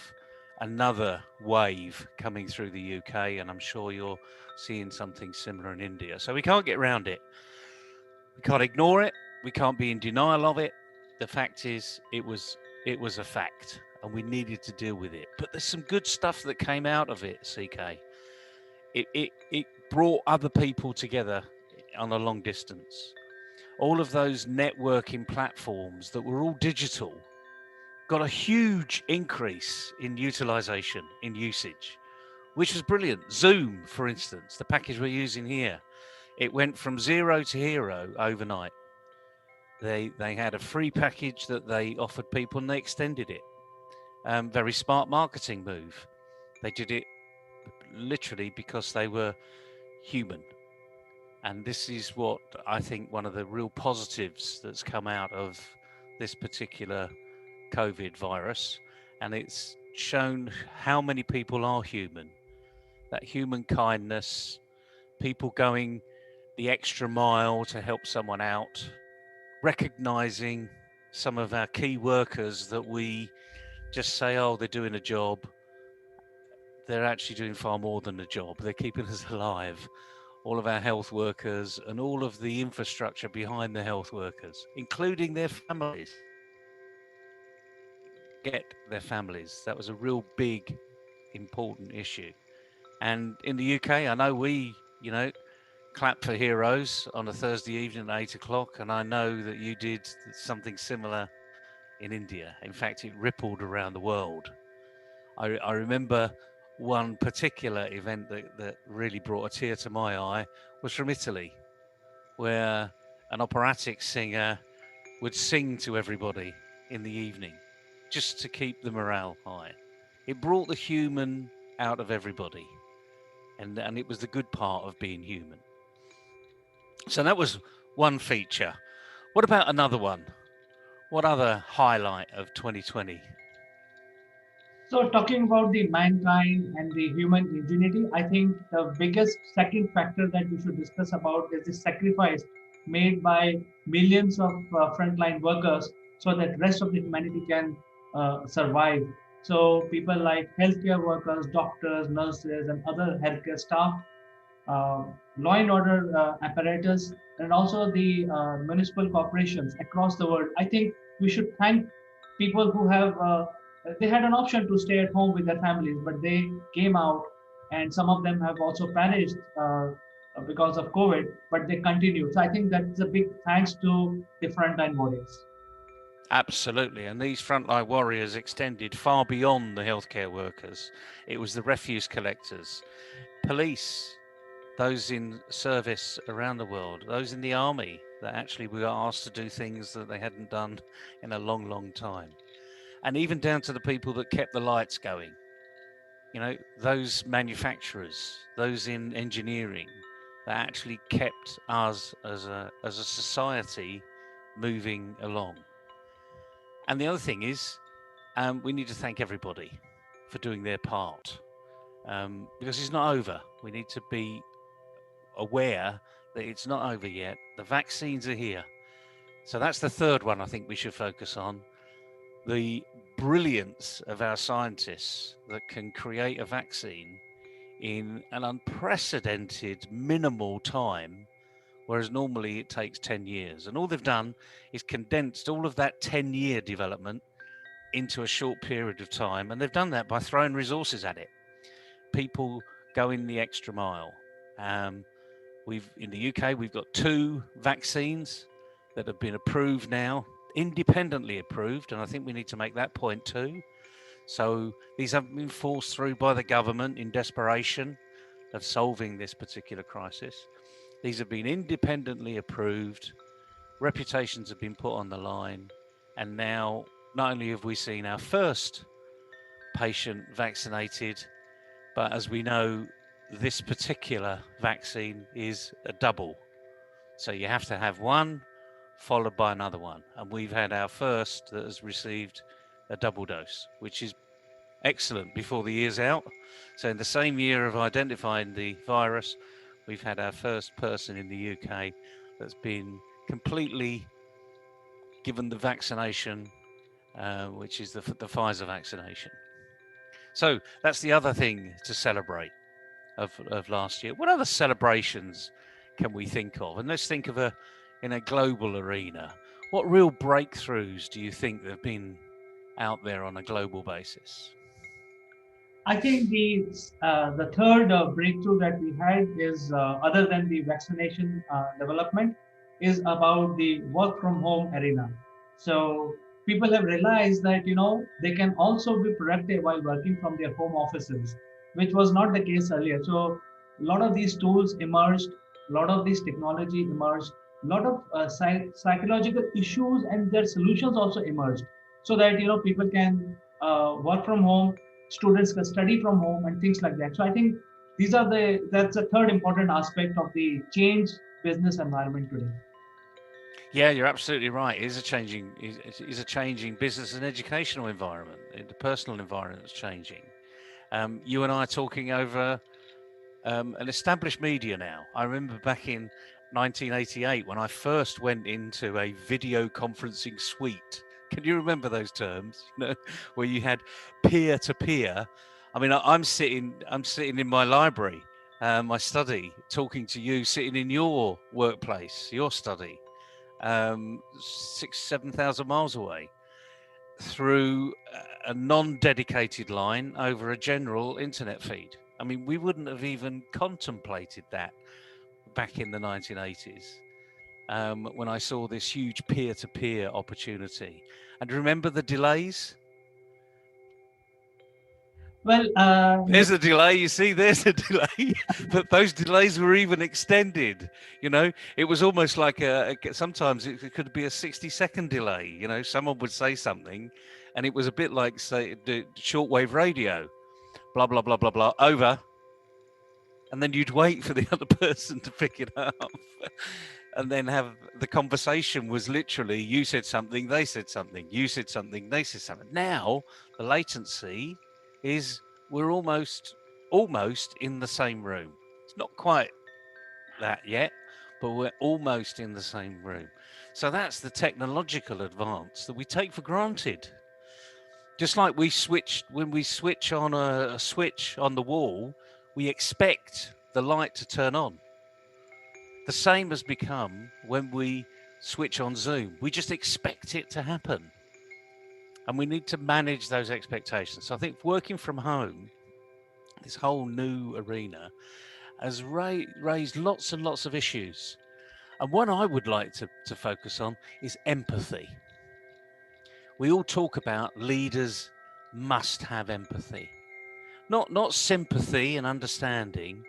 S7: another wave coming through the UK, and I'm sure you're seeing something similar in India. So we can't get around it. We can't ignore it. We can't be in denial of it. The fact is, it was a fact, and we needed to deal with it. But there's some good stuff that came out of it, CK. It brought other people together on a long distance. All of those networking platforms that were all digital got a huge increase in utilization, in usage, which was brilliant. Zoom, for instance, the package we're using here, it went from 0 to hero overnight. They had a free package that they offered people, and they extended it. Very smart marketing move. They did it literally because they were human. And this is what I think one of the real positives that's come out of this particular COVID virus. And it's shown how many people are human, that human kindness, people going the extra mile to help someone out, recognizing some of our key workers that we just say, oh, they're doing a job. They're actually doing far more than a job. They're keeping us alive. All of our health workers and all of the infrastructure behind the health workers, including their families. Get their families. That was a real big, important issue. And in the UK, I know we, clap for heroes on a Thursday evening at 8 o'clock. And I know that you did something similar in India. In fact, it rippled around the world. I remember one particular event that really brought a tear to my eye was from Italy, where an operatic singer would sing to everybody in the evening just to keep the morale high. It brought the human out of everybody, and it was the good part of being human. So that was one feature. What about another one? What other highlight of 2020?
S6: So talking about the mankind and the human ingenuity, I think the biggest second factor that we should discuss about is the sacrifice made by millions of frontline workers so that rest of the humanity can survive. So people like healthcare workers, doctors, nurses, and other healthcare staff, law and order apparatus, and also the municipal corporations across the world. I think we should thank people who have they had an option to stay at home with their families, but they came out, and some of them have also perished because of COVID, but they continued. So I think that's a big thanks to the frontline warriors.
S7: Absolutely. And these frontline warriors extended far beyond the healthcare workers. It was the refuse collectors, police, those in service around the world, those in the army that actually were asked to do things that they hadn't done in a long, long time. And even down to the people that kept the lights going. You know, those manufacturers, those in engineering that actually kept us as a society moving along. And the other thing is, we need to thank everybody for doing their part, because it's not over. We need to be aware that it's not over yet. The vaccines are here. So that's the third one I think we should focus on. The brilliance of our scientists that can create a vaccine in an unprecedented minimal time, whereas normally it takes 10 years. And all they've done is condensed all of that 10-year development into a short period of time, and they've done that by throwing resources at it. People going the extra mile. In the UK, we've got 2 vaccines that have been approved now, independently approved, and I think we need to make that point too. So these haven't been forced through by the government in desperation of solving this particular crisis. These have been independently approved, reputations have been put on the line, and now not only have we seen our first patient vaccinated, but as we know, this particular vaccine is a double. So you have to have one followed by another one. And we've had our first that has received a double dose, which is excellent before the year's out. So in the same year of identifying the virus, we've had our first person in the UK that's been completely given the vaccination, which is the Pfizer vaccination. So that's the other thing to celebrate of last year. What other celebrations can we think of? And let's think of in a global arena. What real breakthroughs do you think have been out there on a global basis?
S6: I think the third breakthrough that we had is, other than the vaccination development, is about the work from home arena. So people have realized that they can also be productive while working from their home offices, which was not the case earlier. So a lot of these tools emerged, a lot of this technology emerged, a lot of psychological issues and their solutions also emerged, so that people can work from home, students can study from home and things like that. So I think that's the third important aspect of the change business environment today.
S7: Yeah, you're absolutely right. It is a changing business and educational environment. The personal environment is changing. You and I are talking over an established media now. I remember back in 1988 when I first went into a video conferencing suite. Can you remember those terms? Where you had peer to peer. I mean, I'm sitting in my library, my study, talking to you, sitting in your workplace, your study, 7,000 miles away, through a non-dedicated line over a general internet feed. I mean, we wouldn't have even contemplated that back in the 1980s. When I saw this huge peer-to-peer opportunity. And remember the delays?
S6: Well,
S7: there's a delay. You see, there's a delay. But those delays were even extended. It was almost like sometimes it could be a 60-second delay. Someone would say something, and it was a bit like, say, the shortwave radio, blah blah blah blah blah, over, and then you'd wait for the other person to pick it up. And then have the conversation was literally, you said something, they said something, you said something, they said something. Now the latency is we're almost in the same room. It's not quite that yet, but we're almost in the same room. So that's the technological advance that we take for granted. Just like when we switch on a switch on the wall, we expect the light to turn on. The same has become when we switch on Zoom. We just expect it to happen. And we need to manage those expectations. So I think working from home, this whole new arena, has raised lots and lots of issues. And one I would like to focus on is empathy. we all talk about leaders must have empathy, not sympathy and understanding.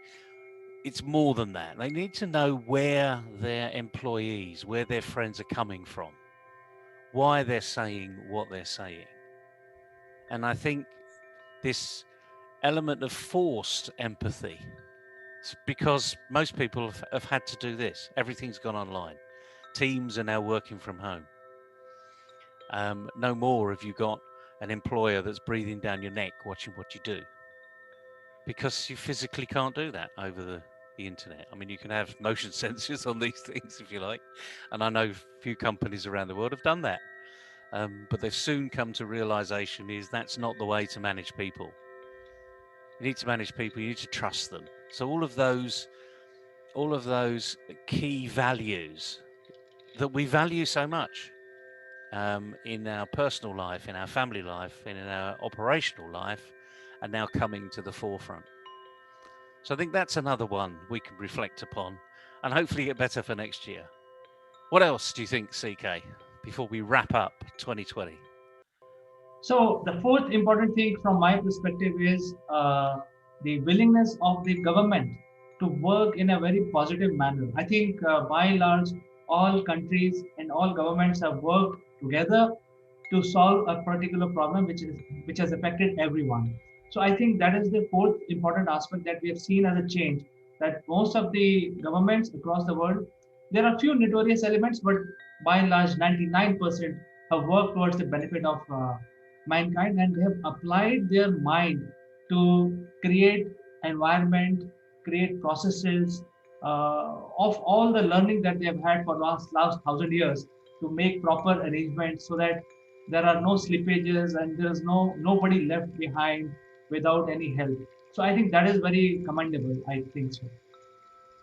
S7: It's more than that. They need to know where their employees, where their friends are coming from, why they're saying what they're saying. And I think this element of forced empathy, because most people have had to do this. Everything's gone online. Teams are now working from home. No more have you got an employer that's breathing down your neck watching what you do, because you physically can't do that over the internet. I mean, you can have motion sensors on these things if you like, and I know a few companies around the world have done that, but they've soon come to realization is that's not the way to manage people. You need to manage people, you need to trust them. So all of those key values that we value so much in our personal life, in our family life, and in our operational life, are now coming to the forefront. So I think that's another one we can reflect upon and hopefully get better for next year. What else do you think, CK, before we wrap up 2020?
S6: So the fourth important thing from my perspective is the willingness of the government to work in a very positive manner. I think by and large, all countries and all governments have worked together to solve a particular problem which has affected everyone. So I think that is the fourth important aspect that we have seen as a change. That most of the governments across the world, there are few notorious elements, but by and large, 99% have worked towards the benefit of mankind, and they have applied their mind to create environment, create processes of all the learning that they have had for last 1,000 years to make proper arrangements so that there are no slippages and there is nobody left behind without any help. So I think that is very commendable. I think so.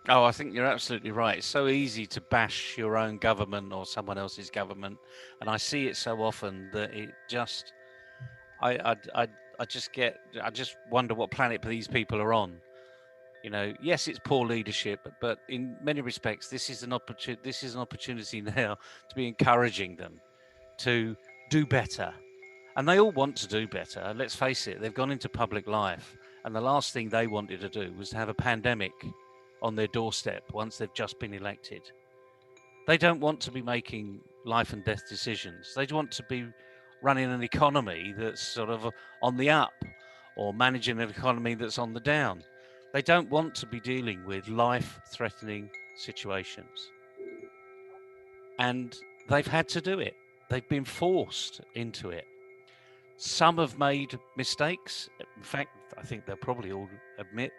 S7: Oh, I think you're absolutely right. It's so easy to bash your own government or someone else's government, and I see it so often that it just, I just wonder what planet these people are on. You know, yes, it's poor leadership, but in many respects, this is an opportunity now to be encouraging them to do better. And they all want to do better. Let's face it, they've gone into public life, and the last thing they wanted to do was to have a pandemic on their doorstep once they've just been elected. They don't want to be making life and death decisions. They want to be running an economy that's sort of on the up or managing an economy that's on the down. They don't want to be dealing with life-threatening situations. And they've had to do it. They've been forced into it. Some have made mistakes. In fact, I think they'll probably all admit,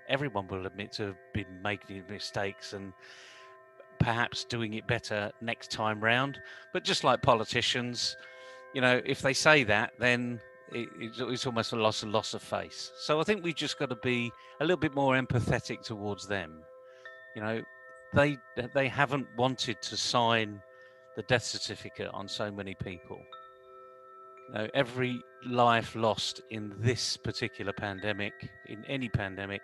S7: everyone will admit to have been making mistakes and perhaps doing it better next time round. But just like politicians, you know, if they say that, then it's almost a loss of face. So I think we've just got to be a little bit more empathetic towards them. You know, they haven't wanted to sign the death certificate on so many people. You know, every life lost in this particular pandemic, in any pandemic,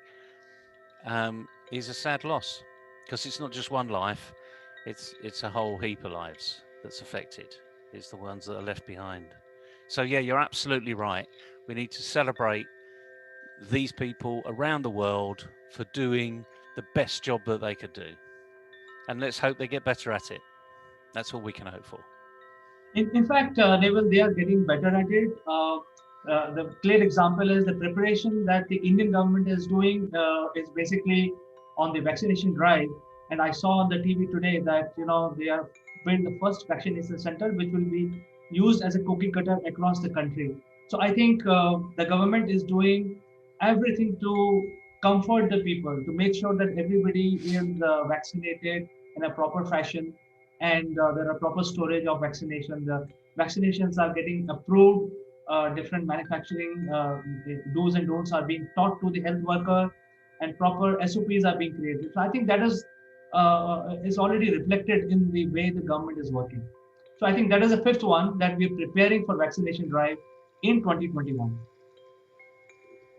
S7: is a sad loss, because it's not just one life; it's a whole heap of lives that's affected. It's the ones that are left behind. So yeah, you're absolutely right. We need to celebrate these people around the world for doing the best job that they could do, and let's hope they get better at it. That's all we can hope for.
S6: In fact, they are getting better at it. The clear example is the preparation that the Indian government is doing is basically on the vaccination drive. And I saw on the TV today that they are built the first vaccination center, which will be used as a cookie cutter across the country. So I think the government is doing everything to comfort the people, to make sure that everybody is vaccinated in a proper fashion, and there are proper storage of vaccination. The vaccinations are getting approved. Different manufacturing do's and don'ts are being taught to the health worker, and proper SOPs are being created. So I think that is already reflected in the way the government is working. So I think that is the fifth one, that we're preparing for vaccination drive in 2021.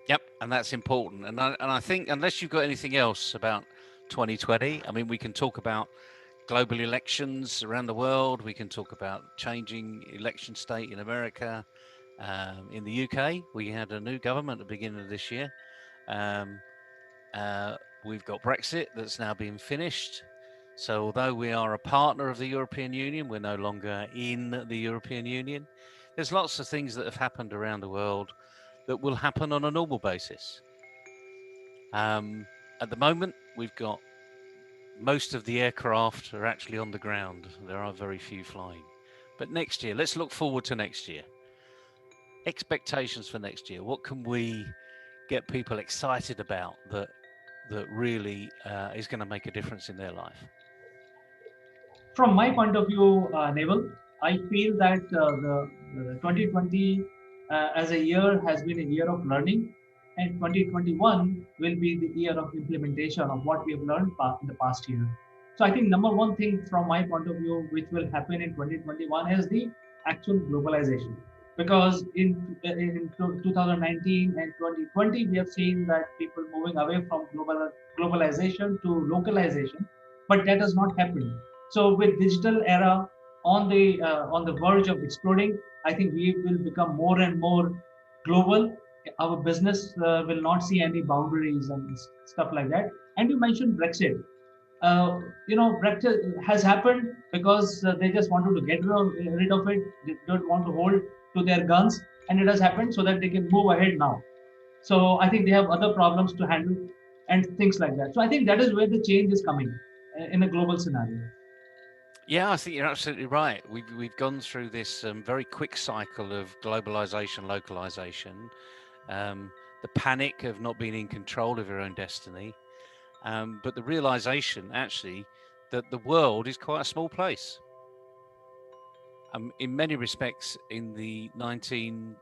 S7: Yep, and that's important. And I think unless you've got anything else about 2020, I mean, we can talk about global elections around the world. We can talk about changing election state in America. In the UK, we had a new government at the beginning of this year. We've got Brexit that's now been finished. So although we are a partner of the European Union, we're no longer in the European Union. There's lots of things that have happened around the world that will happen on a normal basis. At the moment, we've got most of the aircraft are actually on the ground. There are very few flying. But next year, let's look forward to next year. Expectations for next year. What can we get people excited about that really is going to make a difference in their life?
S11: From my point of view, Naval, I feel that the 2020 as a year has been a year of learning, and 2021 will be the year of implementation of what we have learned in the past year. So I think number one thing from my point of view, which will happen in 2021 is the actual globalization. Because in 2019 and 2020, we have seen that people moving away from globalization to localization, but that has not happened. So with digital era on the verge of exploding, I think we will become more and more global. Our business will not see any boundaries and stuff like that. And you mentioned Brexit. Brexit has happened because they just wanted to get rid of it. They don't want to hold to their guns, and it has happened so that they can move ahead now. So I think they have other problems to handle and things like that. So I think that is where the change is coming in a global scenario.
S7: Yeah, I think you're absolutely right. We've gone through this very quick cycle of globalization, localization, the panic of not being in control of your own destiny, but the realization actually that the world is quite a small place. In many respects, in the 60s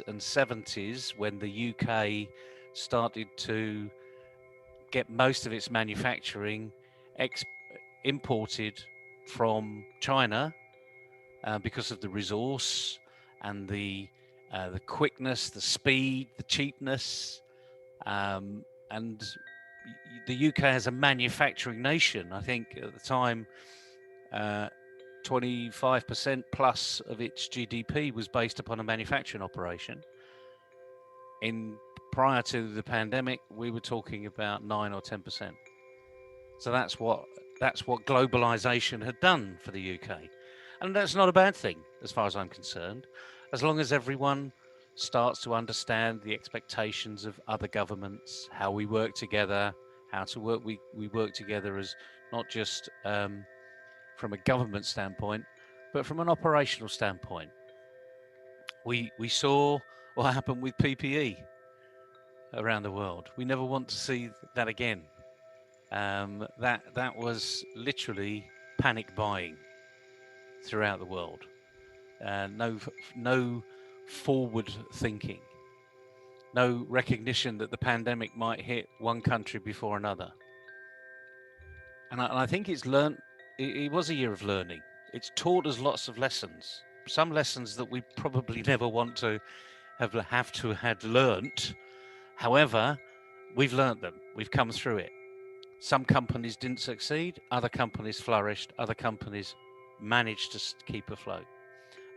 S7: and 70s, when the UK started to get most of its manufacturing imported from China because of the resource and the quickness, the speed, the cheapness, and the UK as a manufacturing nation, I think at the time, 25% plus of its GDP was based upon a manufacturing operation. Prior to the pandemic, we were talking about 9 or 10%. So that's what globalization had done for the UK. And that's not a bad thing, as far as I'm concerned, as long as everyone starts to understand the expectations of other governments, how we work together, we work together as not just from a government standpoint, but from an operational standpoint. We saw what happened with PPE around the world. We never want to see that again. That was literally panic buying throughout the world. No forward thinking. No recognition that the pandemic might hit one country before another. And I think it's learned. It was a year of learning. It's taught us lots of lessons. Some lessons that we probably never want to have to had learnt. However, we've learnt them. We've come through it. Some companies didn't succeed, other companies flourished, other companies managed to keep afloat.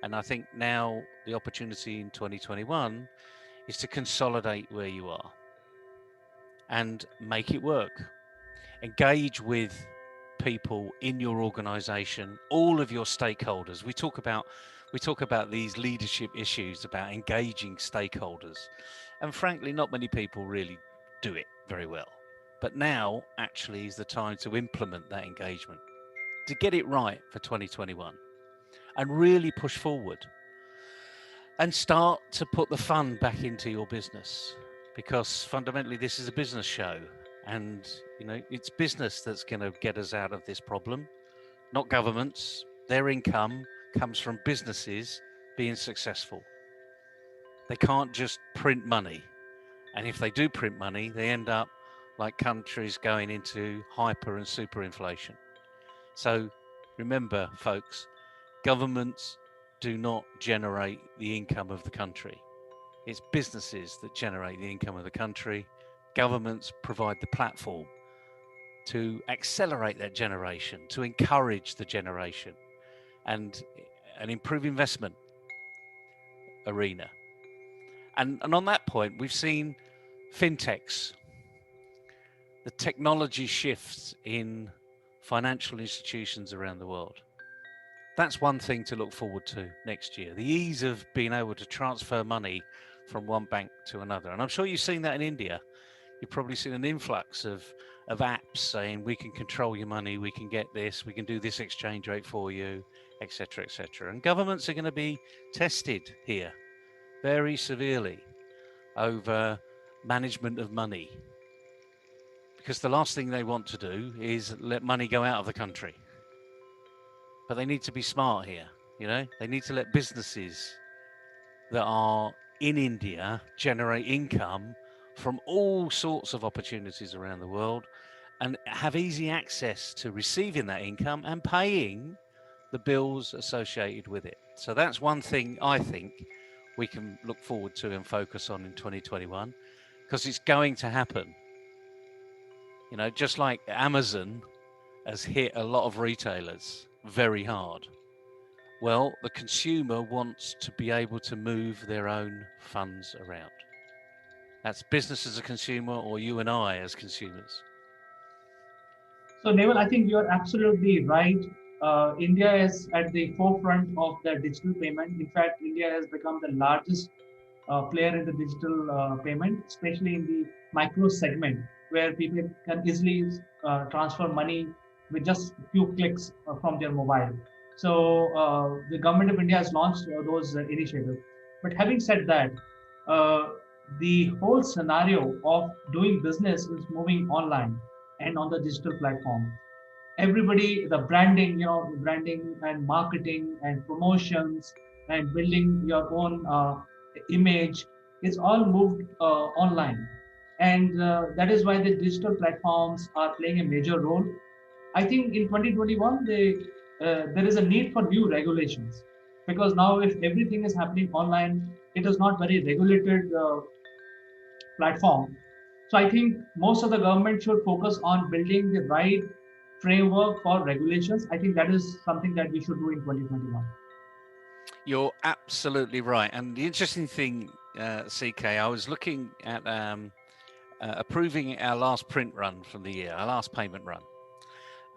S7: And I think now the opportunity in 2021 is to consolidate where you are and make it work. Engage with people in your organization, all of your stakeholders. We talk about these leadership issues, about engaging stakeholders. And frankly, not many people really do it very well. But now actually is the time to implement that engagement, to get it right for 2021 and really push forward and start to put the fun back into your business, because fundamentally this is a business show, and it's business that's going to get us out of this problem, not governments. Their income comes from businesses being successful. They can't just print money, and if they do print money, they end up like countries going into hyper and super inflation. So remember, folks, governments do not generate the income of the country. It's businesses that generate the income of the country. Governments provide the platform to accelerate that generation, to encourage the generation, and improve investment arena. And on that point, we've seen fintechs, the technology shifts in financial institutions around the world. That's one thing to look forward to next year. The ease of being able to transfer money from one bank to another. And I'm sure you've seen that in India. You've probably seen an influx of apps saying we can control your money, we can get this, we can do this exchange rate for you, etc., etc. And governments are going to be tested here very severely over management of money, because the last thing they want to do is let money go out of the country. But they need to be smart here, you know? They need to let businesses that are in India generate income from all sorts of opportunities around the world and have easy access to receiving that income and paying the bills associated with it. So that's one thing I think we can look forward to and focus on in 2021, because it's going to happen. You know, just like Amazon has hit a lot of retailers very hard. Well, the consumer wants to be able to move their own funds around. That's business as a consumer, or you and I as consumers.
S11: So, Naval, I think you're absolutely right. India is at the forefront of the digital payment. In fact, India has become the largest player in the digital payment, especially in the micro segment, where people can easily transfer money with just a few clicks from their mobile. So the government of India has launched those initiatives. But having said that, the whole scenario of doing business is moving online and on the digital platform. Everybody, the branding, branding and marketing and promotions and building your own image is all moved online. And that is why the digital platforms are playing a major role. I think in 2021, there is a need for new regulations, because now if everything is happening online, it is not very regulated platform. So I think most of the government should focus on building the right framework for regulations. I think that is something that we should do in 2021.
S7: You're absolutely right. And the interesting thing, CK, I was looking at approving our last print run from the year, our last payment run.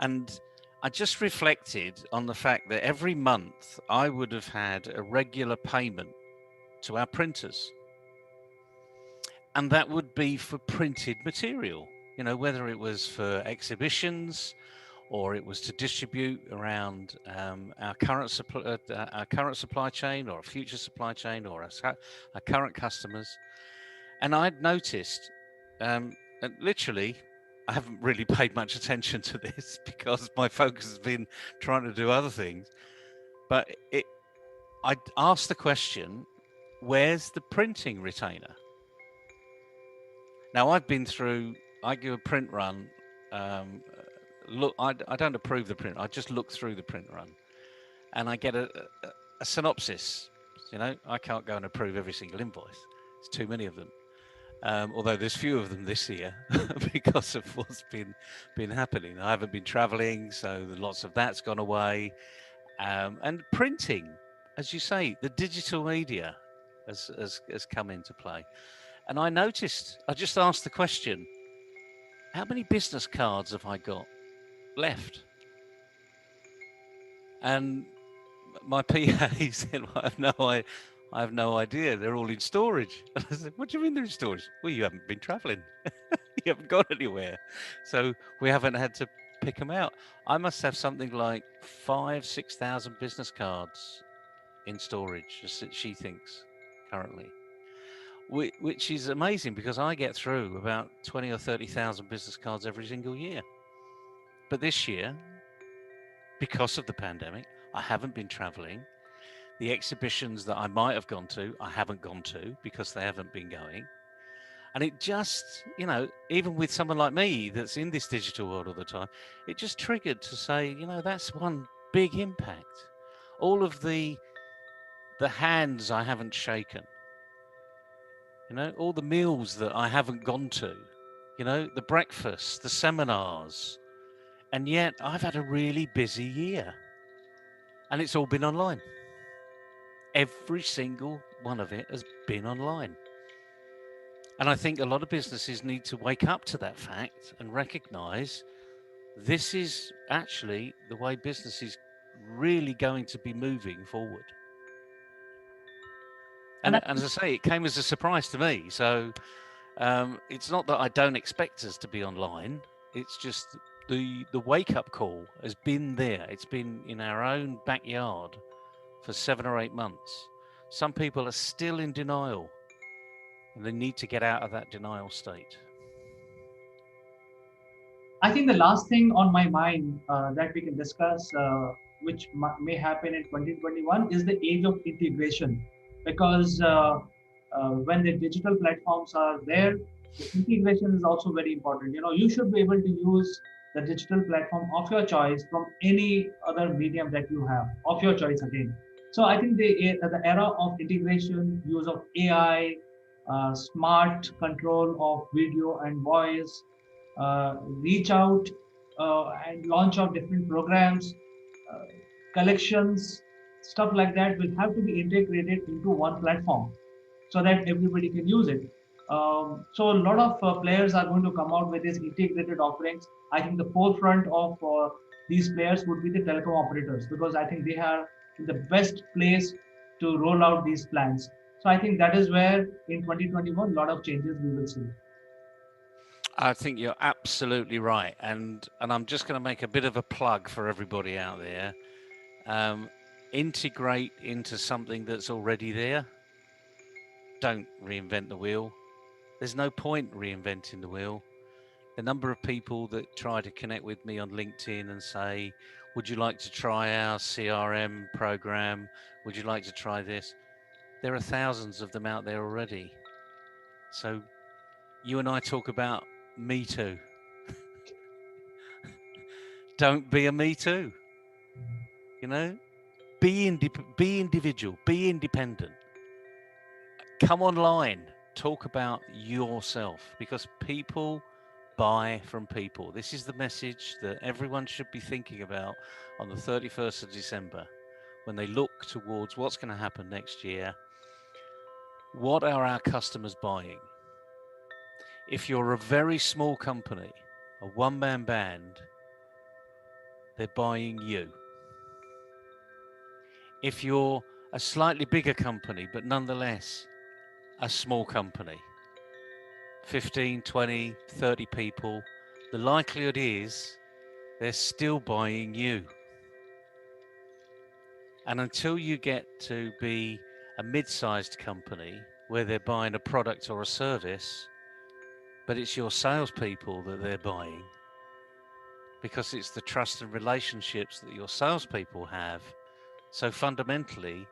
S7: And I just reflected on the fact that every month I would have had a regular payment to our printers. And that would be for printed material, you know, whether it was for exhibitions or it was to distribute around our current supply chain or a future supply chain or our current customers. And I'd noticed, and literally, I haven't really paid much attention to this because my focus has been trying to do other things. But I asked the question, where's the printing retainer? Now, I give a print run. Look, I don't approve the print. I just look through the print run, and I get a synopsis. You know, I can't go and approve every single invoice. It's too many of them. Although there's few of them this year because of what's been happening. I haven't been traveling, so lots of that's gone away. And printing, as you say, the digital media has come into play. And I just asked the question, how many business cards have I got left? And my PA said, well, I have no idea. They're all in storage. And I said, what do you mean they're in storage? Well, you haven't been traveling. You haven't gone anywhere. So we haven't had to pick them out. I must have something like 6,000 business cards in storage, as she thinks currently, which is amazing because I get through about 20 or 30,000 business cards every single year. But this year, because of the pandemic, I haven't been traveling. The exhibitions that I might have gone to, I haven't gone to because they haven't been going. And it just, you know, even with someone like me that's in this digital world all the time, it just triggered to say, you know, that's one big impact. All of the hands I haven't shaken, you know, all the meals that I haven't gone to, you know, the breakfasts, the seminars. And yet I've had a really busy year. And it's all been online. Every single one of it has been online. And I think a lot of businesses need to wake up to that fact and recognize this is actually the way business is really going to be moving forward. And as I say, it came as a surprise to me. So it's not that I don't expect us to be online. It's just the wake up call has been there. It's been in our own backyard for 7 or 8 months. Some people are still in denial, and they need to get out of that denial state.
S11: I think the last thing on my mind that we can discuss, which may happen in 2021, is the age of integration. Because when the digital platforms are there, the integration is also very important. You know, you should be able to use the digital platform of your choice from any other medium that you have, of your choice again. So I think the era of integration, use of AI, smart control of video and voice, reach out and launch out different programs, uh, collections, stuff like that will have to be integrated into one platform so that everybody can use it. So a lot of players are going to come out with these integrated offerings. I think the forefront of these players would be the telecom operators, because I think they are in the best place to roll out these plans. So I think that is where in 2021 a lot of changes we will see.
S7: I think you're absolutely right, and I'm just going to make a bit of a plug for everybody out there. Integrate into something that's already there. Don't reinvent the wheel. There's no point reinventing the wheel. The number of people that try to connect with me on LinkedIn and say, would you like to try our CRM program? Would you like to try this? There are thousands of them out there already. So you and I talk about me too. Don't be a me too. You know, be individual, be independent. Come online, talk about yourself, because people buy from people. This is the message that everyone should be thinking about on the 31st of December when they look towards what's going to happen next year. What are our customers buying? If you're a very small company, a one-man band, they're buying you. If you're a slightly bigger company, but nonetheless a small company, 15, 20, 30 people, the likelihood is they're still buying you. And until you get to be a mid-sized company where they're buying a product or a service, but it's your salespeople that they're buying, because it's the trust and relationships that your salespeople have. So fundamentally,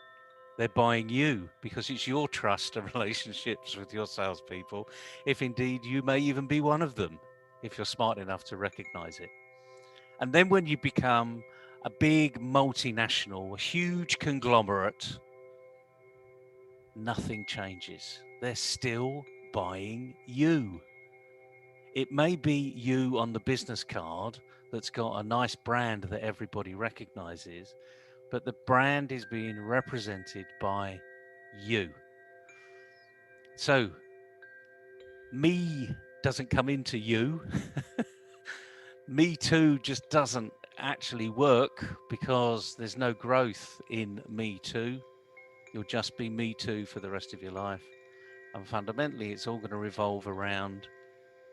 S7: they're buying you because it's your trust and relationships with your salespeople, if indeed you may even be one of them, if you're smart enough to recognize it. And then when you become a big multinational, a huge conglomerate, nothing changes. They're still buying you. It may be you on the business card that's got a nice brand that everybody recognizes, but the brand is being represented by you. So, me doesn't come into you. Me too just doesn't actually work because there's no growth in me too. You'll just be me too for the rest of your life. And fundamentally, it's all going to revolve around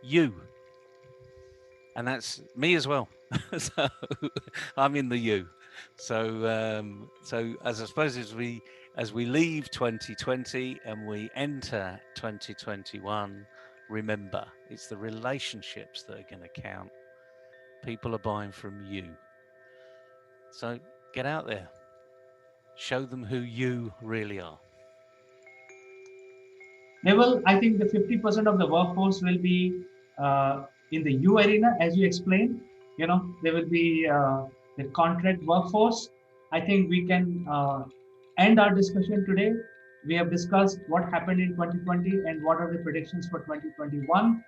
S7: you. And that's me as well. So I'm in the you. So as I suppose as we leave 2020 and we enter 2021, remember it's the relationships that are going to count. People are buying from you. So get out there. Show them who you really are.
S11: Level, I think the 50% of the workforce will be in the U arena, as you explained. You know, there will be the contract workforce. I think we can end our discussion today. We have discussed what happened in 2020 and what are the predictions for 2021.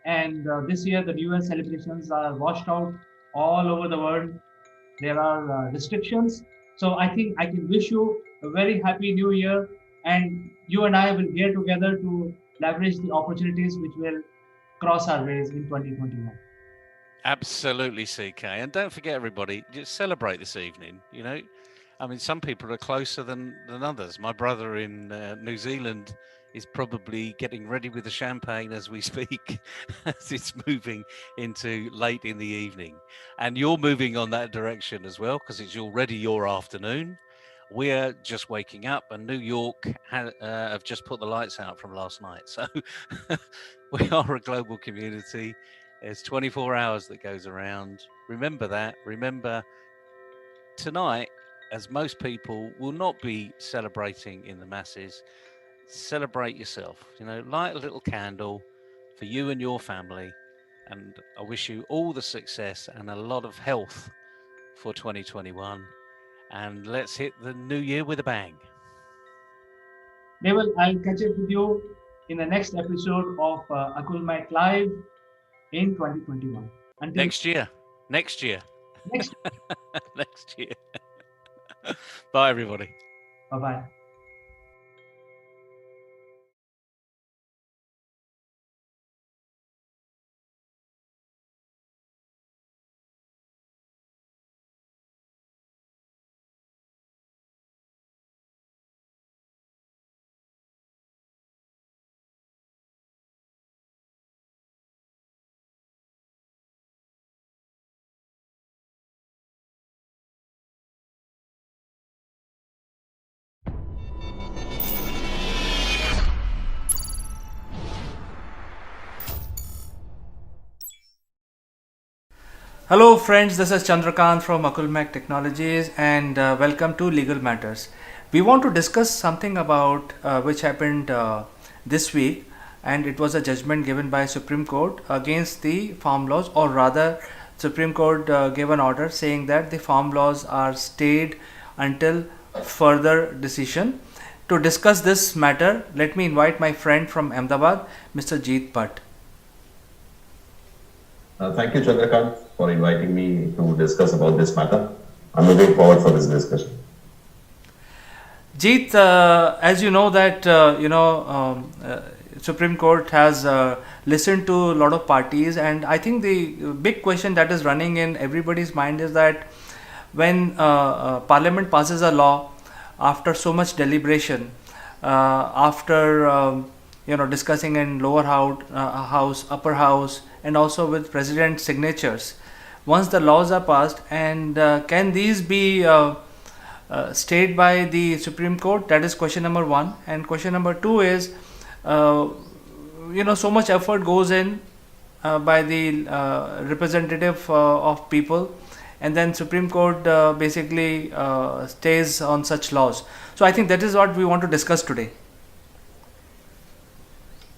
S11: And this year, the New Year celebrations are washed out all over the world. There are restrictions. So I think I can wish you a very happy New Year. And you and I will get together to leverage the opportunities which will cross our ways in 2021.
S7: Absolutely, CK. And don't forget, everybody, just celebrate this evening. You know, I mean, some people are closer than others. My brother in New Zealand is probably getting ready with the champagne as we speak, as it's moving into late in the evening. And you're moving on that direction as well, because it's already your afternoon. We're just waking up, and New York have just put the lights out from last night. So we are a global community. It's 24 hours that goes around. Remember that. Remember tonight, as most people will not be celebrating in the masses, celebrate yourself. You know, light a little candle for you and your family. And I wish you all the success and a lot of health for 2021. And let's hit the new year with a bang.
S11: Naval, I'll catch up with you in the next episode of Akulmach Live in 2021. Until
S7: next year.
S11: next
S7: Next year. Bye, everybody.
S11: Bye-bye.
S1: Hello friends, this is Chandrakant from Akulmach Technologies and welcome to Legal Matters. We want to discuss something about which happened this week, and it was a judgment given by Supreme Court against the farm laws, or rather Supreme Court gave an order saying that the farm laws are stayed until further decision. To discuss this matter, let me invite my friend from Ahmedabad, Mr. Jeet Bhatt.
S8: Thank you, Chandrakant, for inviting me to discuss about this matter. I'm looking forward for this discussion.
S1: Jeet, as you know that Supreme Court has listened to a lot of parties, and I think the big question that is running in everybody's mind is that when Parliament passes a law after so much deliberation, after discussing in lower house, upper house, and also with president's signatures, once the laws are passed, and can these be stayed by the Supreme Court? That is question number one. And question number two is, so much effort goes in by the representative of people, and then Supreme Court basically stays on such laws. So I think that is what we want to discuss today.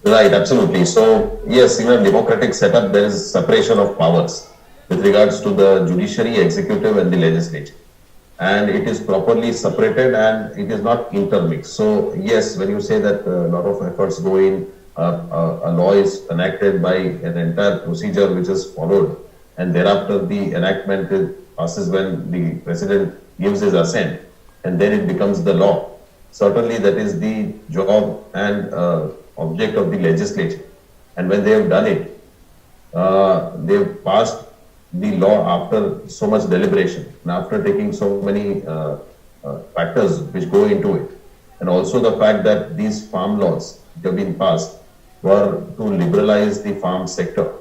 S8: Right, absolutely. So, yes, in a democratic setup, there is separation of powers with regards to the judiciary, executive, and the legislature. And it is properly separated and it is not intermixed. So, yes, when you say that a lot of efforts go in, a law is enacted by an entire procedure which is followed, and thereafter the enactment passes when the president gives his assent, and then it becomes the law. Certainly, that is the job and object of the legislature, and when they have done it, they have passed the law after so much deliberation and after taking so many factors which go into it, and also the fact that these farm laws which have been passed were to liberalize the farm sector,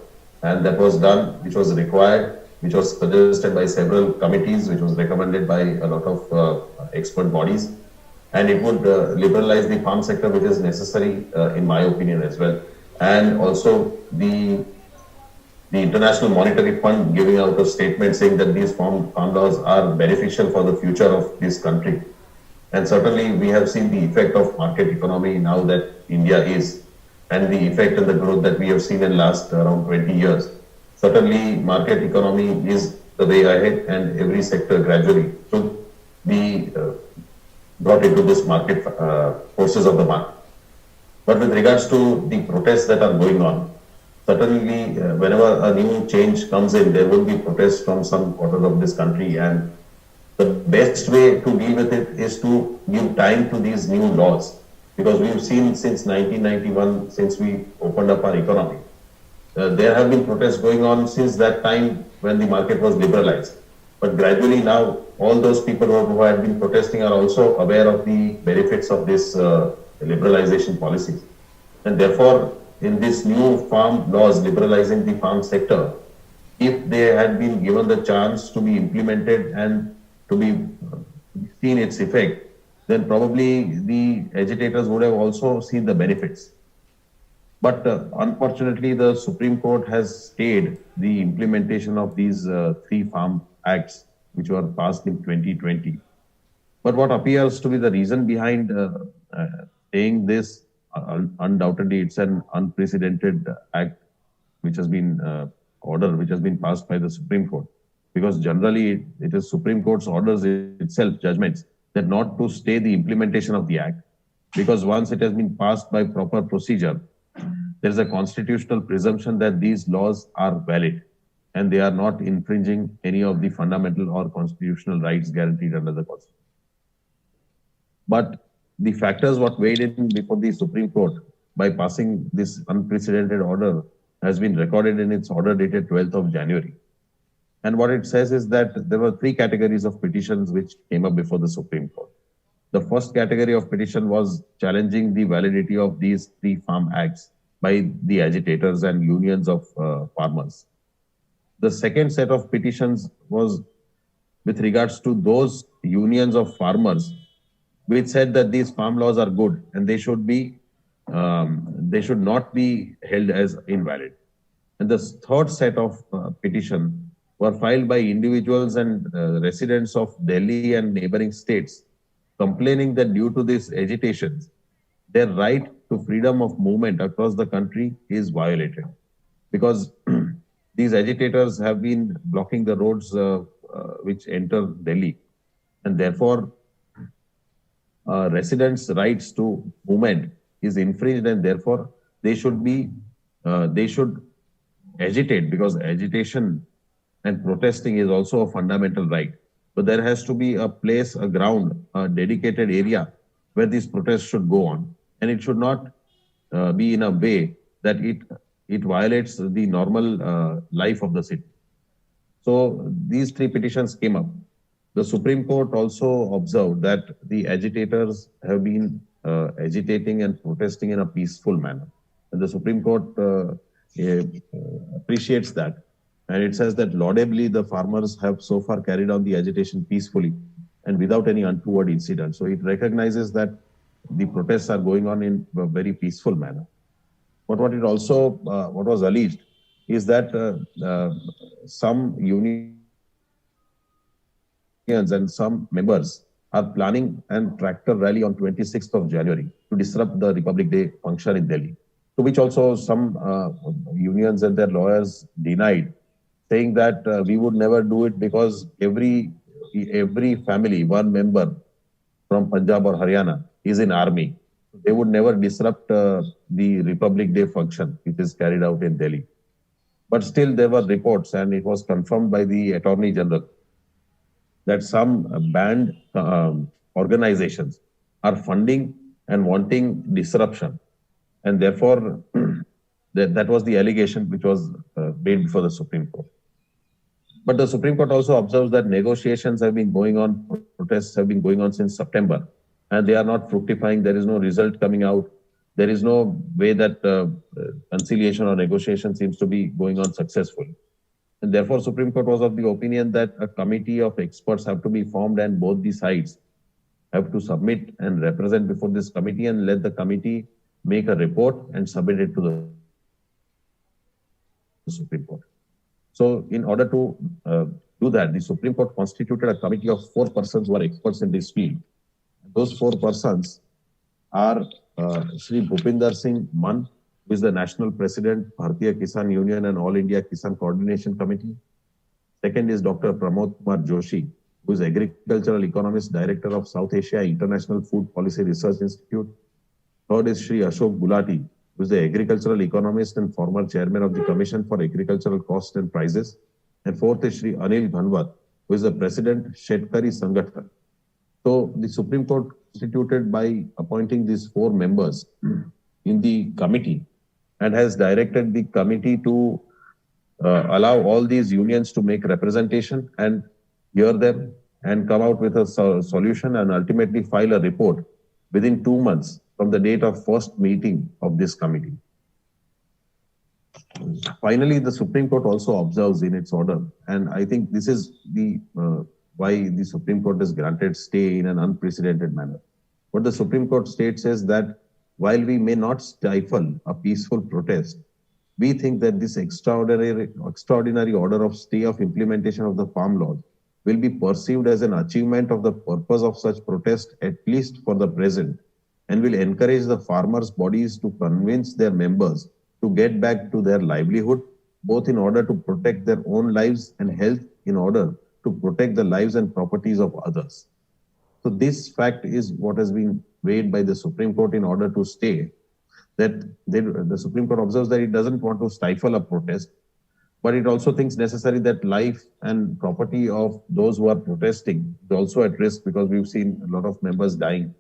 S8: and that was done, which was required, which was suggested by several committees, which was recommended by a lot of expert bodies. And it would liberalize the farm sector, which is necessary, in my opinion, as well. And also the International Monetary Fund giving out a statement saying that these farm laws are beneficial for the future of this country. And certainly we have seen the effect of market economy now that India is, and the effect and the growth that we have seen in last around 20 years. Certainly market economy is the way ahead, and every sector gradually should be brought into this market forces of the market. But with regards to the protests that are going on,
S12: certainly whenever a new change comes in, there will be protests from some quarters of this country, and the best way to deal with it is to give time to these new laws, because we've seen since 1991, since we opened up our economy, there have been protests going on since that time when the market was liberalized. But gradually now, all those people who had been protesting are also aware of the benefits of this liberalization policies. And therefore, in this new farm laws liberalizing the farm sector, if they had been given the chance to be implemented and to be seen its effect, then probably the agitators would have also seen the benefits. But unfortunately, the Supreme Court has stayed the implementation of these three farm acts, which were passed in 2020. But what appears to be the reason behind saying this, undoubtedly, it's an unprecedented act which has been order which has been passed by the Supreme Court. Because generally, it is Supreme Court's orders itself, judgments, that not to stay the implementation of the act, because once it has been passed by proper procedure, there is a constitutional presumption that these laws are valid and they are not infringing any of the fundamental or constitutional rights guaranteed under the Constitution. But the factors what weighed in before the Supreme Court by passing this unprecedented order has been recorded in its order dated 12th of January. And what it says is that there were three categories of petitions which came up before the Supreme Court. The first category of petition was challenging the validity of these three farm acts by the agitators and unions of farmers. The second set of petitions was with regards to those unions of farmers which said that these farm laws are good and they should not be held as invalid. And the third set of petition were filed by individuals and residents of Delhi and neighboring states, complaining that due to these agitations, their right to freedom of movement across the country is violated. Because these agitators have been blocking the roads which enter Delhi. And therefore, residents' rights to movement is infringed, and therefore they should agitate, because agitation and protesting is also a fundamental right. But there has to be a place, a ground, a dedicated area where these protests should go on. And it should not be in a way that it violates the normal life of the city. So these three petitions came up. The Supreme Court also observed that the agitators have been agitating and protesting in a peaceful manner. And the Supreme Court appreciates that. And it says that laudably the farmers have so far carried on the agitation peacefully and without any untoward incident. So it recognizes that the protests are going on in a very peaceful manner. But what it also, what was alleged is that some unions and some members are planning an tractor rally on 26th of January to disrupt the Republic Day function in Delhi, to which also some unions and their lawyers denied, saying that we would never do it because every family, one member from Punjab or Haryana is in army. They would never disrupt the Republic Day function, which is carried out in Delhi. But still there were reports, and it was confirmed by the Attorney General, that some banned organizations are funding and wanting disruption. And therefore, that was the allegation which was made before the Supreme Court. But the Supreme Court also observes that negotiations have been going on, protests have been going on since September, and they are not fructifying. There is no result coming out. There is no way that conciliation or negotiation seems to be going on successfully. And therefore, Supreme Court was of the opinion that a committee of experts have to be formed and both the sides have to submit and represent before this committee, and let the committee make a report and submit it to the Supreme Court. So in order to do that, the Supreme Court constituted a committee of 4 persons who are experts in this field. Those 4 persons are Shri Bhupinder Singh Mann, who is the National President, Bharatiya Kisan Union and All India Kisan Coordination Committee. Second is Dr. Pramod Kumar Joshi, who is Agricultural Economist, Director of South Asia International Food Policy Research Institute. Third is Shri Ashok Gulati, who who is the agricultural economist and former chairman of the Commission for Agricultural Cost and Prices. And fourth is Shri Anil Ghanwat, who is the president, Shetkari Sangathan. So the Supreme Court constituted by appointing these four members in the committee and has directed the committee to allow all these unions to make representation and hear them and come out with a solution and ultimately file a report within 2 months from the date of first meeting of this committee. Finally, the Supreme Court also observes in its order, and I think this is the why the Supreme Court has granted stay in an unprecedented manner. What the Supreme Court states is that while we may not stifle a peaceful protest, we think that this extraordinary order of stay of implementation of the farm laws will be perceived as an achievement of the purpose of such protest, at least for the present, and will encourage the farmers' bodies to convince their members to get back to their livelihood, both in order to protect their own lives and health, in order to protect the lives and properties of others. So this fact is what has been weighed by the Supreme Court in order to stay that the Supreme Court observes that it doesn't want to stifle a protest, but it also thinks necessary that life and property of those who are protesting is also at risk, because we've seen a lot of members dying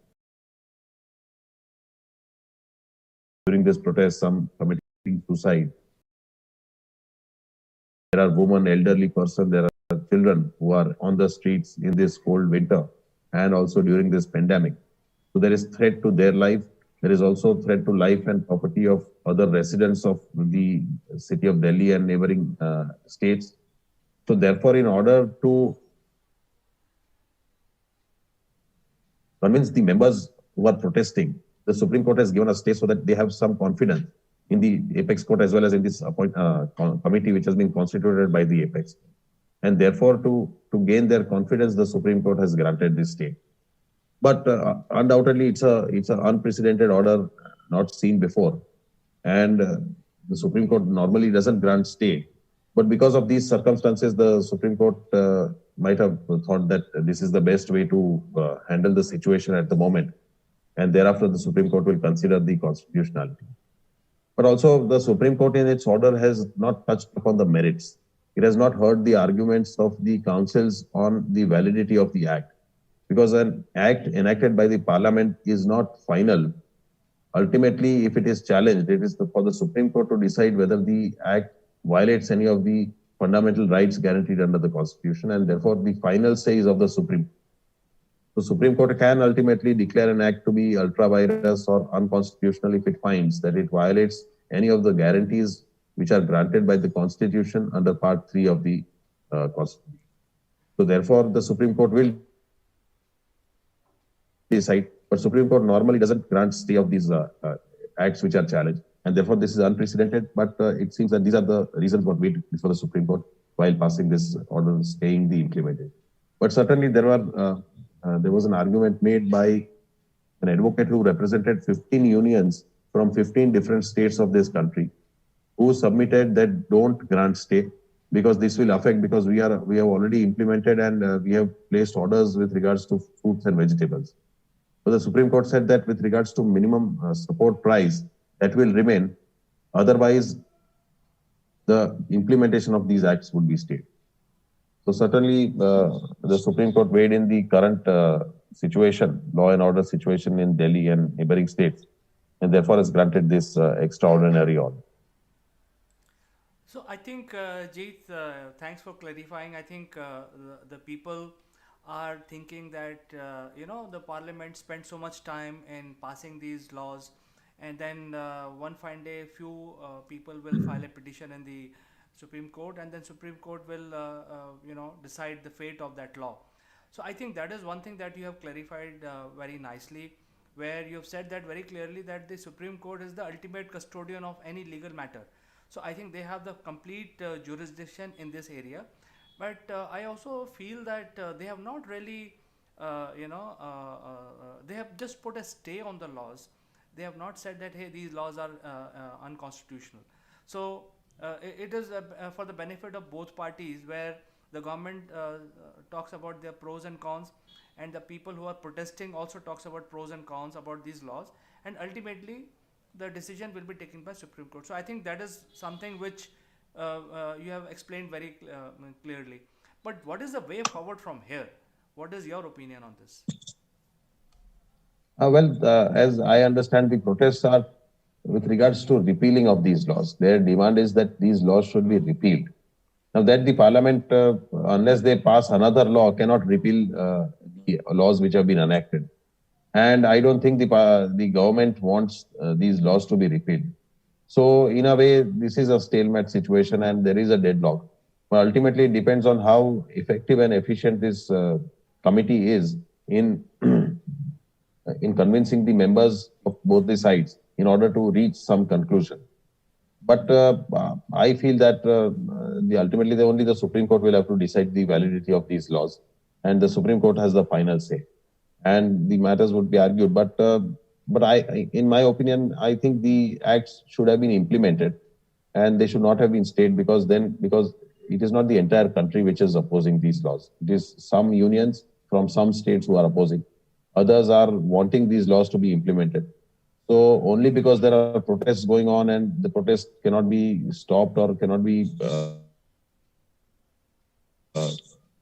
S12: during this protest, some committing suicide. There are women, elderly persons, there are children who are on the streets in this cold winter and also during this pandemic. So there is threat to their life. There is also threat to life and property of other residents of the city of Delhi and neighboring states. So therefore, in order to convince the members who are protesting, the Supreme Court has given a stay so that they have some confidence in the Apex Court as well as in this committee which has been constituted by the Apex. And therefore, to gain their confidence, the Supreme Court has granted this stay. But undoubtedly, it's an unprecedented order, not seen before. And the Supreme Court normally doesn't grant stay. But because of these circumstances, the Supreme Court might have thought that this is the best way to handle the situation at the moment. And thereafter, the Supreme Court will consider the constitutionality. But also, the Supreme Court in its order has not touched upon the merits. It has not heard the arguments of the councils on the validity of the act, because an act enacted by the parliament is not final. Ultimately, if it is challenged, it is for the Supreme Court to decide whether the act violates any of the fundamental rights guaranteed under the Constitution, and therefore the final say is of the Supreme Court. The Supreme Court can ultimately declare an act to be ultra vires or unconstitutional if it finds that it violates any of the guarantees which are granted by the Constitution under Part 3 of the Constitution. So therefore, the Supreme Court will decide, but Supreme Court normally doesn't grant stay of these acts which are challenged, and therefore this is unprecedented. But it seems that these are the reasons what wait before the Supreme Court while passing this order staying the implementation. But certainly there was an argument made by an advocate who represented 15 unions from 15 different states of this country, who submitted that don't grant stay because this will affect, because we have already implemented and we have placed orders with regards to fruits and vegetables. So the Supreme Court said that with regards to minimum support price, that will remain. Otherwise, the implementation of these acts would be stayed. So certainly, the Supreme Court weighed in the current situation, law and order situation in Delhi and neighboring states, and therefore has granted this extraordinary order.
S1: So I think, Jeet, thanks for clarifying. I think the people are thinking that the parliament spent so much time in passing these laws, and then one fine day, few people will file a petition in the Supreme Court, and then Supreme Court will decide the fate of that law. So I think that is one thing that you have clarified very nicely, where you have said that very clearly that the Supreme Court is the ultimate custodian of any legal matter. So I think they have the complete jurisdiction in this area. But I also feel that they have not really, they have just put a stay on the laws. They have not said that, hey, these laws are unconstitutional. So it is for the benefit of both parties, where the government talks about their pros and cons, and the people who are protesting also talks about pros and cons about these laws, and ultimately the decision will be taken by Supreme Court. So I think that is something which you have explained very clearly. But what is the way forward from here? What is your opinion on this?
S12: As I understand, the protests are with regards to repealing of these laws. Their demand is that these laws should be repealed. Now that the parliament, unless they pass another law, cannot repeal the laws which have been enacted. And I don't think the government wants these laws to be repealed. So in a way, this is a stalemate situation and there is a deadlock. But ultimately, it depends on how effective and efficient this committee is in in convincing the members of both the sides in order to reach some conclusion. But I feel that ultimately only the Supreme Court will have to decide the validity of these laws, and the Supreme Court has the final say, and the matters would be argued. But in my opinion, I think the acts should have been implemented, and they should not have been stayed because it is not the entire country which is opposing these laws. It is some unions from some states who are opposing. Others are wanting these laws to be implemented. So only because there are protests going on and the protest cannot be stopped or cannot be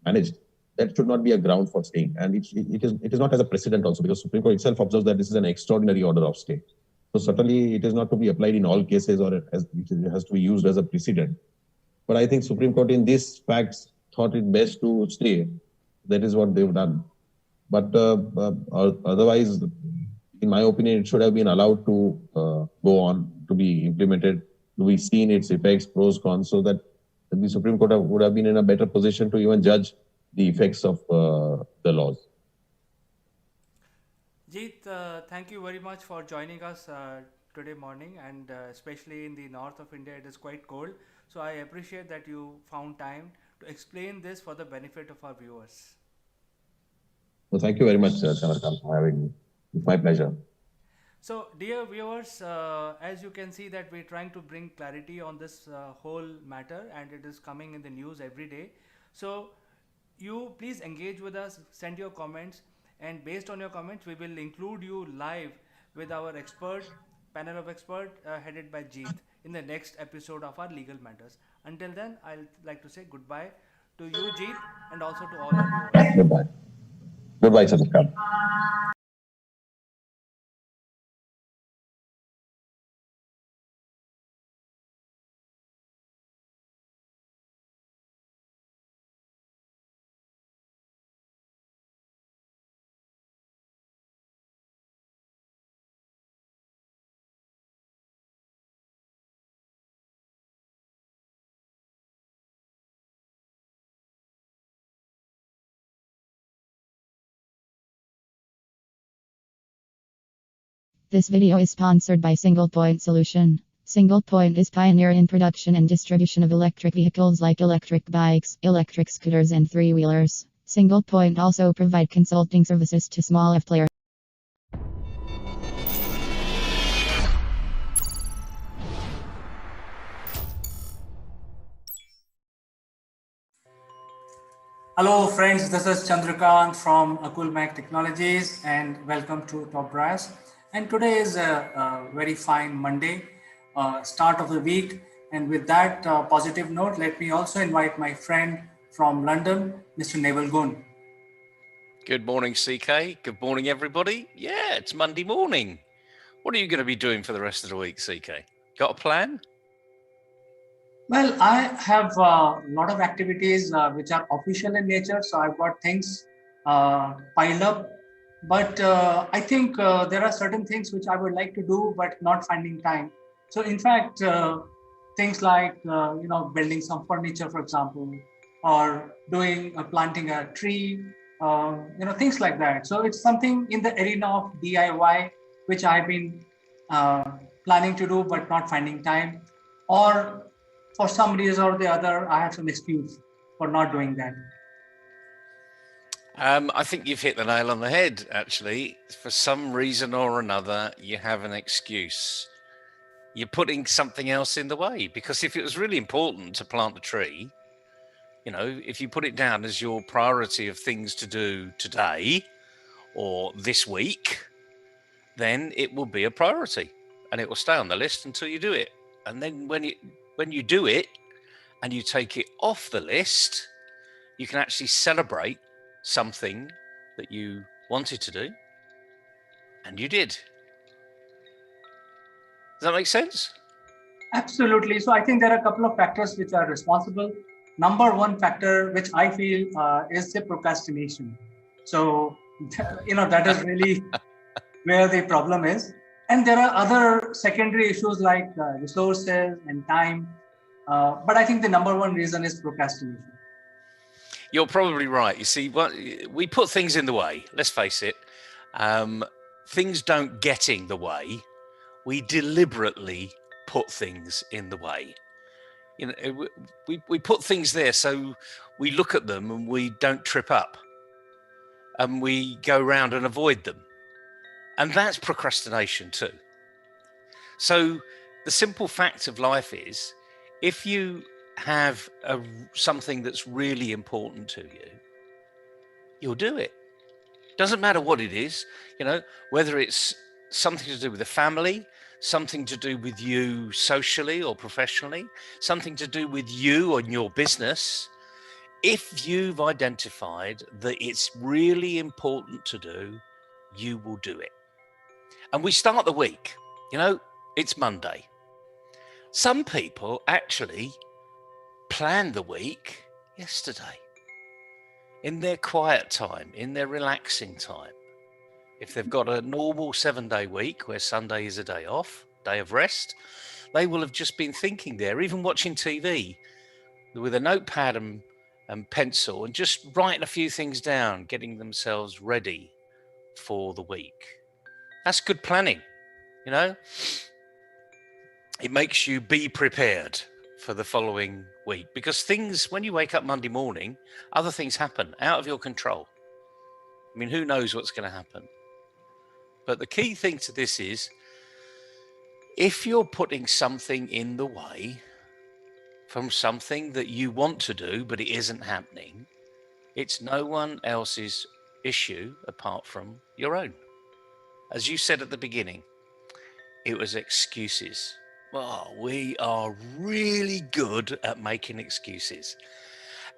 S12: managed, that should not be a ground for staying. And it is not as a precedent also, because Supreme Court itself observes that this is an extraordinary order of stay. So certainly it is not to be applied in all cases, or it has to be used as a precedent. But I think Supreme Court in these facts thought it best to stay. That is what they've done. But otherwise, in my opinion, it should have been allowed to go on, to be implemented, to be seen its effects, pros, cons, so that the Supreme Court would have been in a better position to even judge the effects of the laws.
S1: Jeet, thank you very much for joining us today morning, and especially in the north of India, it is quite cold. So I appreciate that you found time to explain this for the benefit of our viewers.
S12: Well, thank you very much, Chandrakant, for having me. It's my pleasure.
S1: So, dear viewers, as you can see that we're trying to bring clarity on this whole matter, and it is coming in the news every day. So, you please engage with us, send your comments, and based on your comments, we will include you live with our panel of expert headed by Jeet in the next episode of our Legal Matters. Until then, I'll like to say goodbye to you, Jeet, and also to all our viewers.
S12: Goodbye. Goodbye, Chandrakant.
S13: This video is sponsored by Single Point Solution. Single Point is pioneer in production and distribution of electric vehicles like electric bikes, electric scooters and three-wheelers. Single Point also provide consulting services to small F players.
S1: Hello friends, this is Chandrakant from Akulmach Technologies, and welcome to Top Brass. And today is a very fine Monday, start of the week. And with that positive note, let me also invite my friend from London, Mr. Neville Gunn.
S7: Good morning, CK. Good morning, everybody. Yeah, it's Monday morning. What are you going to be doing for the rest of the week, CK? Got a plan?
S1: Well, I have a lot of activities which are official in nature, so I've got things piled up. But I think there are certain things which I would like to do, but not finding time. So, in fact, things like building some furniture, for example, or planting a tree, things like that. So it's something in the arena of DIY which I've been planning to do, but not finding time, or for some reason or the other, I have some excuse for not doing that.
S7: I think you've hit the nail on the head, actually. For some reason or another, you have an excuse. You're putting something else in the way, because if it was really important to plant a tree, if you put it down as your priority of things to do today or this week, then it will be a priority. and it will stay on the list until you do it. And then when you do it and you take it off the list, you can actually celebrate something that you wanted to do and you did. Does that make sense?
S1: Absolutely. So I think there are a couple of factors which are responsible. Number one factor, which I feel is the procrastination. So, that is really where the problem is. And there are other secondary issues like resources and time. But I think the number one reason is procrastination.
S7: You're probably right. You see, we put things in the way. Let's face it. Things don't get in the way. We deliberately put things in the way. We put things there so we look at them and we don't trip up, and we go around and avoid them. And that's procrastination too. So the simple fact of life is, if you have something that's really important to you, you'll do it. Doesn't matter what it is, whether it's something to do with the family, something to do with you socially or professionally, something to do with you and your business. If you've identified that it's really important to do, you will do it. And we start the week, it's Monday. Some people actually plan the week yesterday, in their quiet time, in their relaxing time. If they've got a normal 7-day week where Sunday is a day off, day of rest, they will have just been thinking there, even watching TV with a notepad and pencil, and just writing a few things down, getting themselves ready for the week. That's good planning, It makes you be prepared for the following week, because when you wake up Monday morning, other things happen out of your control. I mean, who knows what's going to happen? But the key thing to this is, if you're putting something in the way from something that you want to do, but it isn't happening, it's no one else's issue apart from your own. As you said at the beginning, it was excuses. Well, we are really good at making excuses.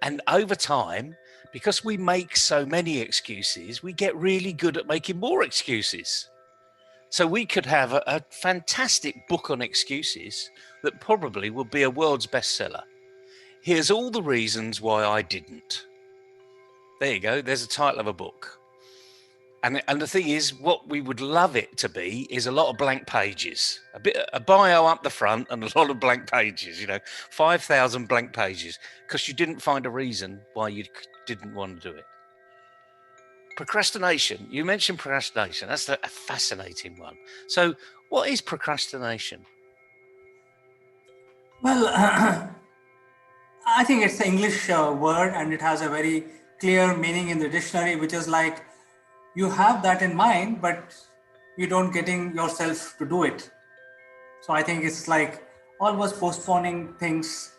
S7: And over time, because we make so many excuses, we get really good at making more excuses. So we could have a fantastic book on excuses that probably would be a world's bestseller. Here's all the reasons why I didn't. There you go. There's a title of a book. And the thing is, what we would love it to be is a lot of blank pages, a bio up the front and a lot of blank pages, 5,000 blank pages, because you didn't find a reason why you didn't want to do it. Procrastination. You mentioned procrastination. That's a fascinating one. So what is procrastination?
S1: Well, I think it's an English word, and it has a very clear meaning in the dictionary, which is like, you have that in mind, but you don't getting yourself to do it. So I think it's like always postponing things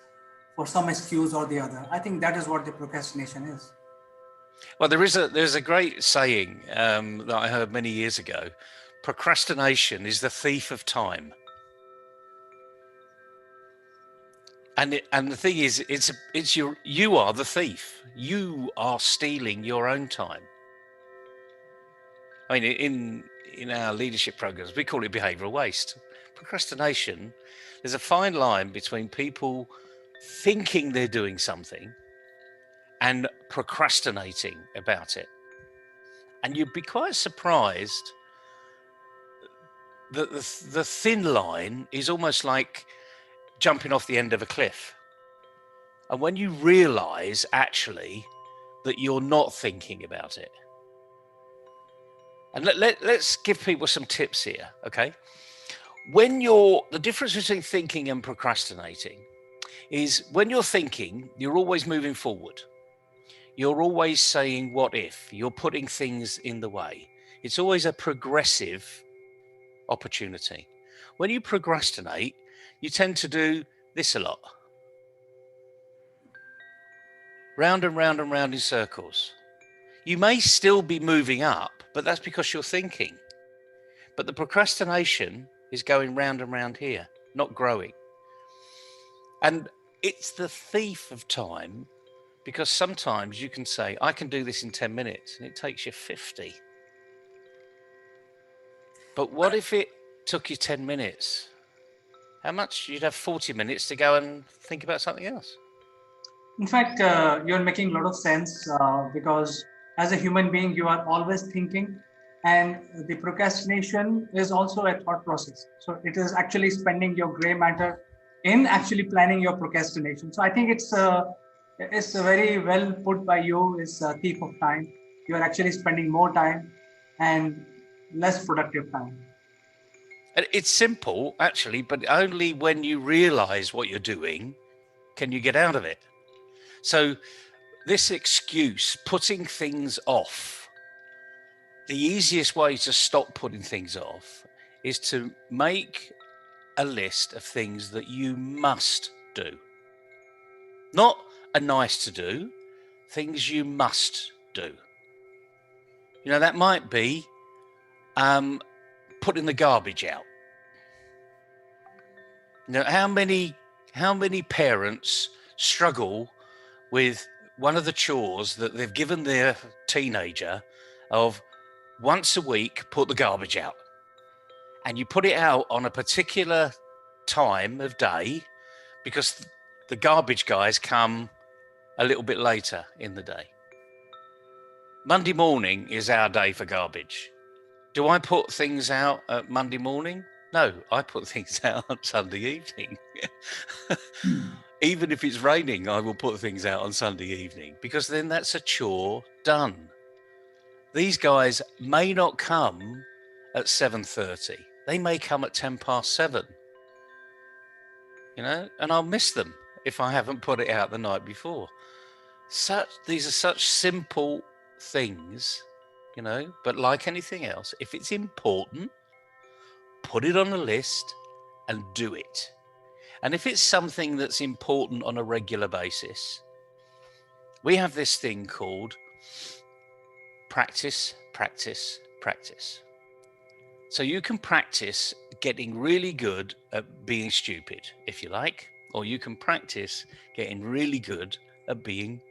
S1: for some excuse or the other. I think that is what the procrastination is.
S7: Well, there's a great saying that I heard many years ago. Procrastination is the thief of time. And the thing is, you are the thief. You are stealing your own time. I mean, in our leadership programs, we call it behavioral waste. Procrastination, there's a fine line between people thinking they're doing something and procrastinating about it. And you'd be quite surprised that the thin line is almost like jumping off the end of a cliff. And when you realize actually that you're not thinking about it. And let's give people some tips here, okay? The difference between thinking and procrastinating is, when you're thinking, you're always moving forward. You're always saying, what if? You're putting things in the way. It's always a progressive opportunity. When you procrastinate, you tend to do this a lot. Round and round and round in circles. You may still be moving up, but that's because you're thinking. But the procrastination is going round and round here, not growing. And it's the thief of time, because sometimes you can say, I can do this in 10 minutes, and it takes you 50. But what if it took you 10 minutes? How much? You'd have 40 minutes to go and think about something else.
S1: In fact, you're making a lot of sense because as a human being, you are always thinking, and the procrastination is also a thought process. So it is actually spending your gray matter in actually planning your procrastination. So I think it's very well put by you. It's a thief of time. You are actually spending more time and less productive time.
S7: And it's simple, actually, but only when you realize what you're doing can you get out of it. So this excuse, putting things off, the easiest way to stop putting things off is to make a list of things that you must do. Not a nice to do, things you must do. You know, that might be putting the garbage out. You know, how many parents struggle with one of the chores that they've given their teenager of once a week, put the garbage out. And you put it out on a particular time of day because the garbage guys come a little bit later in the day. Monday morning is our day for garbage. Do I put things out at Monday morning? No, I put things out on Sunday evening. Even if it's raining, I will put things out on Sunday evening because then that's a chore done. These guys may not come at 7:30. They may come at 7:10. You know, and I'll miss them if I haven't put it out the night before. These are such simple things, you know, but like anything else, if it's important, put it on a list and do it. And if it's something that's important on a regular basis, we have this thing called practice, practice, practice. So you can practice getting really good at being stupid, if you like, or you can practice getting really good at being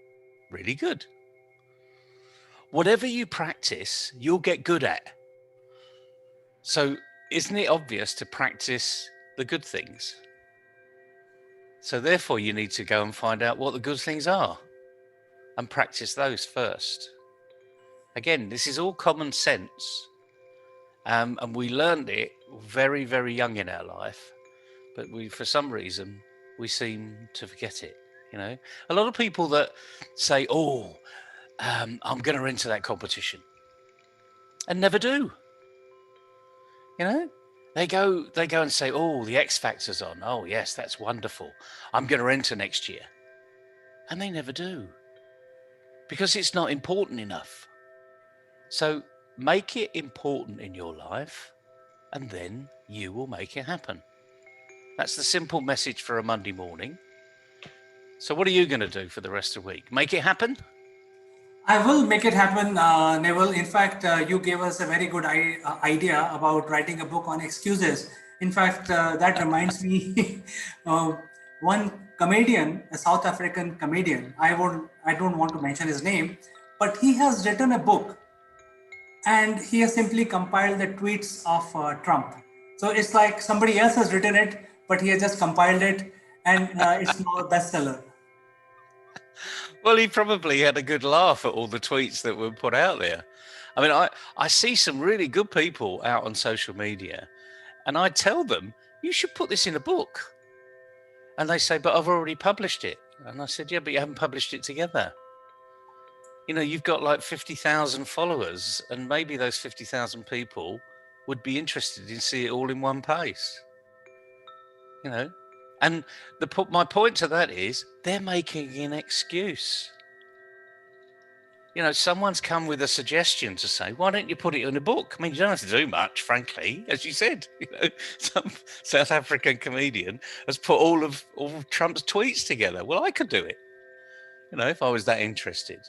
S7: really good. Whatever you practice, you'll get good at. So isn't it obvious to practice the good things? So therefore you need to go and find out what the good things are and practice those first. Again, this is all common sense. And we learned it very, very young in our life, but for some reason, we seem to forget it. You know, a lot of people that say, "Oh, I'm going to enter that competition," and never do. You know, they go and say, "Oh, the X Factor's on. Oh, yes, that's wonderful. I'm going to enter next year," and they never do because it's not important enough. So make it important in your life, and then you will make it happen. That's the simple message for a Monday morning. So what are you going to do for the rest of the week? Make it happen?
S1: I will make it happen, Neville. In fact, you gave us a very good idea about writing a book on excuses. In fact, that reminds me one comedian, a South African comedian. I don't want to mention his name, but he has written a book, and he has simply compiled the tweets of Trump. So it's like somebody else has written it, but he has just compiled it, and it's now a bestseller.
S7: Well, he probably had a good laugh at all the tweets that were put out there. I mean, I see some really good people out on social media, and I tell them, you should put this in a book. And they say, but I've already published it. And I said, yeah, but you haven't published it together. You know, you've got like 50,000 followers, and maybe those 50,000 people would be interested in seeing it all in one place. You know, and my point to that is they're making an excuse. You know, someone's come with a suggestion to say, why don't you put it in a book? I mean, you don't have to do much, frankly, as you said. You know, some South African comedian has put all of Trump's tweets together. Well, I could do it, you know, if I was that interested.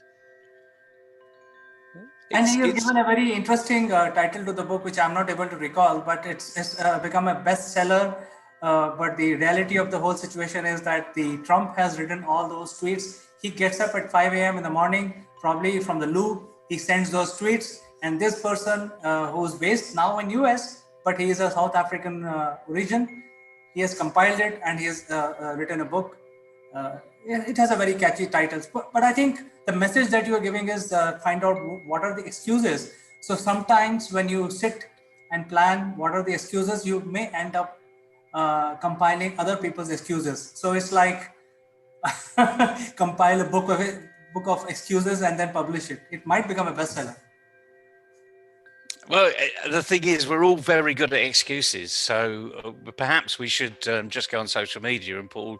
S1: And he has
S7: it's
S1: given a very interesting title to the book, which I'm not able to recall, but it's become a bestseller. But the reality of the whole situation is that the Trump has written all those tweets. He gets up at 5 a.m. in the morning, probably from the loo. He sends those tweets, and this person who's based now in US, but he is a South African origin. He has compiled it and he has written a book. It has a very catchy titles, but I think the message that you are giving is find out what are the excuses. So sometimes when you sit and plan what are the excuses, you may end up compiling other people's excuses. So it's like compile a book of excuses and then publish it. It might become a bestseller.
S7: Well, the thing is, we're all very good at excuses. So perhaps we should just go on social media and or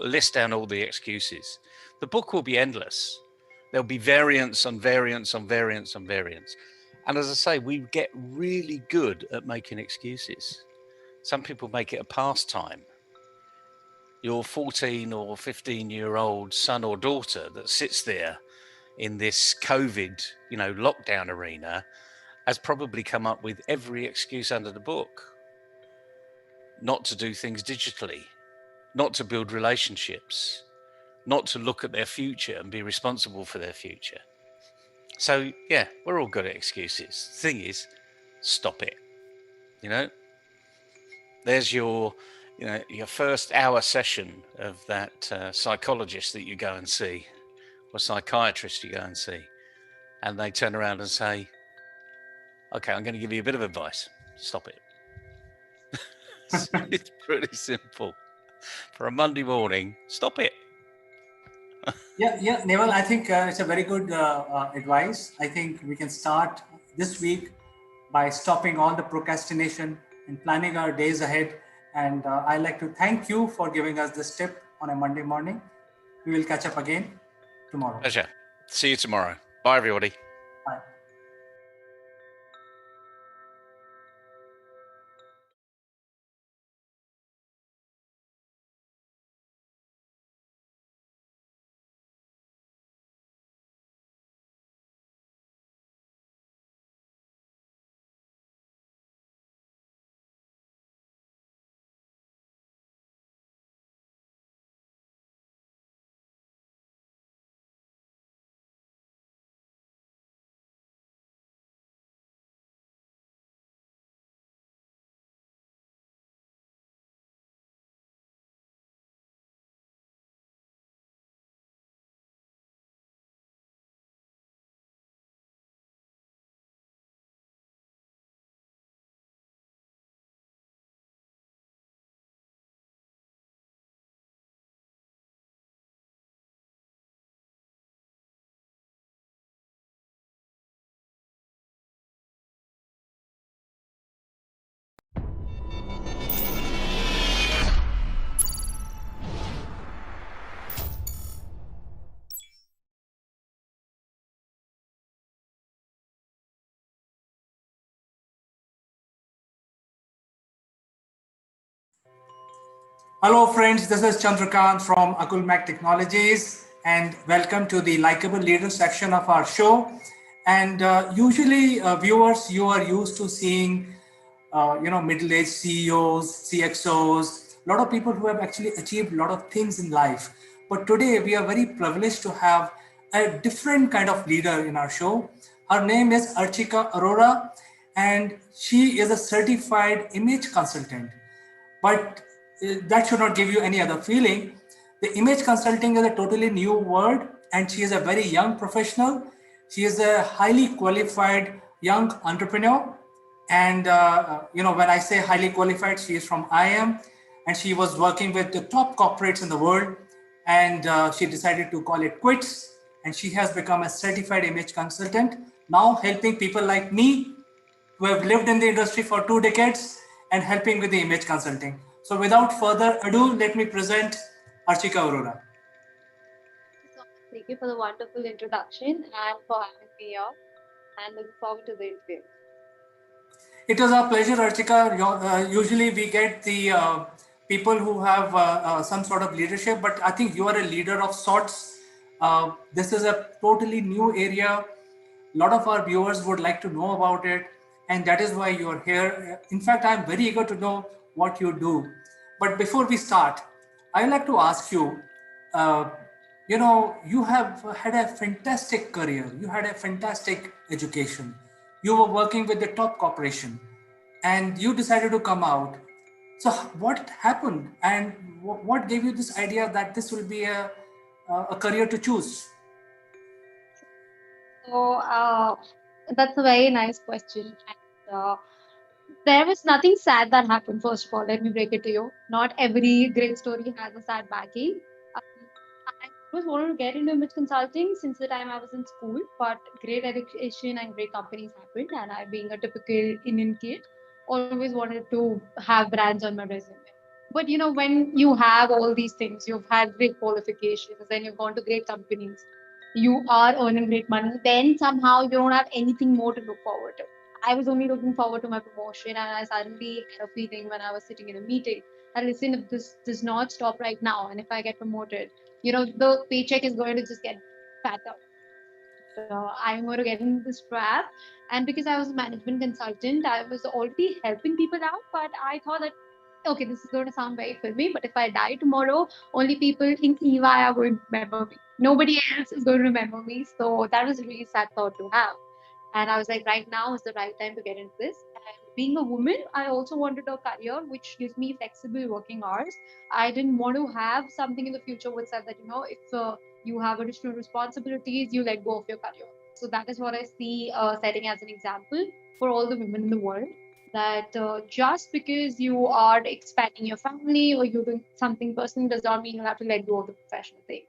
S7: list down all the excuses. The book will be endless. There'll be variants on variants on variants on variants. And as I say, we get really good at making excuses. Some people make it a pastime. Your 14 or 15-year-old son or daughter that sits there in this COVID, lockdown arena has probably come up with every excuse under the book not to do things digitally, not to build relationships, not to look at their future and be responsible for their future. So, yeah, we're all good at excuses. The thing is, stop it. There's your first hour session of that psychologist that you go and see, or psychiatrist you go and see, and they turn around and say, okay, I'm going to give you a bit of advice. Stop it. It's pretty simple. For a Monday morning, stop it.
S1: Yeah, Neval, I think it's a very good advice. I think we can start this week by stopping all the procrastination and planning our days ahead. And I'd like to thank you for giving us this tip on a Monday morning. We will catch up again tomorrow.
S7: Pleasure. See you tomorrow. Bye, everybody.
S1: Bye. Hello friends, this is Chandrakant from Akulmach Technologies and welcome to the Likeable Leader section of our show. And usually viewers, you are used to seeing middle-aged CEOs, CXOs, a lot of people who have actually achieved a lot of things in life. But today we are very privileged to have a different kind of leader in our show. Her name is Archika Arora and she is a certified image consultant. But that should not give you any other feeling. The image consulting is a totally new word, and she is a very young professional. She is a highly qualified young entrepreneur. And when I say highly qualified, she is from IIM, and she was working with the top corporates in the world. And she decided to call it quits, and she has become a certified image consultant, now helping people like me who have lived in the industry for 2 decades and helping with the image consulting. So without further ado, let me present Archika Arora.
S14: Thank you for the wonderful introduction and for having me here, and looking forward to the interview.
S1: It was our pleasure, Archika. Usually we get the people who have some sort of leadership, but I think you are a leader of sorts. This is a totally new area. A lot of our viewers would like to know about it, and that is why you are here. In fact, I'm very eager to know what you do. But before we start, I would like to ask you. Uh, you have had a fantastic career. You had a fantastic education. You were working with the top corporation, and you decided to come out. So, what happened, and what gave you this idea that this will be a career to choose?
S14: So that's a very nice question. And there was nothing sad that happened, first of all. Let me break it to you. Not every great story has a sad backing. I always wanted to get into image consulting since the time I was in school, but great education and great companies happened. And I, being a typical Indian kid, always wanted to have brands on my resume. But when you have all these things, you've had great qualifications, then you've gone to great companies, you are earning great money, then somehow you don't have anything more to look forward to. I was only looking forward to my promotion, and I suddenly had a feeling when I was sitting in a meeting that, listen, if this does not stop right now, and if I get promoted, the paycheck is going to just get fatter. I'm going to get into this trap. And because I was a management consultant, I was already helping people out, but I thought that, okay, this is going to sound very filmy, but if I die tomorrow, only people in EY are going to remember me. Nobody else is going to remember me. So that was a really sad thought to have. And I was like, right now is the right time to get into this. And being a woman, I also wanted a career which gives me flexible working hours. I didn't want to have something in the future which said that, if you have additional responsibilities, you let go of your career. So that is what I see setting as an example for all the women in the world. That just because you are expanding your family or you're doing something personal does not mean you have to let go of the professional thing.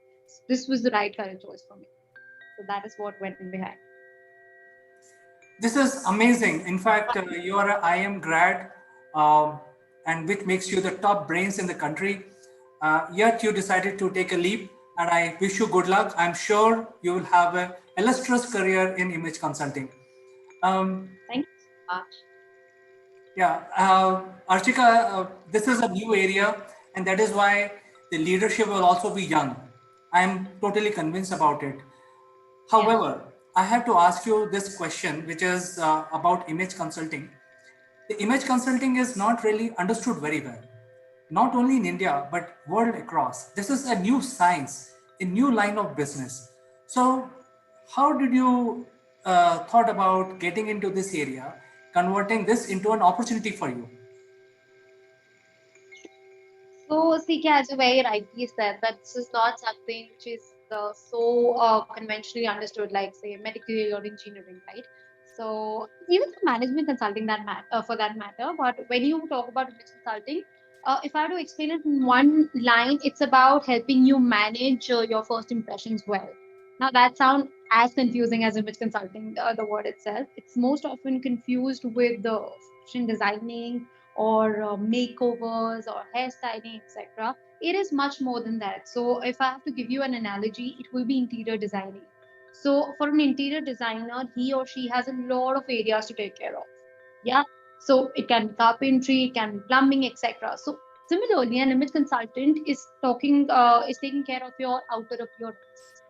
S14: This was the right career choice for me. So that is what went behind.
S1: This is amazing. In fact, you are an IM grad, um, and which makes you the top brains in the country. Yet you decided to take a leap, and I wish you good luck. I'm sure you will have an illustrious career in image consulting.
S14: Thank you so much.
S1: Yeah, Archika, this is a new area, and that is why the leadership will also be young. I'm totally convinced about it.
S14: Yeah.
S1: However, I have to ask you this question, which is about image consulting. The image consulting is not really understood very well, not only in India, but world across. This is a new science, a new line of business. So, how did you thought about getting into this area, converting this into an opportunity for you?
S14: So, CK, as you very rightly said, that this is not something which is so conventionally understood, like say medical or engineering, right? So, even the management consulting for that matter. But when you talk about image consulting, if I have to explain it in one line, it's about helping you manage your first impressions well. Now, that sounds as confusing as image consulting, the word itself. It's most often confused with the fashion designing or makeovers or hairstyling, etc. It is much more than that. So, if I have to give you an analogy, it will be interior designing. So, for an interior designer, he or she has a lot of areas to take care of. Yeah. So, it can be carpentry, it can be plumbing, etc. So, similarly, an image consultant is taking care of your outer appearance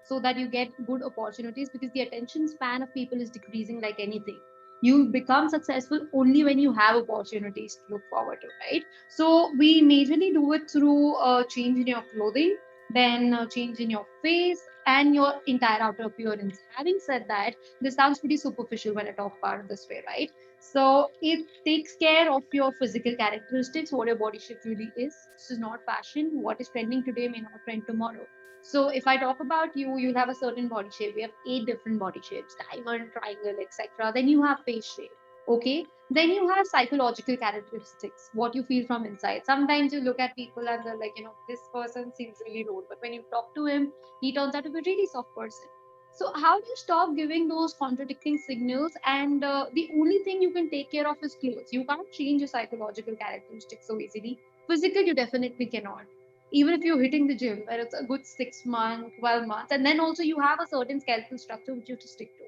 S14: so that you get good opportunities because the attention span of people is decreasing like anything. You become successful only when you have opportunities to look forward to, right? So we majorly do it through a change in your clothing, then a change in your face and your entire outer appearance. Having said that, this sounds pretty superficial when I talk about it this way, right? So it takes care of your physical characteristics, what your body shape really is. This is not fashion. What is trending today may not trend tomorrow. So if I talk about you, you'll have a certain body shape. We have 8 different body shapes: diamond, triangle, etc. Then you have face shape. Okay. Then you have psychological characteristics, what you feel from inside. Sometimes you look at people and they're like, this person seems really rude. But when you talk to him, he turns out to be a really soft person. So how do you stop giving those contradicting signals? And the only thing you can take care of is clothes. You can't change your psychological characteristics so easily. Physical, you definitely cannot, even if you're hitting the gym where it's a good 6 months, 12 months, and then also you have a certain skeletal structure which you have to stick to,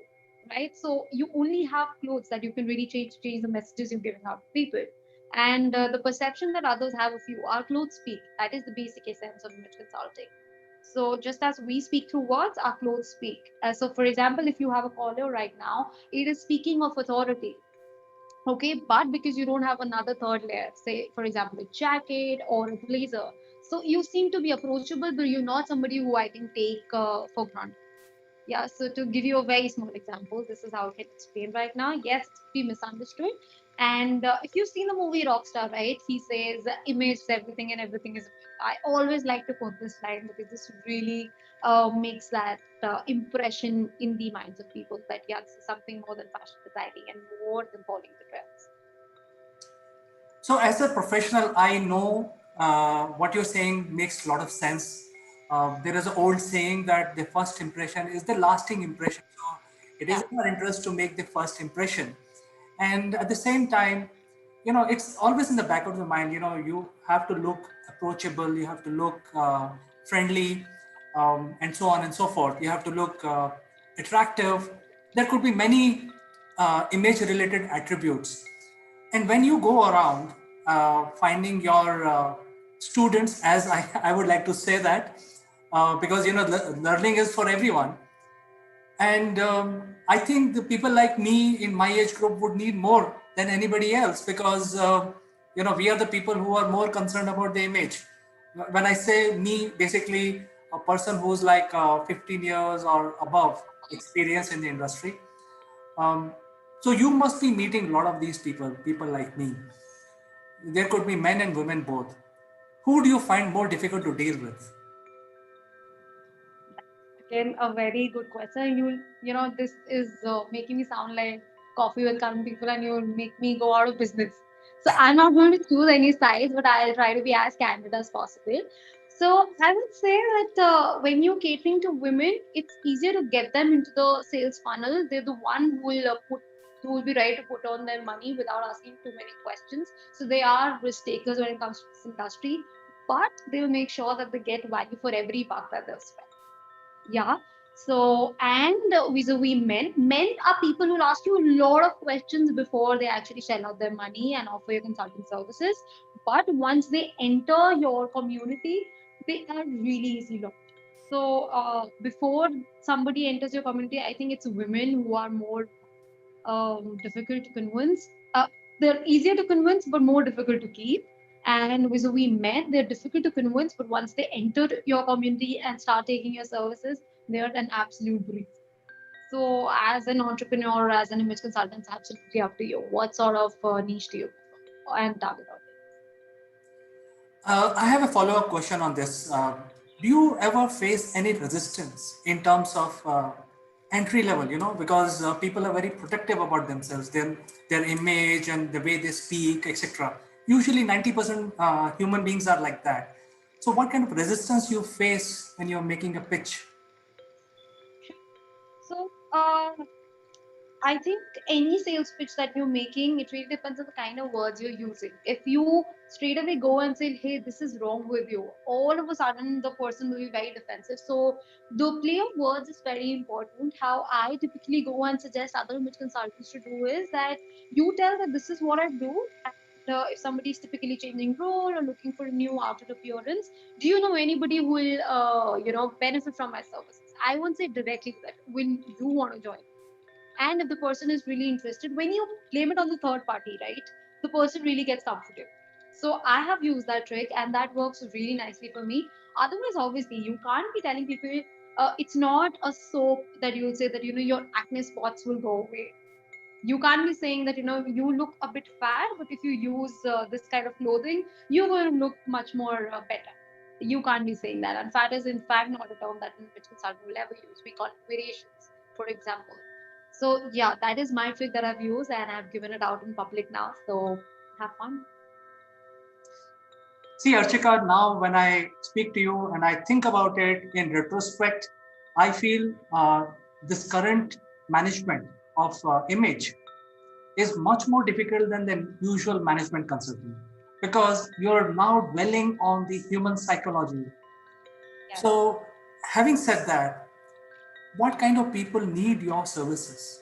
S14: right? So you only have clothes that you can really change the messages you're giving out to people. And the perception that others have of you, our clothes speak. That is the basic essence of image consulting. So just as we speak through words, our clothes speak. So for example, if you have a collar right now, it is speaking of authority. Okay, but because you don't have another third layer, say for example, a jacket or a blazer, so you seem to be approachable, but you're not somebody who I can take for granted. Yeah, so to give you a very small example, this is how I can explain right now. Yes, it's pretty misunderstood. And if you've seen the movie Rockstar, right, he says image is everything and everything is. I always like to quote this line because this really makes that impression in the minds of people that, yeah, this is something more than fashion designing and more than following the trends.
S1: So, as a professional, I know what you're saying makes a lot of sense. There is an old saying that the first impression is the lasting impression. So, it is
S14: Yeah.
S1: in our interest to make the first impression. And at the same time, it's always in the back of the mind, you have to look approachable, you have to look friendly, and so on and so forth. You have to look attractive. There could be many image related attributes. And when you go around finding your students, as I would like to say that, because learning is for everyone. And I think the people like me in my age group would need more than anybody else, because we are the people who are more concerned about the image. When I say me, basically a person who's like 15 years or above experience in the industry. um, so you must be meeting a lot of these people like me. There could be men and women both. Who do you find more difficult to deal with?
S14: Again, a very good question. This is making me sound like coffee with current people, and you'll make me go out of business. So I'm not going to choose any sides, but I'll try to be as candid as possible. So I would say that when you're catering to women, it's easier to get them into the sales funnel. They're the one who will be ready to put on their money without asking too many questions. So they are risk takers when it comes to this industry, but they will make sure that they get value for every buck that they'll spend. Yeah. So, and vis-a-vis men are people who ask you a lot of questions before they actually shell out their money and offer your consulting services. But once they enter your community, they are really easy locked. So, before somebody enters your community, I think it's women who are more difficult to convince. They're easier to convince, but more difficult to keep. And vis-a-vis men, they're difficult to convince, but once they enter your community and start taking your services, they're an absolute breeze. So, as an entrepreneur, as an image consultant, it's absolutely up to you. What sort of niche do you prefer and target audience?
S1: I have a follow-up question on this. Do you ever face any resistance in terms of entry level? Because people are very protective about themselves, their image and the way they speak, etc. Usually, 90% human beings are like that. So, what kind of resistance you face when you're making a pitch?
S14: So, I think any sales pitch that you're making, it really depends on the kind of words you're using. If you straight away go and say, hey, this is wrong with you, all of a sudden the person will be very defensive. So the play of words is very important. How I typically go and suggest other image consultants to do is that you tell that this is what I do. And if somebody is typically changing role or looking for a new outward appearance, do you know anybody who will, benefit from my services? I won't say directly that when you want to join, and if the person is really interested, when you blame it on the third party, right, the person really gets comfortable. So I have used that trick and that works really nicely for me. Otherwise, obviously, you can't be telling people it's not a soap that you'll say that your acne spots will go away. You can't be saying that you look a bit fat, but if you use this kind of clothing, you're going to look much more better. You can't be saying that. And fat is in fact not a term that which consultant will ever use. We call it variations, for example. So yeah, that is my trick that I've used and I've given it out in public now. So have fun.
S1: See, Archika, now when I speak to you and I think about it in retrospect, I feel this current management of image is much more difficult than the usual management consulting, because you're now dwelling on the human psychology.
S14: Yeah.
S1: So, having said that, what kind of people need your services?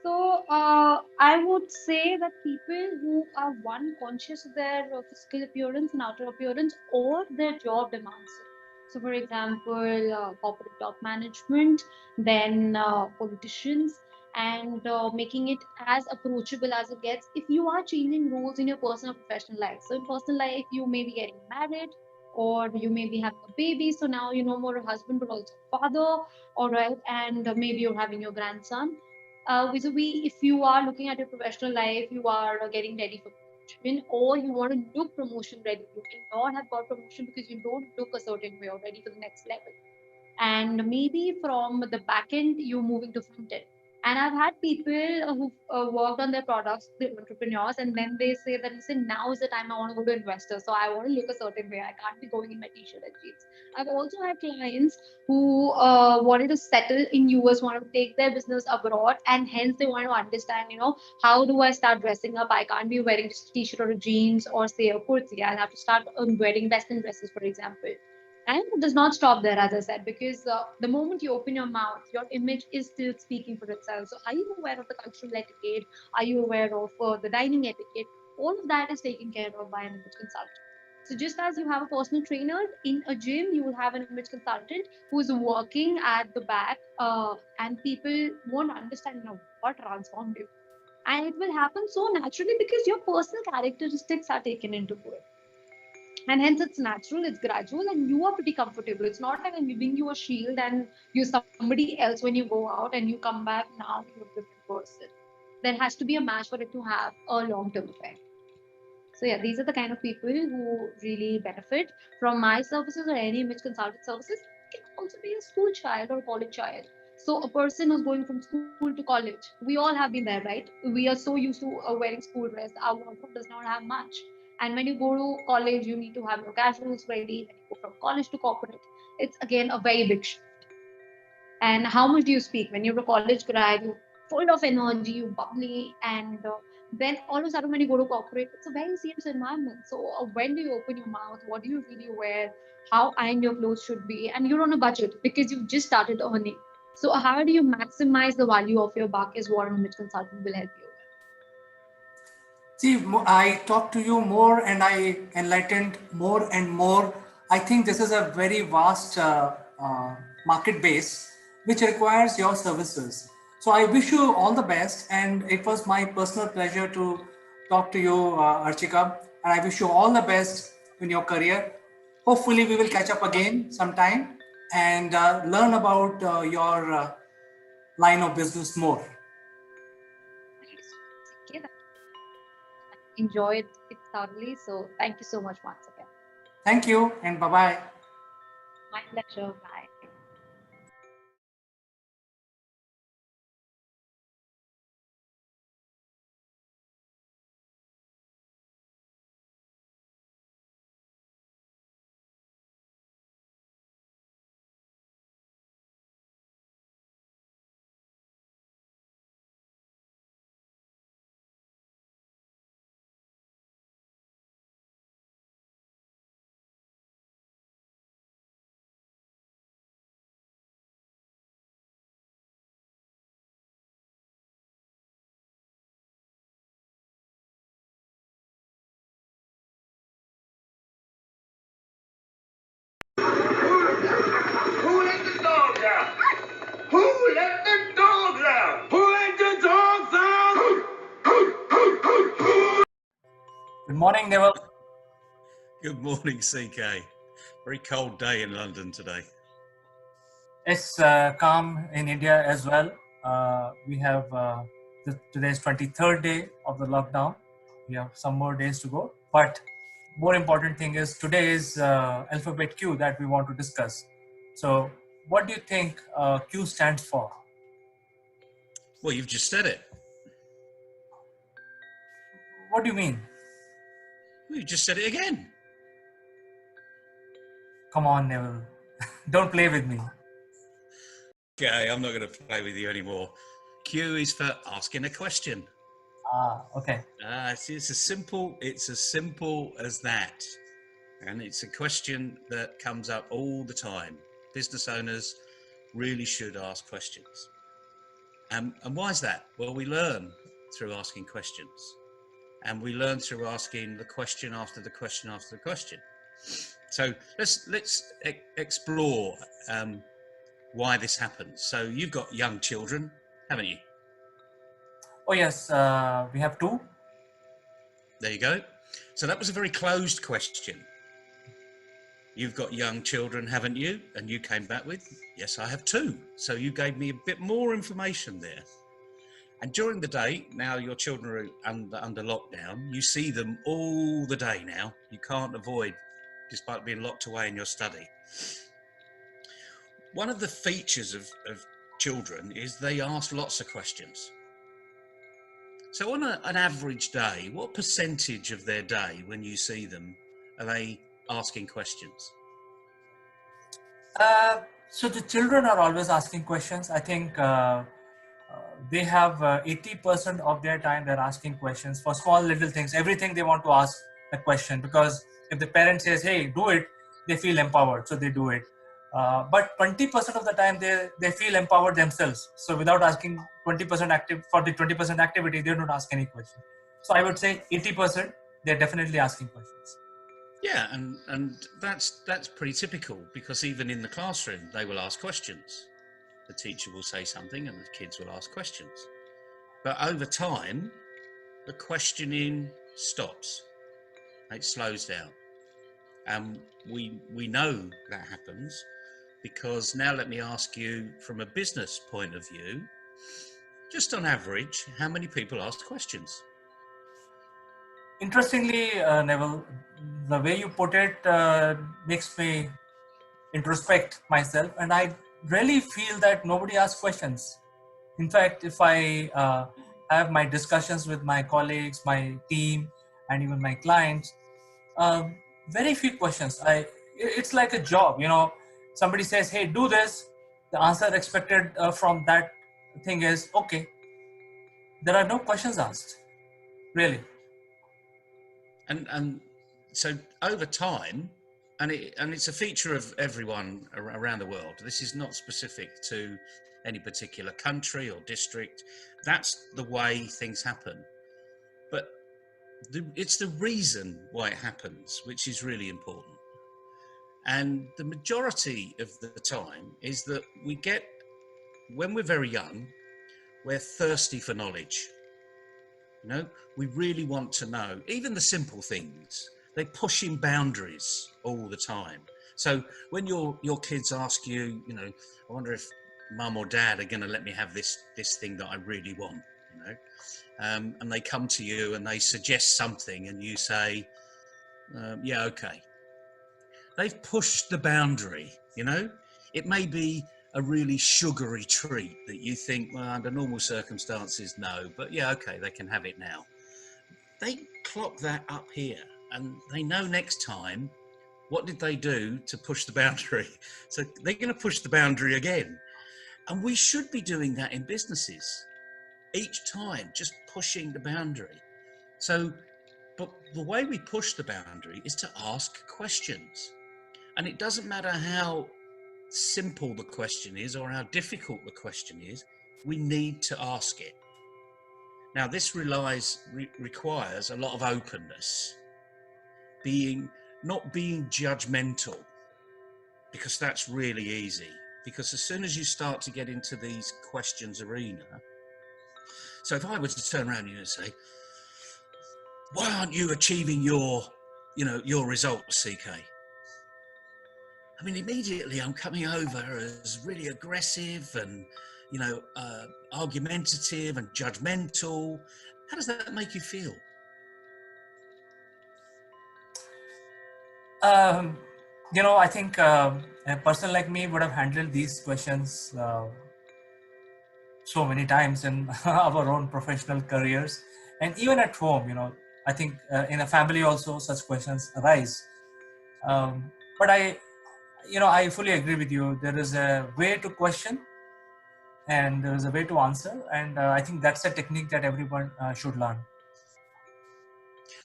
S14: So I would say that people who are one conscious of their physical appearance and outer appearance or their job demands it. So, for example, corporate top management, then politicians, and making it as approachable as it gets. If you are changing roles in your personal professional life, so in personal life you may be getting married, or you may be having a baby. So now you're no more a husband but also a father, all right, and maybe you're having your grandson vis-a-vis if you are looking at your professional life, you are getting ready for promotion, or you want to look promotion ready. You cannot have got promotion because you don't look a certain way or ready for the next level, and maybe from the back end you're moving to front end. And I've had people who worked on their products, the entrepreneurs, and then they say that, listen, now is the time I want to go to investors, so I want to look a certain way, I can't be going in my t-shirt and jeans. I've also had clients who wanted to settle in US, want to take their business abroad, and hence they want to understand, how do I start dressing up? I can't be wearing just a t-shirt or a jeans or say a kurti. I'll have to start wearing western dresses, for example. And it does not stop there, as I said, because the moment you open your mouth, your image is still speaking for itself. So, are you aware of the cultural etiquette? Are you aware of the dining etiquette? All of that is taken care of by an image consultant. So, just as you have a personal trainer in a gym, you will have an image consultant who is working at the back, and people won't understand, what transformed you. And it will happen so naturally because your personal characteristics are taken into it, and hence it's natural, it's gradual, and you are pretty comfortable. It's not like I'm giving you a shield and you're somebody else when you go out and you come back, now you're a different person. There has to be a match for it to have a long-term effect. So yeah, these are the kind of people who really benefit from my services or any image consultant services. It can also be a school child or a college child. So a person who's going from school to college, we all have been there, right? We are so used to wearing school dress. Our wardrobe does not have much. And when you go to college, you need to have your casuals ready. When you go from college to corporate, it's again a very big shift. And how much do you speak when you're a college grad? You're full of energy, you bubbly, and then all of a sudden when you go to corporate, it's a very serious environment. So when do you open your mouth? What do you really wear? How ironed your clothes should be? And you're on a budget because you've just started earning. So how do you maximize the value of your buck? Is what an image consultant will help you with.
S1: See, I talked to you more and I enlightened more and more. I think this is a very vast market base which requires your services. So I wish you all the best, and it was my personal pleasure to talk to you, Archika. And I wish you all the best in your career. Hopefully, we will catch up again sometime and learn about your line of business more.
S14: Okay, enjoyed it thoroughly. So thank you so much once again.
S1: Thank you, and bye bye.
S14: My pleasure. Bye.
S15: Who let the dogs out? Who let the dogs out? Who let the dogs out?
S1: Good morning, Neville.
S7: Good morning, CK. Very cold day in London today.
S1: It's calm in India as well. We have today's 23rd day of the lockdown. We have some more days to go. But more important thing is today is alphabet Q that we want to discuss. So what do you think Q stands for?
S7: Well, you've just said it.
S1: What do you mean?
S7: Well, you just said it again.
S1: Come on, Neville. Don't play with me.
S7: Okay, I'm not going to play with you anymore. Q is for asking a question.
S1: Okay.
S7: It's as simple as that. And it's a question that comes up all the time. Business owners really should ask questions. And why is that? Well, we learn through asking questions, and we learn through asking the question after the question after the question. So let's explore why this happens. So you've got young children, haven't you?
S1: Oh yes, we have two.
S7: There you go. So that was a very closed question. You've got young children, haven't you? And you came back with, yes, I have two. So you gave me a bit more information there. And during the day, now your children are under lockdown, you see them all the day now. You can't avoid, despite being locked away in your study. One of the features of children is they ask lots of questions. So on an average day, what percentage of their day, when you see them, are they asking questions?
S1: So the children are always asking questions. I think they have 80% of their time they're asking questions for small little things. Everything they want to ask a question, because if the parent says, hey, do it, they feel empowered, so they do it. But 20% of the time they feel empowered themselves. So without asking 20% active for the 20% activity, they don't ask any question. So I would say 80% they're definitely asking questions.
S7: Yeah, and that's pretty typical, because even in the classroom they will ask questions. The teacher will say something and the kids will ask questions. But over time, the questioning stops. It slows down. And we know that happens because now let me ask you from a business point of view, just on average, how many people ask questions?
S1: Interestingly, Neville, the way you put it makes me introspect myself, and I really feel that nobody asks questions. In fact, if I have my discussions with my colleagues, my team, and even my clients, very few questions. It's like a job, you know. Somebody says, "Hey, do this." The answer expected from that thing is okay. There are no questions asked, really.
S7: And so over time, and it's a feature of everyone around the world. This is not specific to any particular country or district. That's the way things happen. But it's the reason why it happens, which is really important. And the majority of the time is that when we're very young, we're thirsty for knowledge. You know, we really want to know, even the simple things. They're pushing boundaries all the time. So when your kids ask you, you know, I wonder if mum or dad are going to let me have this thing that I really want, you know, and they come to you and they suggest something and you say, yeah, okay. They've pushed the boundary, you know. It may be a really sugary treat that you think, well, under normal circumstances, no, but yeah, okay, they can have it now. They clock that up here and they know next time what did they do to push the boundary. So they're going to push the boundary again. And we should be doing that in businesses each time, just pushing the boundary. So, but the way we push the boundary is to ask questions. And it doesn't matter how simple the question is or how difficult the question is, we need to ask it. Now, this requires a lot of openness, not being judgmental, because that's really easy. Because as soon as you start to get into these questions arena, so if I were to turn around to you and say, why aren't you achieving your results, CK? I mean, immediately I'm coming over as really aggressive and, you know, argumentative and judgmental. How does that make you feel?
S1: You know, I think a person like me would have handled these questions so many times in our own professional careers, and even at home. You know, I think in a family also such questions arise. But I fully agree with you. There is a way to question, and there is a way to answer, and I think that's a technique that everyone should learn.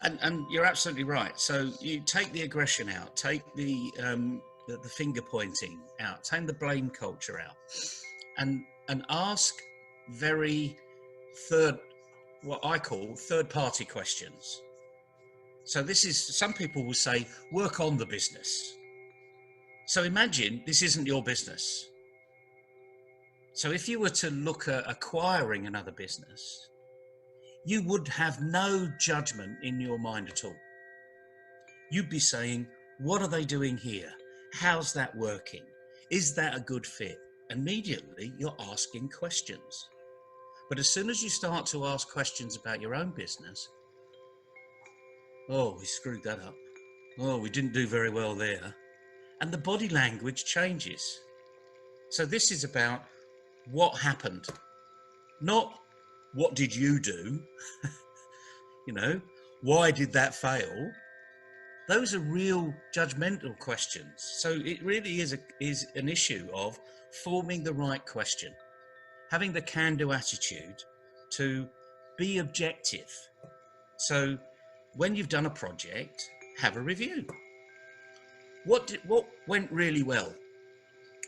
S7: And you're absolutely right. So you take the aggression out, take the finger pointing out, take the blame culture out, and ask very what I call third-party questions. So this is, some people will say, work on the business. So imagine this isn't your business. So if you were to look at acquiring another business, you would have no judgment in your mind at all. You'd be saying, what are they doing here? How's that working? Is that a good fit? Immediately, you're asking questions. But as soon as you start to ask questions about your own business, oh, we screwed that up. Oh, we didn't do very well there. And the body language changes. So this is about what happened, not what did you do? You know, why did that fail? Those are real judgmental questions. So it really is an issue of forming the right question, having the can-do attitude to be objective. So when you've done a project, have a review. What went really well?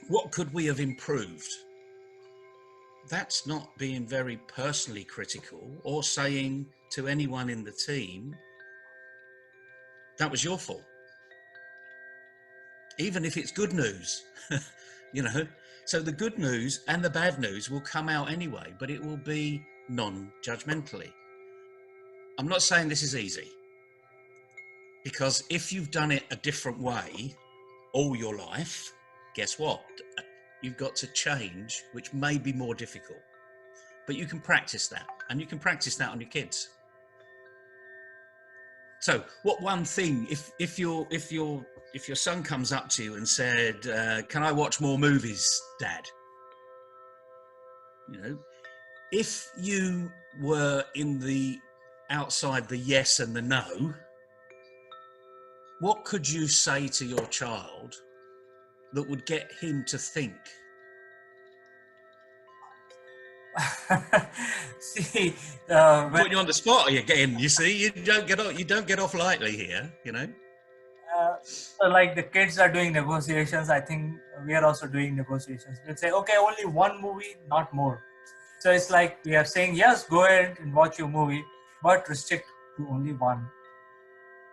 S7: What could we have improved? That's not being very personally critical or saying to anyone in the team, that was your fault. Even if it's good news, you know. So the good news and the bad news will come out anyway, but it will be non-judgmentally. I'm not saying this is easy, because if you've done it a different way all your life, guess what? You've got to change, which may be more difficult. But you can practice that, and you can practice that on your kids. So, what one thing, if your son comes up to you and said, "Can I watch more movies, Dad?" You know, if you were outside the yes and the no, what could you say to your child that would get him to think?
S1: See,
S7: putting you on the spot again. You see, you don't get off lightly here. You know.
S1: So like the kids are doing negotiations, I think we are also doing negotiations. We'll say, okay, only one movie, not more. So it's like we are saying, yes, go ahead and watch your movie, but restrict to only one.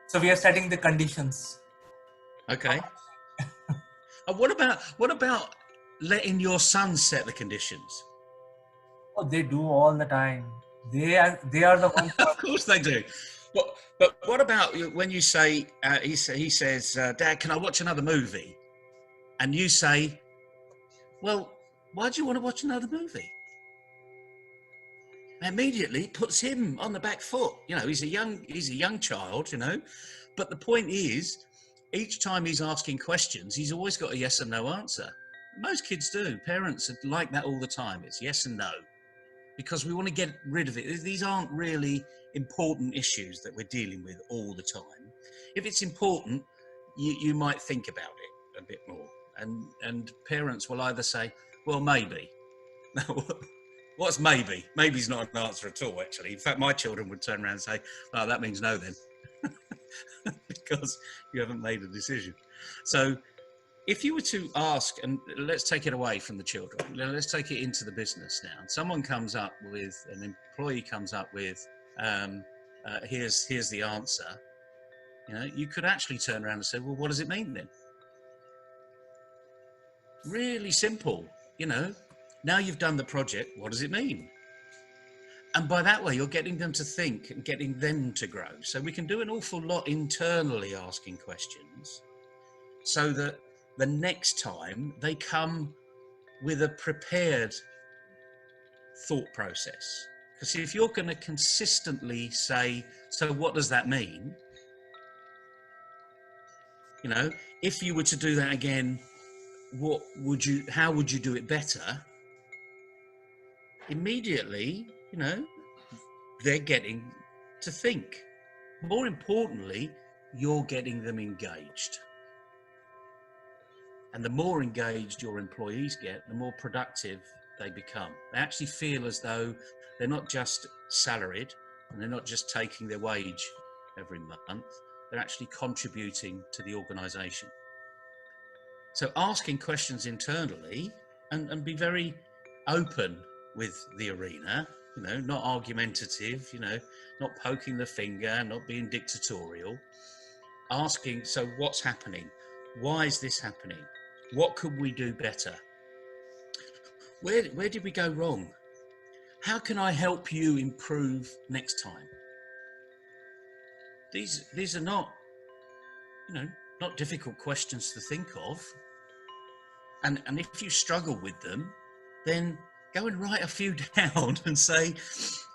S1: So we are setting the conditions.
S7: Okay. What about letting your son set the conditions?
S1: Oh, they do all the time. They are the ones.
S7: Of course they do. But what about when you say, he says, Dad, can I watch another movie? And you say, well, why do you want to watch another movie? Immediately puts him on the back foot. You know, he's a young child, you know. But the point is, each time he's asking questions, he's always got a yes and no answer. Most kids do. Parents are like that all the time. It's yes and no. Because we want to get rid of it. These aren't really important issues that we're dealing with all the time. If it's important, you might think about it a bit more. And parents will either say, well, maybe. What's maybe? Maybe's not an answer at all, actually. In fact, my children would turn around and say, well, that means no then. Because you haven't made a decision. So if you were to ask, and let's take it away from the children, let's take it into the business now. Someone comes up with, an employee comes up with, here's the answer. You know, you could actually turn around and say, well, what does it mean then? Really simple, you know. Now you've done the project, what does it mean? And by that way, you're getting them to think and getting them to grow. So we can do an awful lot internally asking questions so that the next time they come with a prepared thought process. Because if you're going to consistently say, so what does that mean? You know, if you were to do that again, how would you do it better? Immediately, you know, they're getting to think. More importantly, you're getting them engaged. And the more engaged your employees get, the more productive they become. They actually feel as though they're not just salaried and they're not just taking their wage every month, they're actually contributing to the organisation. So asking questions internally and be very open with the arena, not argumentative, not poking the finger, not being dictatorial, asking, so what's happening? Why is this happening? What could we do better? Where did we go wrong? How can I help you improve next time? These are not, not difficult questions to think of. And if you struggle with them, then go and write a few down and say,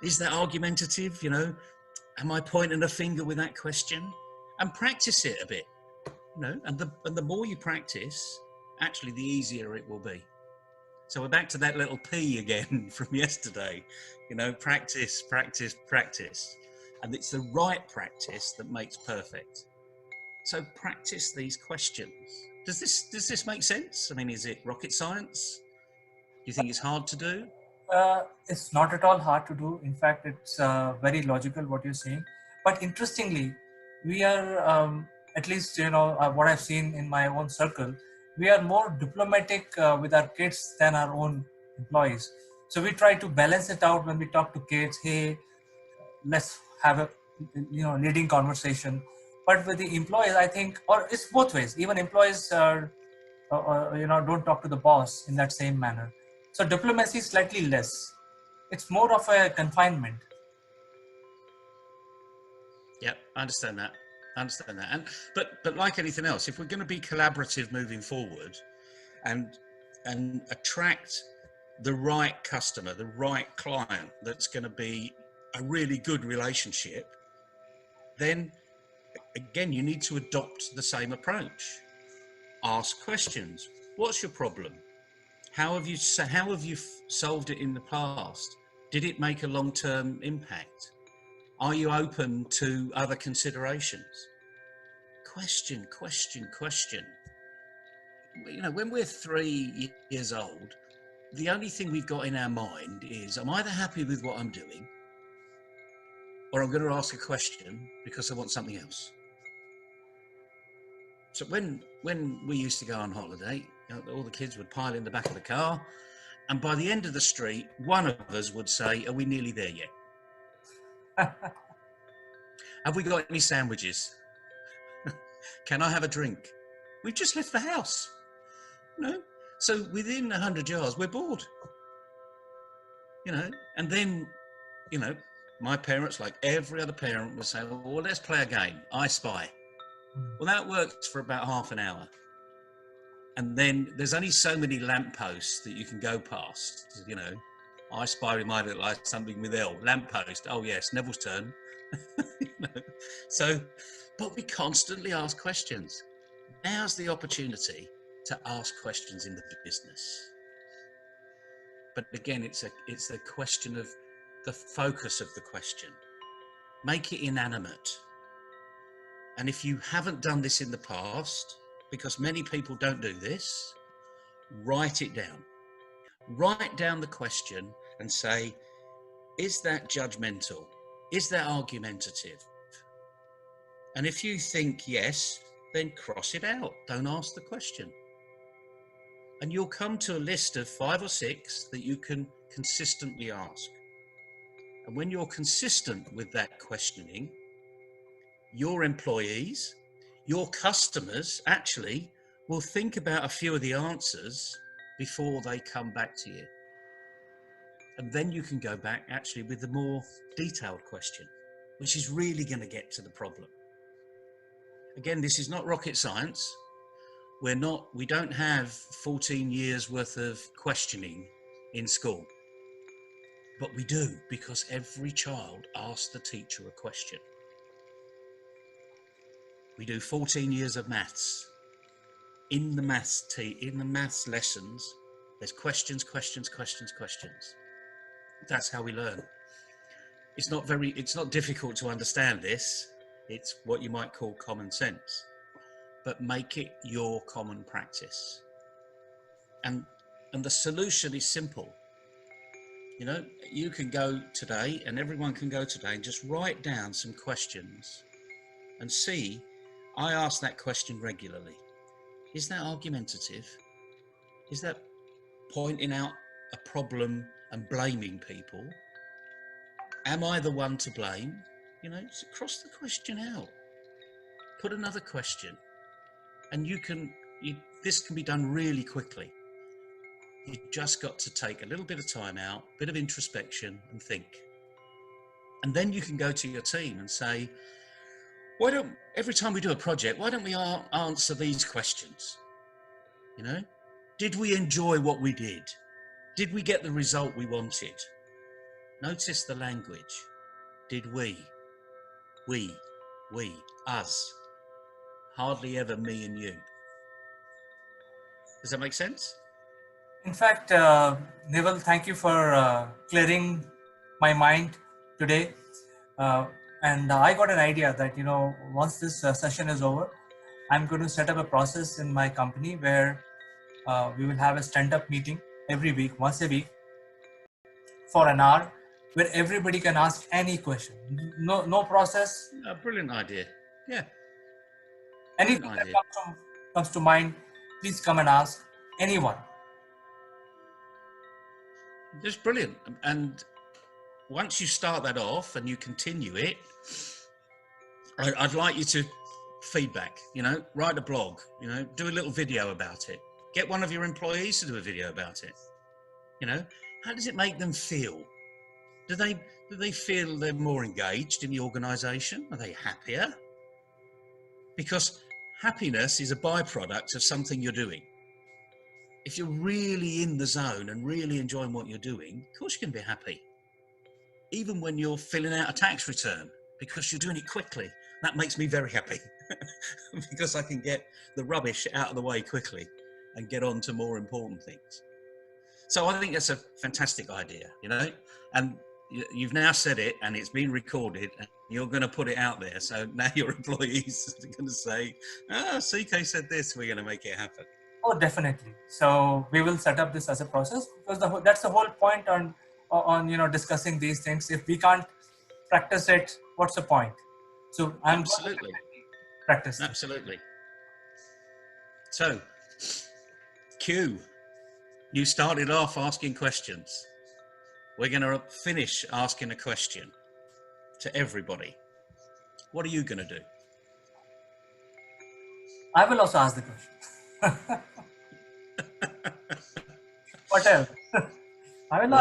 S7: is that argumentative? Am I pointing a finger with that question? And practice it a bit, and the more you practice, actually the easier it will be. So we're back to that little P again from yesterday, practice, practice, practice. And it's the right practice that makes perfect. So practice these questions. Does this make sense? I mean, is it rocket science? Do you think it's hard to do?
S1: It's not at all hard to do. In fact, it's very logical what you're saying. But interestingly, we are, at least, what I've seen in my own circle, we are more diplomatic with our kids than our own employees. So we try to balance it out when we talk to kids. Hey, let's have a leading conversation. But with the employees, I think, or it's both ways. Even employees are, don't talk to the boss in that same manner. So diplomacy is slightly less. It's more of a confinement.
S7: Yeah, I understand that. And but like anything else, if we're going to be collaborative moving forward, and attract the right customer, the right client, that's going to be a really good relationship, then again you need to adopt the same approach. Ask questions. What's your problem? How have you solved it in the past? Did it make a long-term impact? Are you open to other considerations? Question, question, question. When we're 3 years old, the only thing we've got in our mind is, I'm either happy with what I'm doing, or I'm going to ask a question because I want something else. So when we used to go on holiday, all the kids would pile in the back of the car, and by the end of the street, one of us would say, are we nearly there yet? Have we got any sandwiches? Can I have a drink? We've just left the house. So within 100 yards, we're bored. And then, my parents, like every other parent, would say, well, let's play a game, I Spy. Well, that works for about half an hour. And then there's only so many lampposts that you can go past, I Spy reminded like something with L, lamppost, oh yes, Neville's turn. So, but we constantly ask questions. Now's the opportunity to ask questions in the business. But again, it's a question of the focus of the question. Make it inanimate. And if you haven't done this in the past, because many people don't do this, write it down. Write down the question and say, is that judgmental? Is that argumentative? And if you think yes, then cross it out. Don't ask the question. And you'll come to a list of 5 or 6 that you can consistently ask. And when you're consistent with that questioning, your employees, your customers actually will think about a few of the answers before they come back to you. And then you can go back actually with the more detailed question, which is really going to get to the problem. Again, this is not rocket science. We don't have 14 years worth of questioning in school, but we do, because every child asks the teacher a question. We do 14 years of maths. In the maths lessons, there's questions, questions, questions, questions. That's how we learn. It's not difficult to understand this. It's what you might call common sense, but make it your common practice. And the solution is simple. You can go today, and everyone can go today, and just write down some questions and see. I ask that question regularly. Is that argumentative? Is that pointing out a problem and blaming people. Am I the one to blame? You know, so cross the question out. Put another question, and this can be done really quickly. You just got to take a little bit of time out, a bit of introspection, and think. And then you can go to your team and say, every time we do a project, why don't we answer these questions? You know, did we enjoy what we did? Did we get the result we wanted? Notice the language. Did we, us. Hardly ever me and you. Does that make sense?
S1: In fact, Neville, thank you for clearing my mind today. And I got an idea that, once this session is over, I'm going to set up a process in my company where we will have a stand-up meeting every week, once a week, for an hour, where everybody can ask any question. No process.
S7: Brilliant idea. Yeah.
S1: Anything that comes to mind, please come and ask anyone.
S7: Just brilliant. And once you start that off and you continue it, I'd like you to feedback, write a blog, do a little video about it. Get one of your employees to do a video about it. How does it make them feel? Do they feel they're more engaged in the organization? Are they happier? Because happiness is a byproduct of something you're doing. If you're really in the zone and really enjoying what you're doing, of course you can be happy. Even when you're filling out a tax return, because you're doing it quickly. That makes me very happy because I can get the rubbish out of the way quickly and get on to more important things. So I think that's a fantastic idea, and you've now said it and it's been recorded and you're going to put it out there. So now your employees are going to say, CK said this, we're going to make it happen.
S1: Oh, definitely. So we will set up this as a process, because that's the whole point on discussing these things. If we can't practice it, what's the point? So I'm
S7: absolutely
S1: practice.
S7: Absolutely. So, Q, you started off asking questions. We're going to finish asking a question to everybody. What are you going to do?
S1: I will also ask the question. What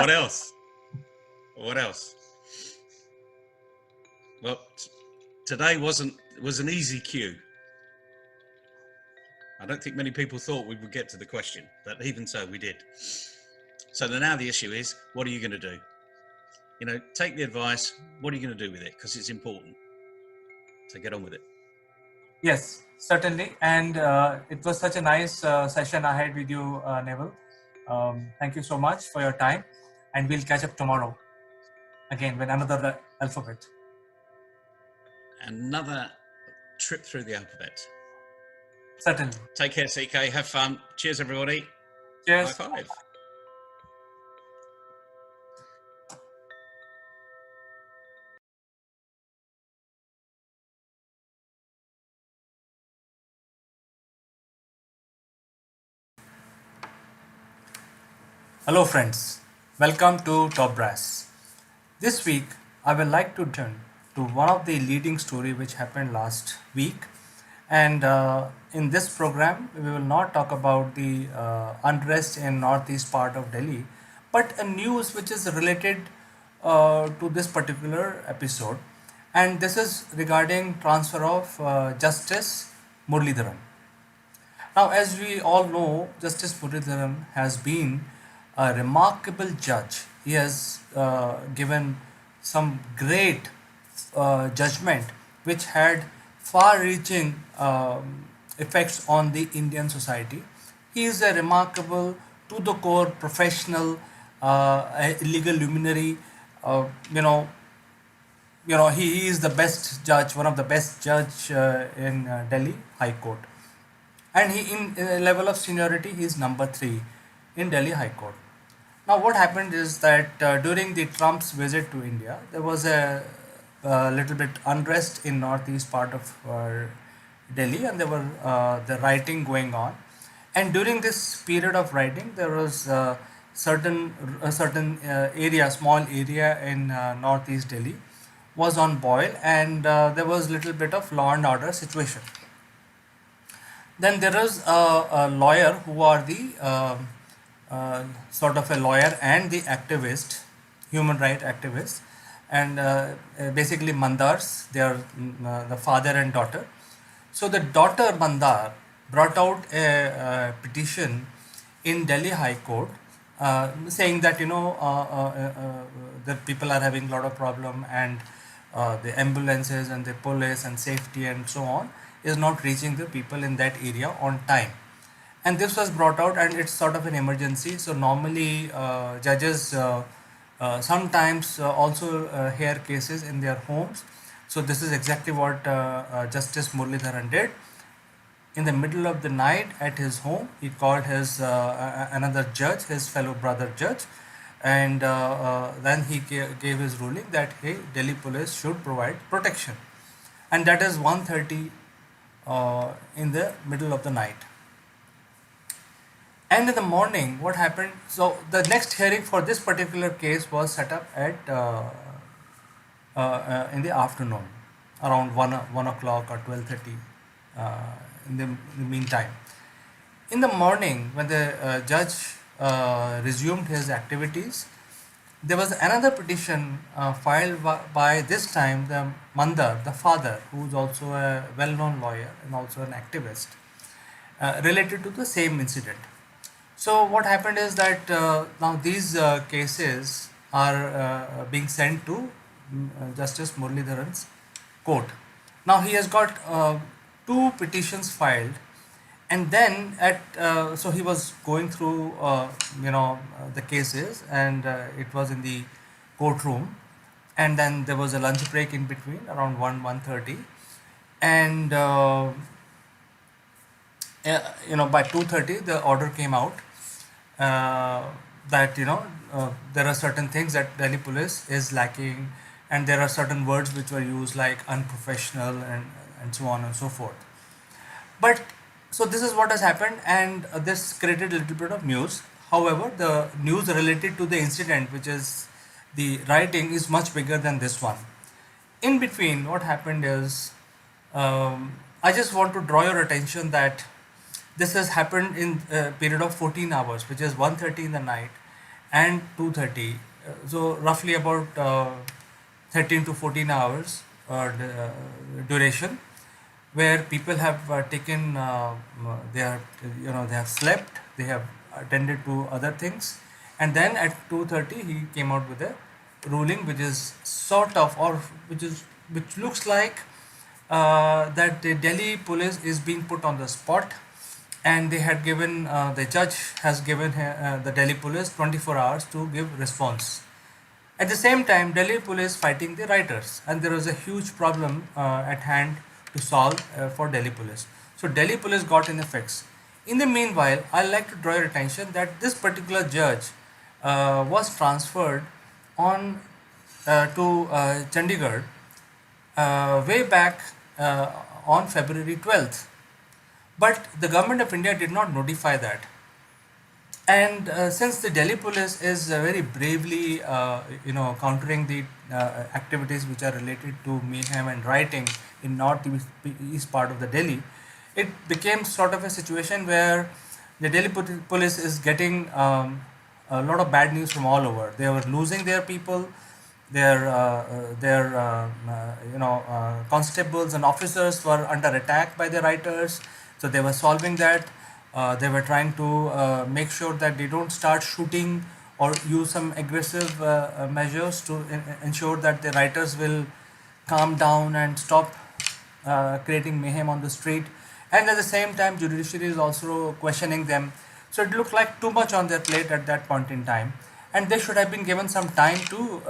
S1: else?
S7: What else? Well, today was an easy cue. I don't think many people thought we would get to the question, but even so, we did. So now the issue is, what are you going to do? Take the advice. What are you going to do with it? Because it's important. So get on with it.
S1: Yes, certainly. And it was such a nice session I had with you, Neville. Thank you so much for your time. And we'll catch up tomorrow again with another alphabet.
S7: Another trip through the alphabet.
S1: Certainly.
S7: Take care, CK. Have fun. Cheers, everybody.
S1: Cheers.
S7: High five.
S1: Hello friends, welcome to Top Brass. This week I would like to turn to one of the leading story which happened last week, and in this program we will not talk about the unrest in northeast part of Delhi, but a news which is related to this particular episode, and this is regarding transfer of Justice Muralidharan. Now, as we all know, Justice Muralidharan has been a remarkable judge. He has given some great judgment which had far-reaching effects on the Indian society. He is a remarkable, to-the-core professional, legal luminary. He is the best judge, one of the best judge in Delhi High Court, and he in level of seniority he is number 3 in Delhi High Court. Now, what happened is that during the Trump's visit to India, there was a little bit unrest in northeast part of Delhi, and there were the rioting going on. And during this period of rioting, there was certain area, small area in northeast Delhi, was on boil, and there was little bit of law and order situation. Then there is a lawyer who are the sort of a lawyer and the activist, human right activist, and basically Mandars. They are the father and daughter. So the daughter Mandar brought out a petition in Delhi High Court, saying that the people are having a lot of problem, and the ambulances and the police and safety and so on is not reaching the people in that area on time. And this was brought out, and it's sort of an emergency. So normally judges sometimes also hear cases in their homes. So this is exactly what Justice Muralidharan did. In the middle of the night at his home, he called his another judge, his fellow brother judge, and then he gave his ruling that hey, Delhi police should provide protection, and that is 1:30 in the middle of the night. And in the morning, what happened? So the next hearing for this particular case was set up at in the afternoon, around 1 o'clock or 12:30. In the meantime, in the morning, when the judge resumed his activities, there was another petition filed by this time the Mandar, the father, who is also a well-known lawyer and also an activist, related to the same incident. So what happened is that now these cases are being sent to Justice Muralidharan's court. Now he has got two petitions filed, and then so he was going through the cases, and it was in the courtroom, and then there was a lunch break in between around 1:30, and by 2:30 the order came out that there are certain things that Delhi police is lacking, and there are certain words which were used like unprofessional and so on and so forth. But so this is what has happened, and this created a little bit of news. However, the news related to the incident, which is the rioting, is much bigger than this one. In between, what happened is, I just want to draw your attention that this has happened in a period of 14 hours, which is 1:30 in the night and 2:30. So roughly about 13 to 14 hours duration, where people have taken, they have slept, they have attended to other things, and then at 2:30 he came out with a ruling, which is sort of, or which looks like that the Delhi police is being put on the spot, and they had given the judge has given the Delhi police 24 hours to give response. At the same time, Delhi police fighting the rioters, and there was a huge problem at hand to solve for Delhi police. So Delhi police got in a fix. In the meanwhile, I'd like to draw your attention that this particular judge was transferred on to Chandigarh way back on February 12th. But the government of India did not notify that. And since the Delhi police is very bravely, countering the activities which are related to mayhem and rioting in northeast part of the Delhi, it became sort of a situation where the Delhi police is getting a lot of bad news from all over. They were losing their people, their constables and officers were under attack by the rioters. So they were solving that. They were trying to make sure that they don't start shooting or use some aggressive measures to ensure that the rioters will calm down and stop creating mayhem on the street. And at the same time, judiciary is also questioning them. So it looked like too much on their plate at that point in time, and they should have been given some time to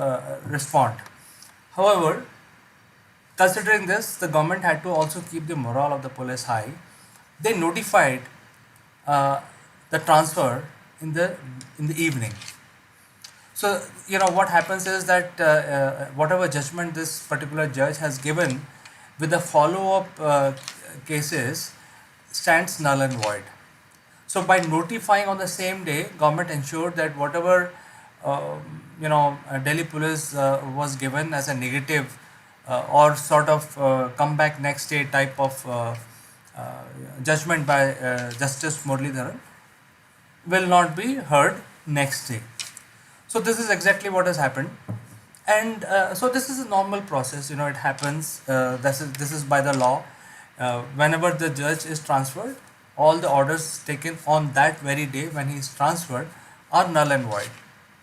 S1: respond. However, considering this, the government had to also keep the morale of the police high. They notified the transfer in the evening. So what happens is that whatever judgment this particular judge has given with the follow-up cases stands null and void. So by notifying on the same day, government ensured that whatever Delhi police was given as a negative or sort of come back next day type of uh, judgment by Justice Muralidharan will not be heard next day. So this is exactly what has happened, and so this is a normal process. It happens. This is by the law. Whenever the judge is transferred, all the orders taken on that very day when he is transferred are null and void.